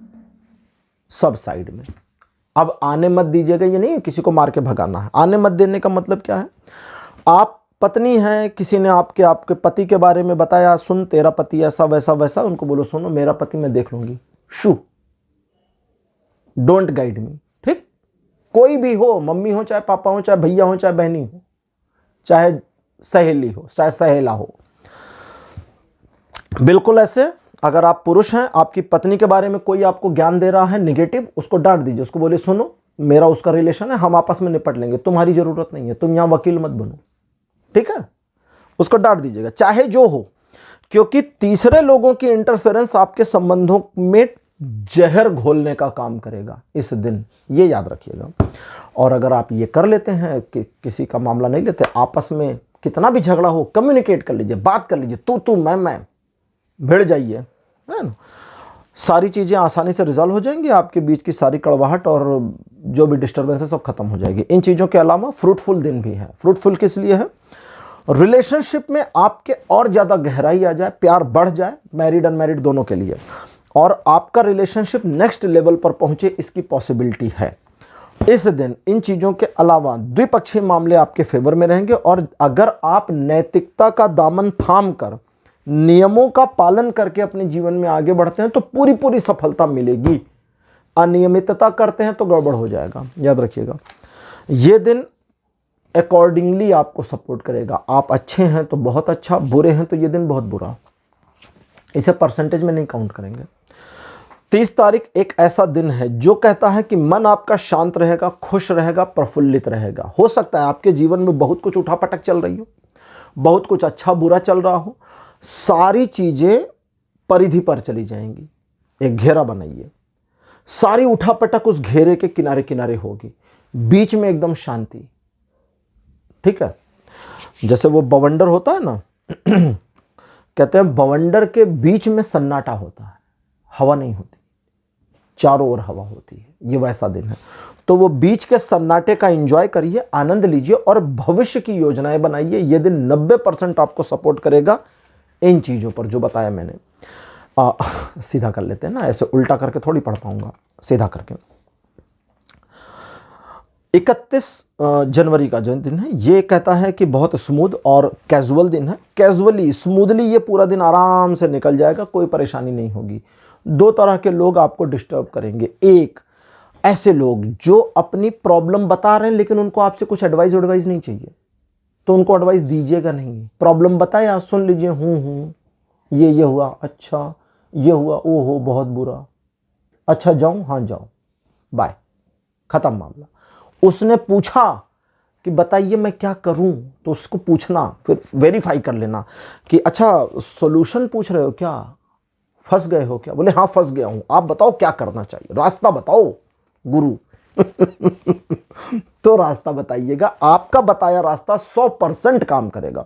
सब साइड में। अब आने मत दीजिएगा, ये नहीं किसी को मार के भगाना है। आने मत देने का मतलब क्या है? आप पत्नी है, किसी ने आपके आपके पति के बारे में बताया, सुन तेरा पति ऐसा वैसा वैसा, उनको बोलो सुनो मेरा पति मैं देख लूंगी, शू, डोंट गाइड मी। ठीक, कोई भी हो, मम्मी हो चाहे पापा हो चाहे भैया हो चाहे बहनी हो चाहे सहेली हो चाहे सहेला हो, बिल्कुल ऐसे। अगर आप पुरुष हैं, आपकी पत्नी के बारे में कोई आपको ज्ञान दे रहा है निगेटिव, उसको डांट दीजिए, उसको बोले सुनो मेरा उसका रिलेशन है, हम आपस में निपट लेंगे, तुम्हारी जरूरत नहीं है, तुम यहां वकील मत बनो। ठीक है, उसको डांट दीजिएगा, चाहे जो हो, क्योंकि तीसरे लोगों की इंटरफेरेंस आपके संबंधों में जहर घोलने का काम करेगा इस दिन, ये याद रखिएगा। और अगर आप ये कर लेते हैं कि किसी का मामला नहीं लेते, आपस में कितना भी झगड़ा हो कम्युनिकेट कर लीजिए, बात कर लीजिए, तू मैं भिड़ जाइए, है ना, सारी चीज़ें आसानी से रिजॉल्व हो जाएंगी, आपके बीच की सारी कड़वाहट और जो भी डिस्टर्बेंस है सब खत्म हो जाएगी। इन चीज़ों के अलावा फ्रूटफुल दिन भी है। फ्रूटफुल किस लिए है? रिलेशनशिप में आपके और ज़्यादा गहराई आ जाए, प्यार बढ़ जाए, मैरिड अनमैरिड दोनों के लिए, और आपका रिलेशनशिप नेक्स्ट लेवल पर पहुंचे, इसकी पॉसिबिलिटी है इस दिन। इन चीज़ों के अलावा द्विपक्षीय मामले आपके फेवर में रहेंगे, और अगर आप नैतिकता का दामन थाम कर नियमों का पालन करके अपने जीवन में आगे बढ़ते हैं तो पूरी पूरी सफलता मिलेगी। अनियमितता करते हैं तो गड़बड़ हो जाएगा, याद रखिएगा। यह दिन अकॉर्डिंगली आपको सपोर्ट करेगा। आप अच्छे हैं तो बहुत अच्छा, बुरे हैं तो यह दिन बहुत बुरा, इसे परसेंटेज में नहीं काउंट करेंगे। 30 तारीख एक ऐसा दिन है जो कहता है कि मन आपका शांत रहेगा, खुश रहेगा, प्रफुल्लित रहेगा। हो सकता है आपके जीवन में बहुत कुछ उठापटक चल रही हो, बहुत कुछ अच्छा बुरा चल रहा हो, सारी चीजें परिधि पर चली जाएंगी। एक घेरा बनाइए, सारी उठापटक उस घेरे के किनारे किनारे होगी, बीच में एकदम शांति। ठीक है, जैसे वो बवंडर होता है ना कहते हैं बवंडर के बीच में सन्नाटा होता है, हवा नहीं होती, चारों ओर हवा होती है, ये वैसा दिन है। तो वो बीच के सन्नाटे का एंजॉय करिए, आनंद लीजिए और भविष्य की योजनाएं बनाइए। ये दिन 90% आपको सपोर्ट करेगा इन चीजों पर जो बताया मैंने। सीधा कर लेते हैं ना, ऐसे उल्टा करके थोड़ी पढ़ पाऊंगा, सीधा करके। 31 जनवरी का जो दिन है ये कहता है कि बहुत स्मूथ और कैजुअल दिन है। कैजुअली स्मूथली ये पूरा दिन आराम से निकल जाएगा, कोई परेशानी नहीं होगी। 2 तरह के लोग आपको डिस्टर्ब करेंगे। एक, ऐसे लोग जो अपनी प्रॉब्लम बता रहे हैं लेकिन उनको आपसे कुछ एडवाइस नहीं चाहिए, तो उनको एडवाइस दीजिएगा नहीं। प्रॉब्लम बताया, सुन लीजिए, ये हुआ, अच्छा ये हुआ, ओहो बहुत बुरा, अच्छा जाऊं, हाँ जाओ, बाय, खत्म मामला। उसने पूछा कि बताइए मैं क्या करूं, तो उसको पूछना, फिर वेरीफाई कर लेना कि अच्छा सॉल्यूशन पूछ रहे हो क्या, फंस गए हो क्या? बोले हाँ फंस गया हूं, आप बताओ क्या करना चाहिए, रास्ता बताओ गुरु तो रास्ता बताइएगा, आपका बताया रास्ता 100% काम करेगा।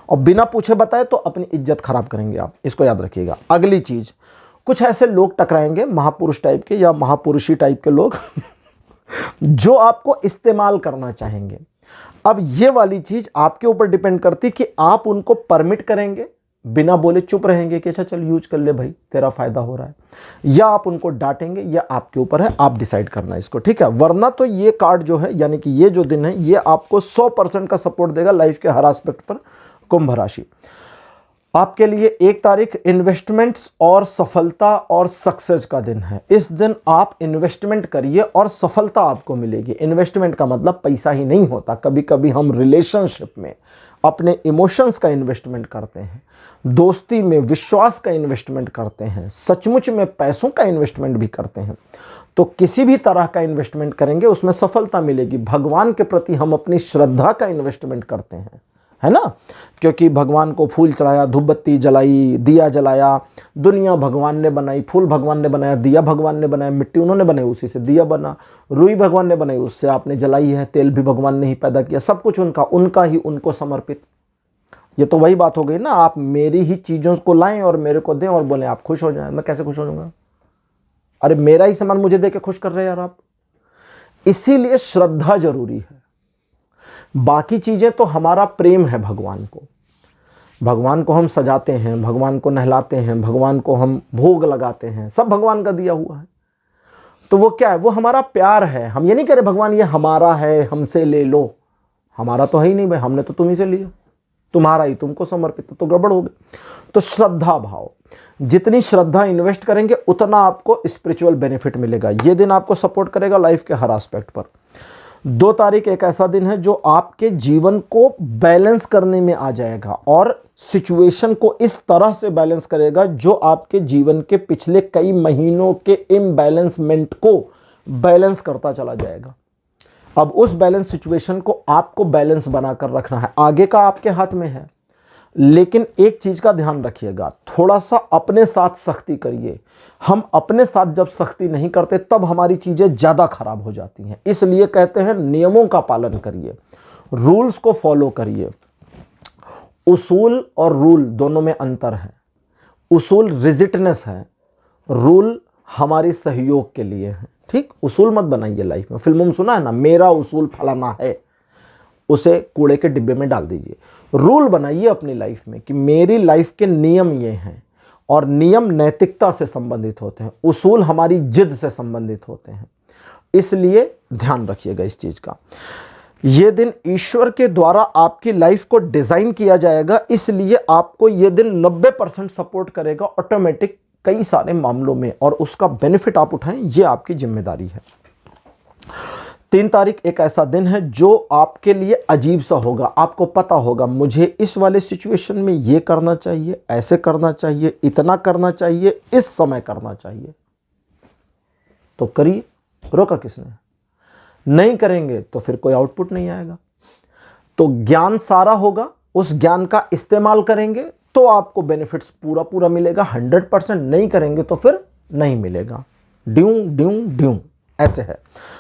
और बिना पूछे बताए तो अपनी इज्जत खराब करेंगे आप, इसको याद रखिएगा। अगली चीज, कुछ ऐसे लोग टकराएंगे, महापुरुष टाइप के या महापुरुषी टाइप के लोग जो आपको इस्तेमाल करना चाहेंगे। अब ये वाली चीज आपके ऊपर डिपेंड करती कि आप उनको परमिट करेंगे, बिना बोले चुप रहेंगे कि अच्छा चल यूज कर ले भाई, तेरा फायदा हो रहा है, या आप उनको डांटेंगे, या आपके ऊपर है, आप डिसाइड करना इसको। ठीक है, वरना तो ये कार्ड जो है, यानी कि ये जो दिन है, ये आपको 100% का सपोर्ट देगा लाइफ के हर एस्पेक्ट पर। कुंभ राशि आपके लिए 1 तारीख इन्वेस्टमेंट्स और सफलता और सक्सेस का दिन है। इस दिन आप इन्वेस्टमेंट करिए और सफलता आपको मिलेगी। इन्वेस्टमेंट का मतलब पैसा ही नहीं होता, कभी कभी हम रिलेशनशिप में अपने इमोशंस का इन्वेस्टमेंट करते हैं, दोस्ती में विश्वास का इन्वेस्टमेंट करते हैं, सचमुच में पैसों का इन्वेस्टमेंट भी करते हैं। तो किसी भी तरह का इन्वेस्टमेंट करेंगे उसमें सफलता मिलेगी। भगवान के प्रति हम अपनी श्रद्धा का इन्वेस्टमेंट करते हैं, है ना, क्योंकि भगवान को फूल चढ़ाया, धूप बत्ती जलाई, दिया जलाया, दुनिया भगवान ने बनाई, फूल भगवान ने बनाया, दिया भगवान ने बनाया, मिट्टी उन्होंने बनाई, उसी से दिया बना, रुई भगवान ने बनाई, उससे आपने जलाई है, तेल भी भगवान ने ही पैदा किया, सब कुछ उनका ही, उनको समर्पित। ये तो वही बात हो गई ना, आप मेरी ही चीजों को लाएं और मेरे को दें और बोले आप खुश हो जाएं। मैं कैसे खुश हो जाऊंगा? अरे मेरा ही सामान मुझे दे के खुश कर रहे हैं यार आप। इसीलिए श्रद्धा जरूरी है। बाकी चीजें तो हमारा प्रेम है भगवान को। भगवान को हम सजाते हैं, भगवान को नहलाते हैं, भगवान को हम भोग लगाते हैं, सब भगवान का दिया हुआ है। तो वो क्या है? वो हमारा प्यार है। हम ये नहीं कह रहे भगवान ये हमारा है, हमसे ले लो। हमारा तो है ही नहीं भाई, हमने तो तुम्ही से लिया। तुम्हारा ही, तुमको समर्पित है, तो गड़बड़ हो गई। तो श्रद्धा भाव, जितनी श्रद्धा इन्वेस्ट करेंगे उतना आपको स्पिरिचुअल बेनिफिट मिलेगा। ये दिन आपको सपोर्ट करेगा लाइफ के हर एस्पेक्ट पर। 2 तारीख एक ऐसा दिन है जो आपके जीवन को बैलेंस करने में आ जाएगा और सिचुएशन को इस तरह से बैलेंस करेगा जो आपके जीवन के पिछले कई महीनों के इम्बैलेंसमेंट को बैलेंस करता चला जाएगा। अब उस बैलेंस सिचुएशन को आपको बैलेंस बनाकर रखना है, आगे का आपके हाथ में है। लेकिन एक चीज का ध्यान रखिएगा, थोड़ा सा अपने साथ सख्ती करिए। हम अपने साथ जब सख्ती नहीं करते तब हमारी चीजें ज्यादा खराब हो जाती हैं। इसलिए कहते हैं नियमों का पालन करिए, रूल्स को फॉलो करिए। उसूल और रूल दोनों में अंतर है। उसूल रिजिडनेस है, रूल हमारे सहयोग के लिए है। ठीक, उसूल मत बनाइए लाइफ में। फिल्मों में सुना है ना, मेरा उसूल फलाना है, उसे कूड़े के डिब्बे में डाल दीजिए। रूल बनाइए अपनी लाइफ में कि मेरी लाइफ के नियम ये हैं, और नियम नैतिकता से संबंधित होते हैं, उसूल हमारी जिद से संबंधित होते हैं। इसलिए ध्यान रखिएगा इस चीज का। यह दिन ईश्वर के द्वारा आपकी लाइफ को डिजाइन किया जाएगा, इसलिए आपको यह दिन 90% सपोर्ट करेगा ऑटोमेटिक कई सारे मामलों में, और उसका बेनिफिट आप उठाएं, यह आपकी जिम्मेदारी है। 3 तारीख एक ऐसा दिन है जो आपके लिए अजीब सा होगा। आपको पता होगा मुझे इस वाले सिचुएशन में ये करना चाहिए, ऐसे करना चाहिए, इतना करना चाहिए, इस समय करना चाहिए, तो करिए। रोका किसने? नहीं करेंगे तो फिर कोई आउटपुट नहीं आएगा। तो ज्ञान सारा होगा, उस ज्ञान का इस्तेमाल करेंगे तो आपको बेनिफिट्स पूरा पूरा मिलेगा। 100% नहीं करेंगे तो फिर नहीं मिलेगा। ड्यूं ड्यूं ड्यूं ऐसे है।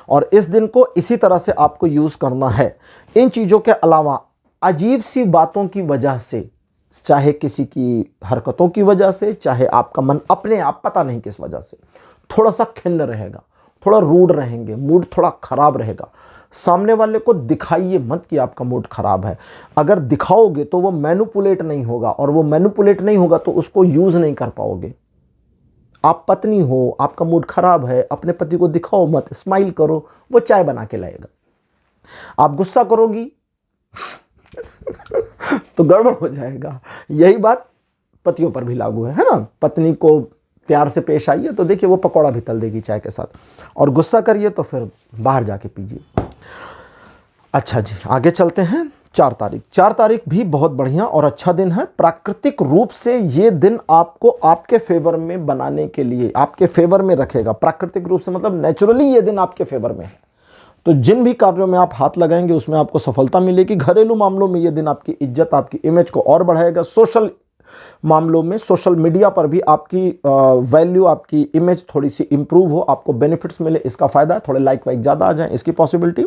और इस दिन को इसी तरह से आपको यूज करना है। इन चीजों के अलावा अजीब सी बातों की वजह से, चाहे किसी की हरकतों की वजह से, चाहे आपका मन अपने आप पता नहीं किस वजह से थोड़ा सा खिन्न रहेगा, थोड़ा रूड रहेंगे, मूड थोड़ा खराब रहेगा। सामने वाले को दिखाइए मत कि आपका मूड खराब है। अगर दिखाओगे तो वो मैनिपुलेट नहीं होगा, और वो मैनिपुलेट नहीं होगा तो उसको यूज नहीं कर पाओगे। आप पत्नी हो, आपका मूड खराब है, अपने पति को दिखाओ मत, स्माइल करो, वो चाय बना के लाएगा। आप गुस्सा करोगी तो गड़बड़ हो जाएगा। यही बात पतियों पर भी लागू है ना। पत्नी को प्यार से पेश आइए तो देखिए वो पकौड़ा भी तल देगी चाय के साथ, और गुस्सा करिए तो फिर बाहर जाके पीजिए। अच्छा जी, आगे चलते हैं। 4 तारीख भी बहुत बढ़िया और अच्छा दिन है। प्राकृतिक रूप से ये दिन आपको आपके फेवर में बनाने के लिए, आपके फेवर में रखेगा। प्राकृतिक रूप से मतलब नेचुरली ये दिन आपके फेवर में है, तो जिन भी कार्यों में आप हाथ लगाएंगे उसमें आपको सफलता मिलेगी। घरेलू मामलों में ये दिन आपकी इज्जत, आपकी इमेज को और बढ़ाएगा। सोशल मामलों में, सोशल मीडिया पर भी आपकी वैल्यू, आपकी इमेज थोड़ी सी इंप्रूव हो, आपको बेनिफिट्स मिले, इसका फायदा है। थोड़े लाइक वाइक ज़्यादा आ जाए, इसकी पॉसिबिलिटी।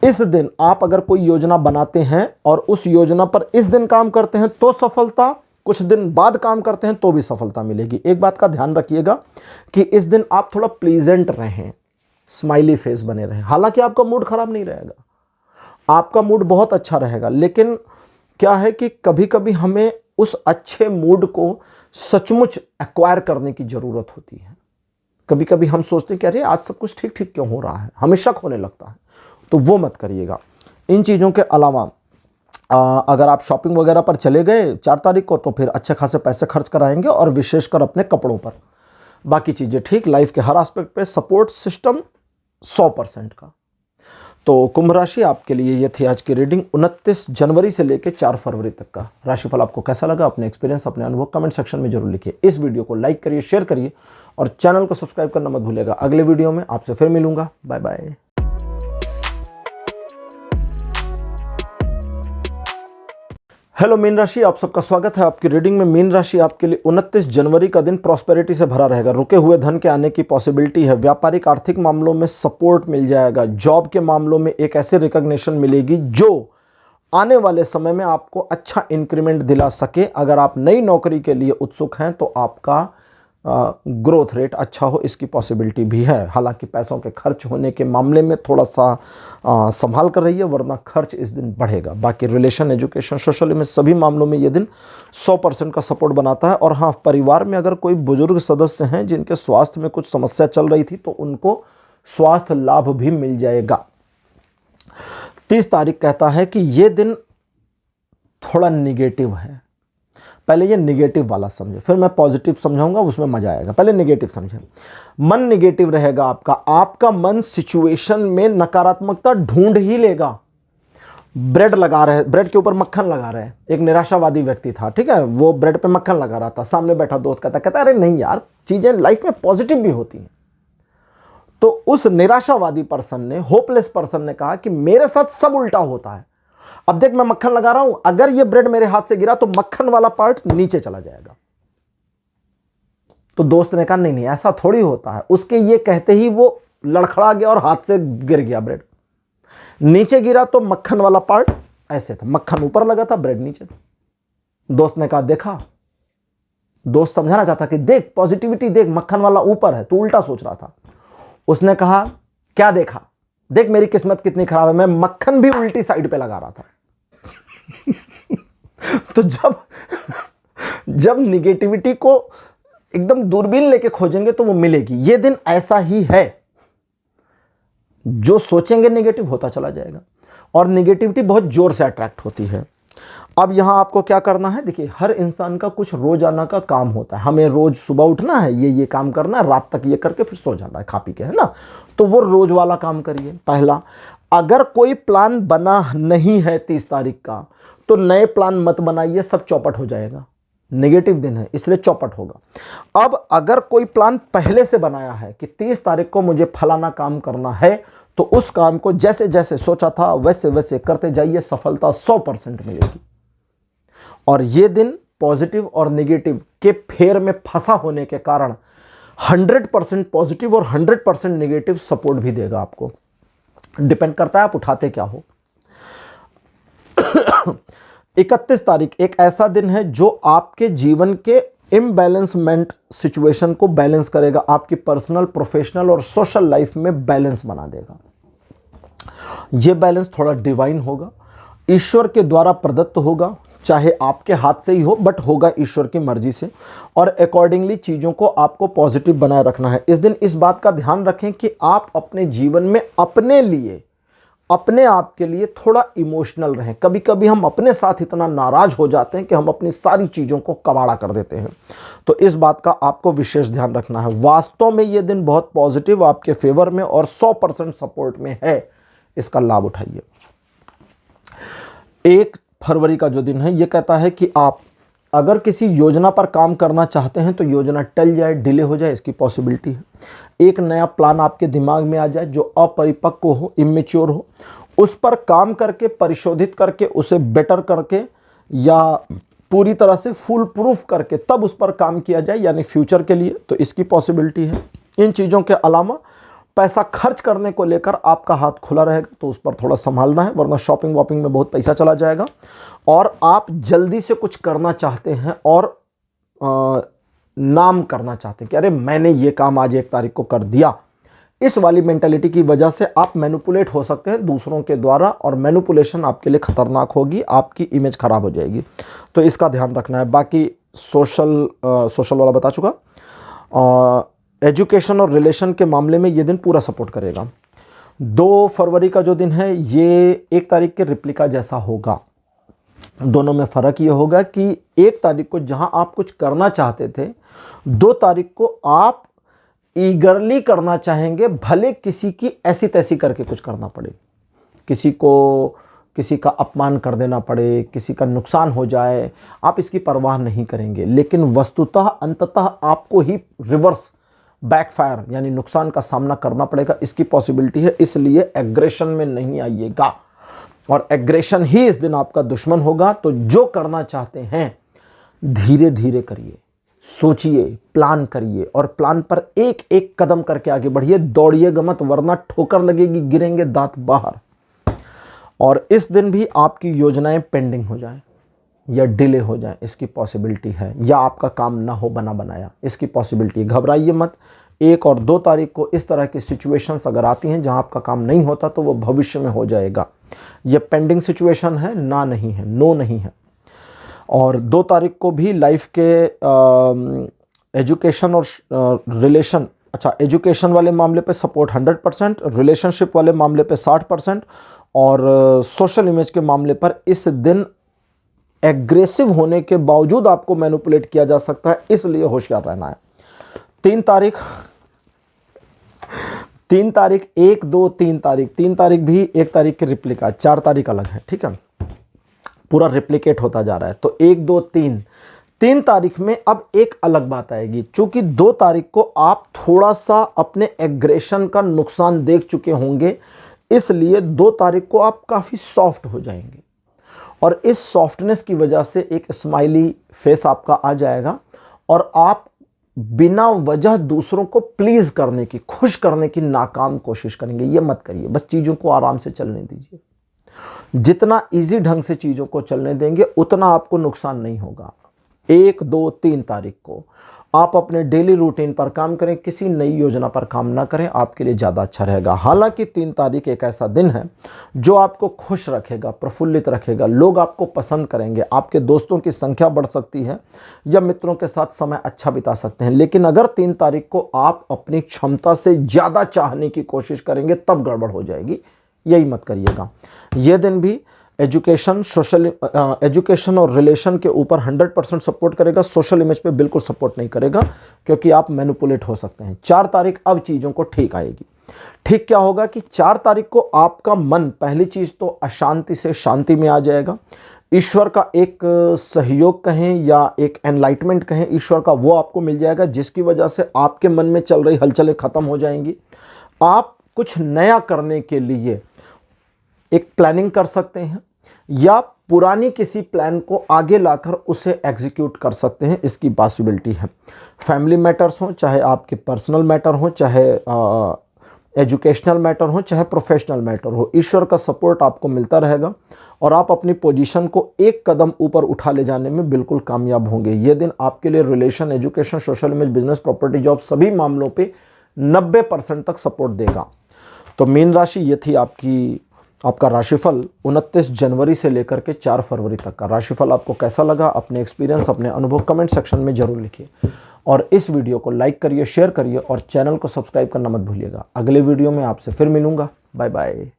इस दिन आप अगर कोई योजना बनाते हैं और उस योजना पर इस दिन काम करते हैं तो सफलता, कुछ दिन बाद काम करते हैं तो भी सफलता मिलेगी। एक बात का ध्यान रखिएगा कि इस दिन आप थोड़ा प्लीजेंट रहें, स्माइली फेस बने रहें। हालांकि आपका मूड खराब नहीं रहेगा, आपका मूड बहुत अच्छा रहेगा, लेकिन क्या है कि कभी कभी हमें उस अच्छे मूड को सचमुच एक्वायर करने की जरूरत होती है। कभी कभी हम सोचते हैं कि अरे आज सब कुछ ठीक ठीक क्यों हो रहा है, हमें शक होने लगता है, तो वो मत करिएगा। इन चीज़ों के अलावा अगर आप शॉपिंग वगैरह पर चले गए 4 तारीख को तो फिर अच्छे खासे पैसे खर्च कराएंगे, और विशेषकर अपने कपड़ों पर। बाकी चीज़ें ठीक, लाइफ के हर एस्पेक्ट पे सपोर्ट सिस्टम 100% का। तो कुंभ राशि आपके लिए ये थी आज की रीडिंग 29 जनवरी से लेकर 4 फरवरी तक का राशिफल। आपको कैसा लगा, अपने एक्सपीरियंस, अपने अनुभव कमेंट सेक्शन में जरूर लिखिए। इस वीडियो को लाइक करिए, शेयर करिए, और चैनल को सब्सक्राइब करना मत भूलिएगा। अगले वीडियो में आपसे फिर मिलूंगा। Bye bye. हेलो मीन राशि, आप सबका स्वागत है आपकी रीडिंग में। मीन राशि आपके लिए 29 जनवरी का दिन प्रॉस्पेरिटी से भरा रहेगा। रुके हुए धन के आने की पॉसिबिलिटी है। व्यापारिक आर्थिक मामलों में सपोर्ट मिल जाएगा। जॉब के मामलों में एक ऐसे रिकॉग्निशन मिलेगी जो आने वाले समय में आपको अच्छा इंक्रीमेंट दिला सके। अगर आप नई नौकरी के लिए उत्सुक हैं तो आपका ग्रोथ रेट अच्छा हो, इसकी पॉसिबिलिटी भी है। हालांकि पैसों के खर्च होने के मामले में थोड़ा सा संभाल कर रहिए, वरना खर्च इस दिन बढ़ेगा। बाकी रिलेशन, एजुकेशन, सोशल में सभी मामलों में ये दिन 100% का सपोर्ट बनाता है। और हाँ, परिवार में अगर कोई बुजुर्ग सदस्य हैं जिनके स्वास्थ्य में कुछ समस्या चल रही थी तो उनको स्वास्थ्य लाभ भी मिल जाएगा। 30 तारीख कहता है कि ये दिन थोड़ा निगेटिव है। पहले ये निगेटिव वाला समझे, फिर मैं पॉजिटिव समझाऊंगा, उसमें मजा आएगा। पहले निगेटिव समझे। मन निगेटिव रहेगा आपका, आपका मन सिचुएशन में नकारात्मकता ढूंढ ही लेगा। ब्रेड लगा रहे, ब्रेड के ऊपर मक्खन लगा रहे, एक निराशावादी व्यक्ति था, ठीक है, वो ब्रेड पे मक्खन लगा रहा था, सामने बैठा दोस्त कहता अरे नहीं यार, चीजें लाइफ में पॉजिटिव भी होती हैं। तो उस निराशावादी पर्सन ने, होपलेस पर्सन ने कहा कि मेरे साथ सब उल्टा होता है। अब देख, मैं मक्खन लगा रहा हूं, अगर ये ब्रेड मेरे हाथ से गिरा तो मक्खन वाला पार्ट नीचे चला जाएगा। तो दोस्त ने कहा नहीं नहीं, ऐसा थोड़ी होता है। उसके ये कहते ही वो लड़खड़ा गया और हाथ से गिर गया ब्रेड। नीचे गिरा तो मक्खन वाला पार्ट ऐसे था, मक्खन ऊपर लगा था, ब्रेड नीचे था। दोस्त ने कहा देखा, दोस्त समझाना चाहता कि देख पॉजिटिविटी देख, मक्खन वाला ऊपर है, तू उल्टा सोच रहा था। उसने कहा क्या देखा, देख मेरी किस्मत कितनी खराब है, मैं मक्खन भी उल्टी साइड पे लगा रहा था। तो जब निगेटिविटी को एकदम दूरबीन लेके खोजेंगे तो वो मिलेगी। ये दिन ऐसा ही है, जो सोचेंगे नेगेटिव होता चला जाएगा, और नेगेटिविटी बहुत जोर से अट्रैक्ट होती है। अब यहां आपको क्या करना है, देखिए हर इंसान का कुछ रोजाना का काम होता है। हमें रोज सुबह उठना है, ये काम करना है, रात तक ये करके फिर सो जाना है खा पी के, है ना। तो वो रोज वाला काम करिए। पहला, अगर कोई प्लान बना नहीं है 30 तारीख का, तो नए प्लान मत बनाइए, सब चौपट हो जाएगा। नेगेटिव दिन है इसलिए चौपट होगा। अब अगर कोई प्लान पहले से बनाया है कि 30 तारीख को मुझे फलाना काम करना है, तो उस काम को जैसे जैसे सोचा था वैसे वैसे करते जाइए, सफलता 100% मिलेगी। और ये दिन पॉजिटिव और नेगेटिव के फेर में फंसा होने के कारण 100% पॉजिटिव और 100% नेगेटिव सपोर्ट भी देगा आपको। डिपेंड करता है आप उठाते क्या हो। 31 तारीख एक ऐसा दिन है जो आपके जीवन के इम्बैलेंसमेंट सिचुएशन को बैलेंस करेगा, आपकी पर्सनल, प्रोफेशनल और सोशल लाइफ में बैलेंस बना देगा। यह बैलेंस थोड़ा डिवाइन होगा, ईश्वर के द्वारा प्रदत्त होगा, चाहे आपके हाथ से ही हो, बट होगा ईश्वर की मर्जी से, और अकॉर्डिंगली चीज़ों को आपको पॉजिटिव बनाए रखना है। इस दिन इस बात का ध्यान रखें कि आप अपने जीवन में अपने लिए, अपने आप के लिए थोड़ा इमोशनल रहें। कभी कभी हम अपने साथ इतना नाराज हो जाते हैं कि हम अपनी सारी चीज़ों को कबाड़ा कर देते हैं। तो इस बात का आपको विशेष ध्यान रखना है। वास्तव में ये दिन बहुत पॉजिटिव, आपके फेवर में और 100% सपोर्ट में है, इसका लाभ उठाइए। 1 फरवरी का जो दिन है, ये कहता है कि आप अगर किसी योजना पर काम करना चाहते हैं तो योजना टल जाए, डिले हो जाए, इसकी पॉसिबिलिटी है। एक नया प्लान आपके दिमाग में आ जाए जो अपरिपक्व हो, इमेच्योर हो, उस पर काम करके, परिशोधित करके, उसे बेटर करके या पूरी तरह से फुल प्रूफ करके तब उस पर काम किया जाए, यानी फ्यूचर के लिए, तो इसकी पॉसिबिलिटी है। इन चीज़ों के अलावा पैसा खर्च करने को लेकर आपका हाथ खुला रहेगा, तो उस पर थोड़ा संभालना है, वरना शॉपिंग वॉपिंग में बहुत पैसा चला जाएगा। और आप जल्दी से कुछ करना चाहते हैं और नाम करना चाहते हैं कि अरे मैंने ये काम आज 1 तारीख को कर दिया, इस वाली मेंटालिटी की वजह से आप मैनिपुलेट हो सकते हैं दूसरों के द्वारा, और मैनिपुलेशन आपके लिए खतरनाक होगी, आपकी इमेज खराब हो जाएगी, तो इसका ध्यान रखना है। बाकी सोशल वाला बता चुका। एजुकेशन और रिलेशन के मामले में ये दिन पूरा सपोर्ट करेगा। 2 फरवरी का जो दिन है, ये 1 तारीख के रिप्लिका जैसा होगा। दोनों में फ़र्क ये होगा कि 1 तारीख को जहां आप कुछ करना चाहते थे, 2 तारीख को आप ईगरली करना चाहेंगे, भले किसी की ऐसी तैसी करके कुछ करना पड़े, किसी का अपमान कर देना पड़े, किसी का नुकसान हो जाए, आप इसकी परवाह नहीं करेंगे। लेकिन वस्तुतः अंततः आपको ही रिवर्स बैकफायर यानी नुकसान का सामना करना पड़ेगा, इसकी पॉसिबिलिटी है। इसलिए एग्रेशन में नहीं आइएगा, और एग्रेशन ही इस दिन आपका दुश्मन होगा। तो जो करना चाहते हैं धीरे धीरे करिए, सोचिए, प्लान करिए, और प्लान पर एक एक कदम करके आगे बढ़िए। दौड़िएगा मत, वरना ठोकर लगेगी, गिरेंगे दांत बाहर। और इस दिन भी आपकी योजनाएं पेंडिंग हो जाएं या डिले हो जाए, इसकी पॉसिबिलिटी है, या आपका काम ना हो बना बनाया, इसकी पॉसिबिलिटी है। घबराइए मत। 1 और 2 तारीख को इस तरह की सिचुएशंस अगर आती हैं जहां आपका काम नहीं होता, तो वो भविष्य में हो जाएगा। ये पेंडिंग सिचुएशन है, ना नहीं है, नो नहीं है। और 2 तारीख को भी लाइफ के एजुकेशन और रिलेशन, अच्छा एजुकेशन वाले मामले पे सपोर्ट 100%, रिलेशनशिप वाले मामले पे 60%, और सोशल इमेज के मामले पर इस दिन एग्रेसिव होने के बावजूद आपको मैनिपुलेट किया जा सकता है, इसलिए होशियार रहना है। 3 तारीख 1, 2, 3 तारीख, 3 तारीख भी 1 तारीख के रिप्लिका, 4 तारीख अलग है, ठीक है, पूरा रिप्लिकेट होता जा रहा है। तो 1, 2, 3 तारीख में अब एक अलग बात आएगी। चूंकि 2 तारीख को आप थोड़ा सा अपने एग्रेशन का नुकसान देख चुके होंगे, इसलिए 2 तारीख को आप काफी सॉफ्ट हो जाएंगे और इस सॉफ्टनेस की वजह से एक स्माइली फेस आपका आ जाएगा और आप बिना वजह दूसरों को प्लीज करने की, खुश करने की नाकाम कोशिश करेंगे। ये मत करिए, बस चीजों को आराम से चलने दीजिए। जितना इजी ढंग से चीजों को चलने देंगे उतना आपको नुकसान नहीं होगा। 1, 2, 3 तारीख को आप अपने डेली रूटीन पर काम करें, किसी नई योजना पर काम ना करें, आपके लिए ज़्यादा अच्छा रहेगा। हालांकि 3 तारीख एक ऐसा दिन है जो आपको खुश रखेगा, प्रफुल्लित रखेगा, लोग आपको पसंद करेंगे, आपके दोस्तों की संख्या बढ़ सकती है या मित्रों के साथ समय अच्छा बिता सकते हैं। लेकिन अगर 3 तारीख को आप अपनी क्षमता से ज़्यादा चाहने की कोशिश करेंगे तब गड़बड़ हो जाएगी, यही मत करिएगा। यह दिन भी एजुकेशन और रिलेशन के ऊपर 100% सपोर्ट करेगा, सोशल इमेज पे बिल्कुल सपोर्ट नहीं करेगा क्योंकि आप मैनिपुलेट हो सकते हैं। 4 तारीख अब चीज़ों को ठीक आएगी। ठीक क्या होगा कि 4 तारीख को आपका मन पहली चीज़ तो अशांति से शांति में आ जाएगा। ईश्वर का एक सहयोग कहें या एक एनलाइटमेंट कहें ईश्वर का, वो आपको मिल जाएगा, जिसकी वजह से आपके मन में चल रही हलचलें खत्म हो जाएंगी। आप कुछ नया करने के लिए एक प्लानिंग कर सकते हैं या पुरानी किसी प्लान को आगे लाकर उसे एग्जीक्यूट कर सकते हैं, इसकी पॉसिबिलिटी है। फैमिली मैटर्स हो, चाहे आपके पर्सनल मैटर हो, चाहे एजुकेशनल मैटर हो, चाहे प्रोफेशनल मैटर हो, ईश्वर का सपोर्ट आपको मिलता रहेगा और आप अपनी पोजीशन को एक कदम ऊपर उठा ले जाने में बिल्कुल कामयाब होंगे। ये दिन आपके लिए relation, education, social image, business, property, job सभी मामलों पे 90% तक सपोर्ट देगा। तो मीन राशि ये थी आपका राशिफल 29 जनवरी से लेकर के 4 फरवरी तक का। राशिफल आपको कैसा लगा, अपने एक्सपीरियंस, अपने अनुभव कमेंट सेक्शन में जरूर लिखिए और इस वीडियो को लाइक करिए, शेयर करिए और चैनल को सब्सक्राइब करना मत भूलिएगा। अगले वीडियो में आपसे फिर मिलूंगा। Bye bye.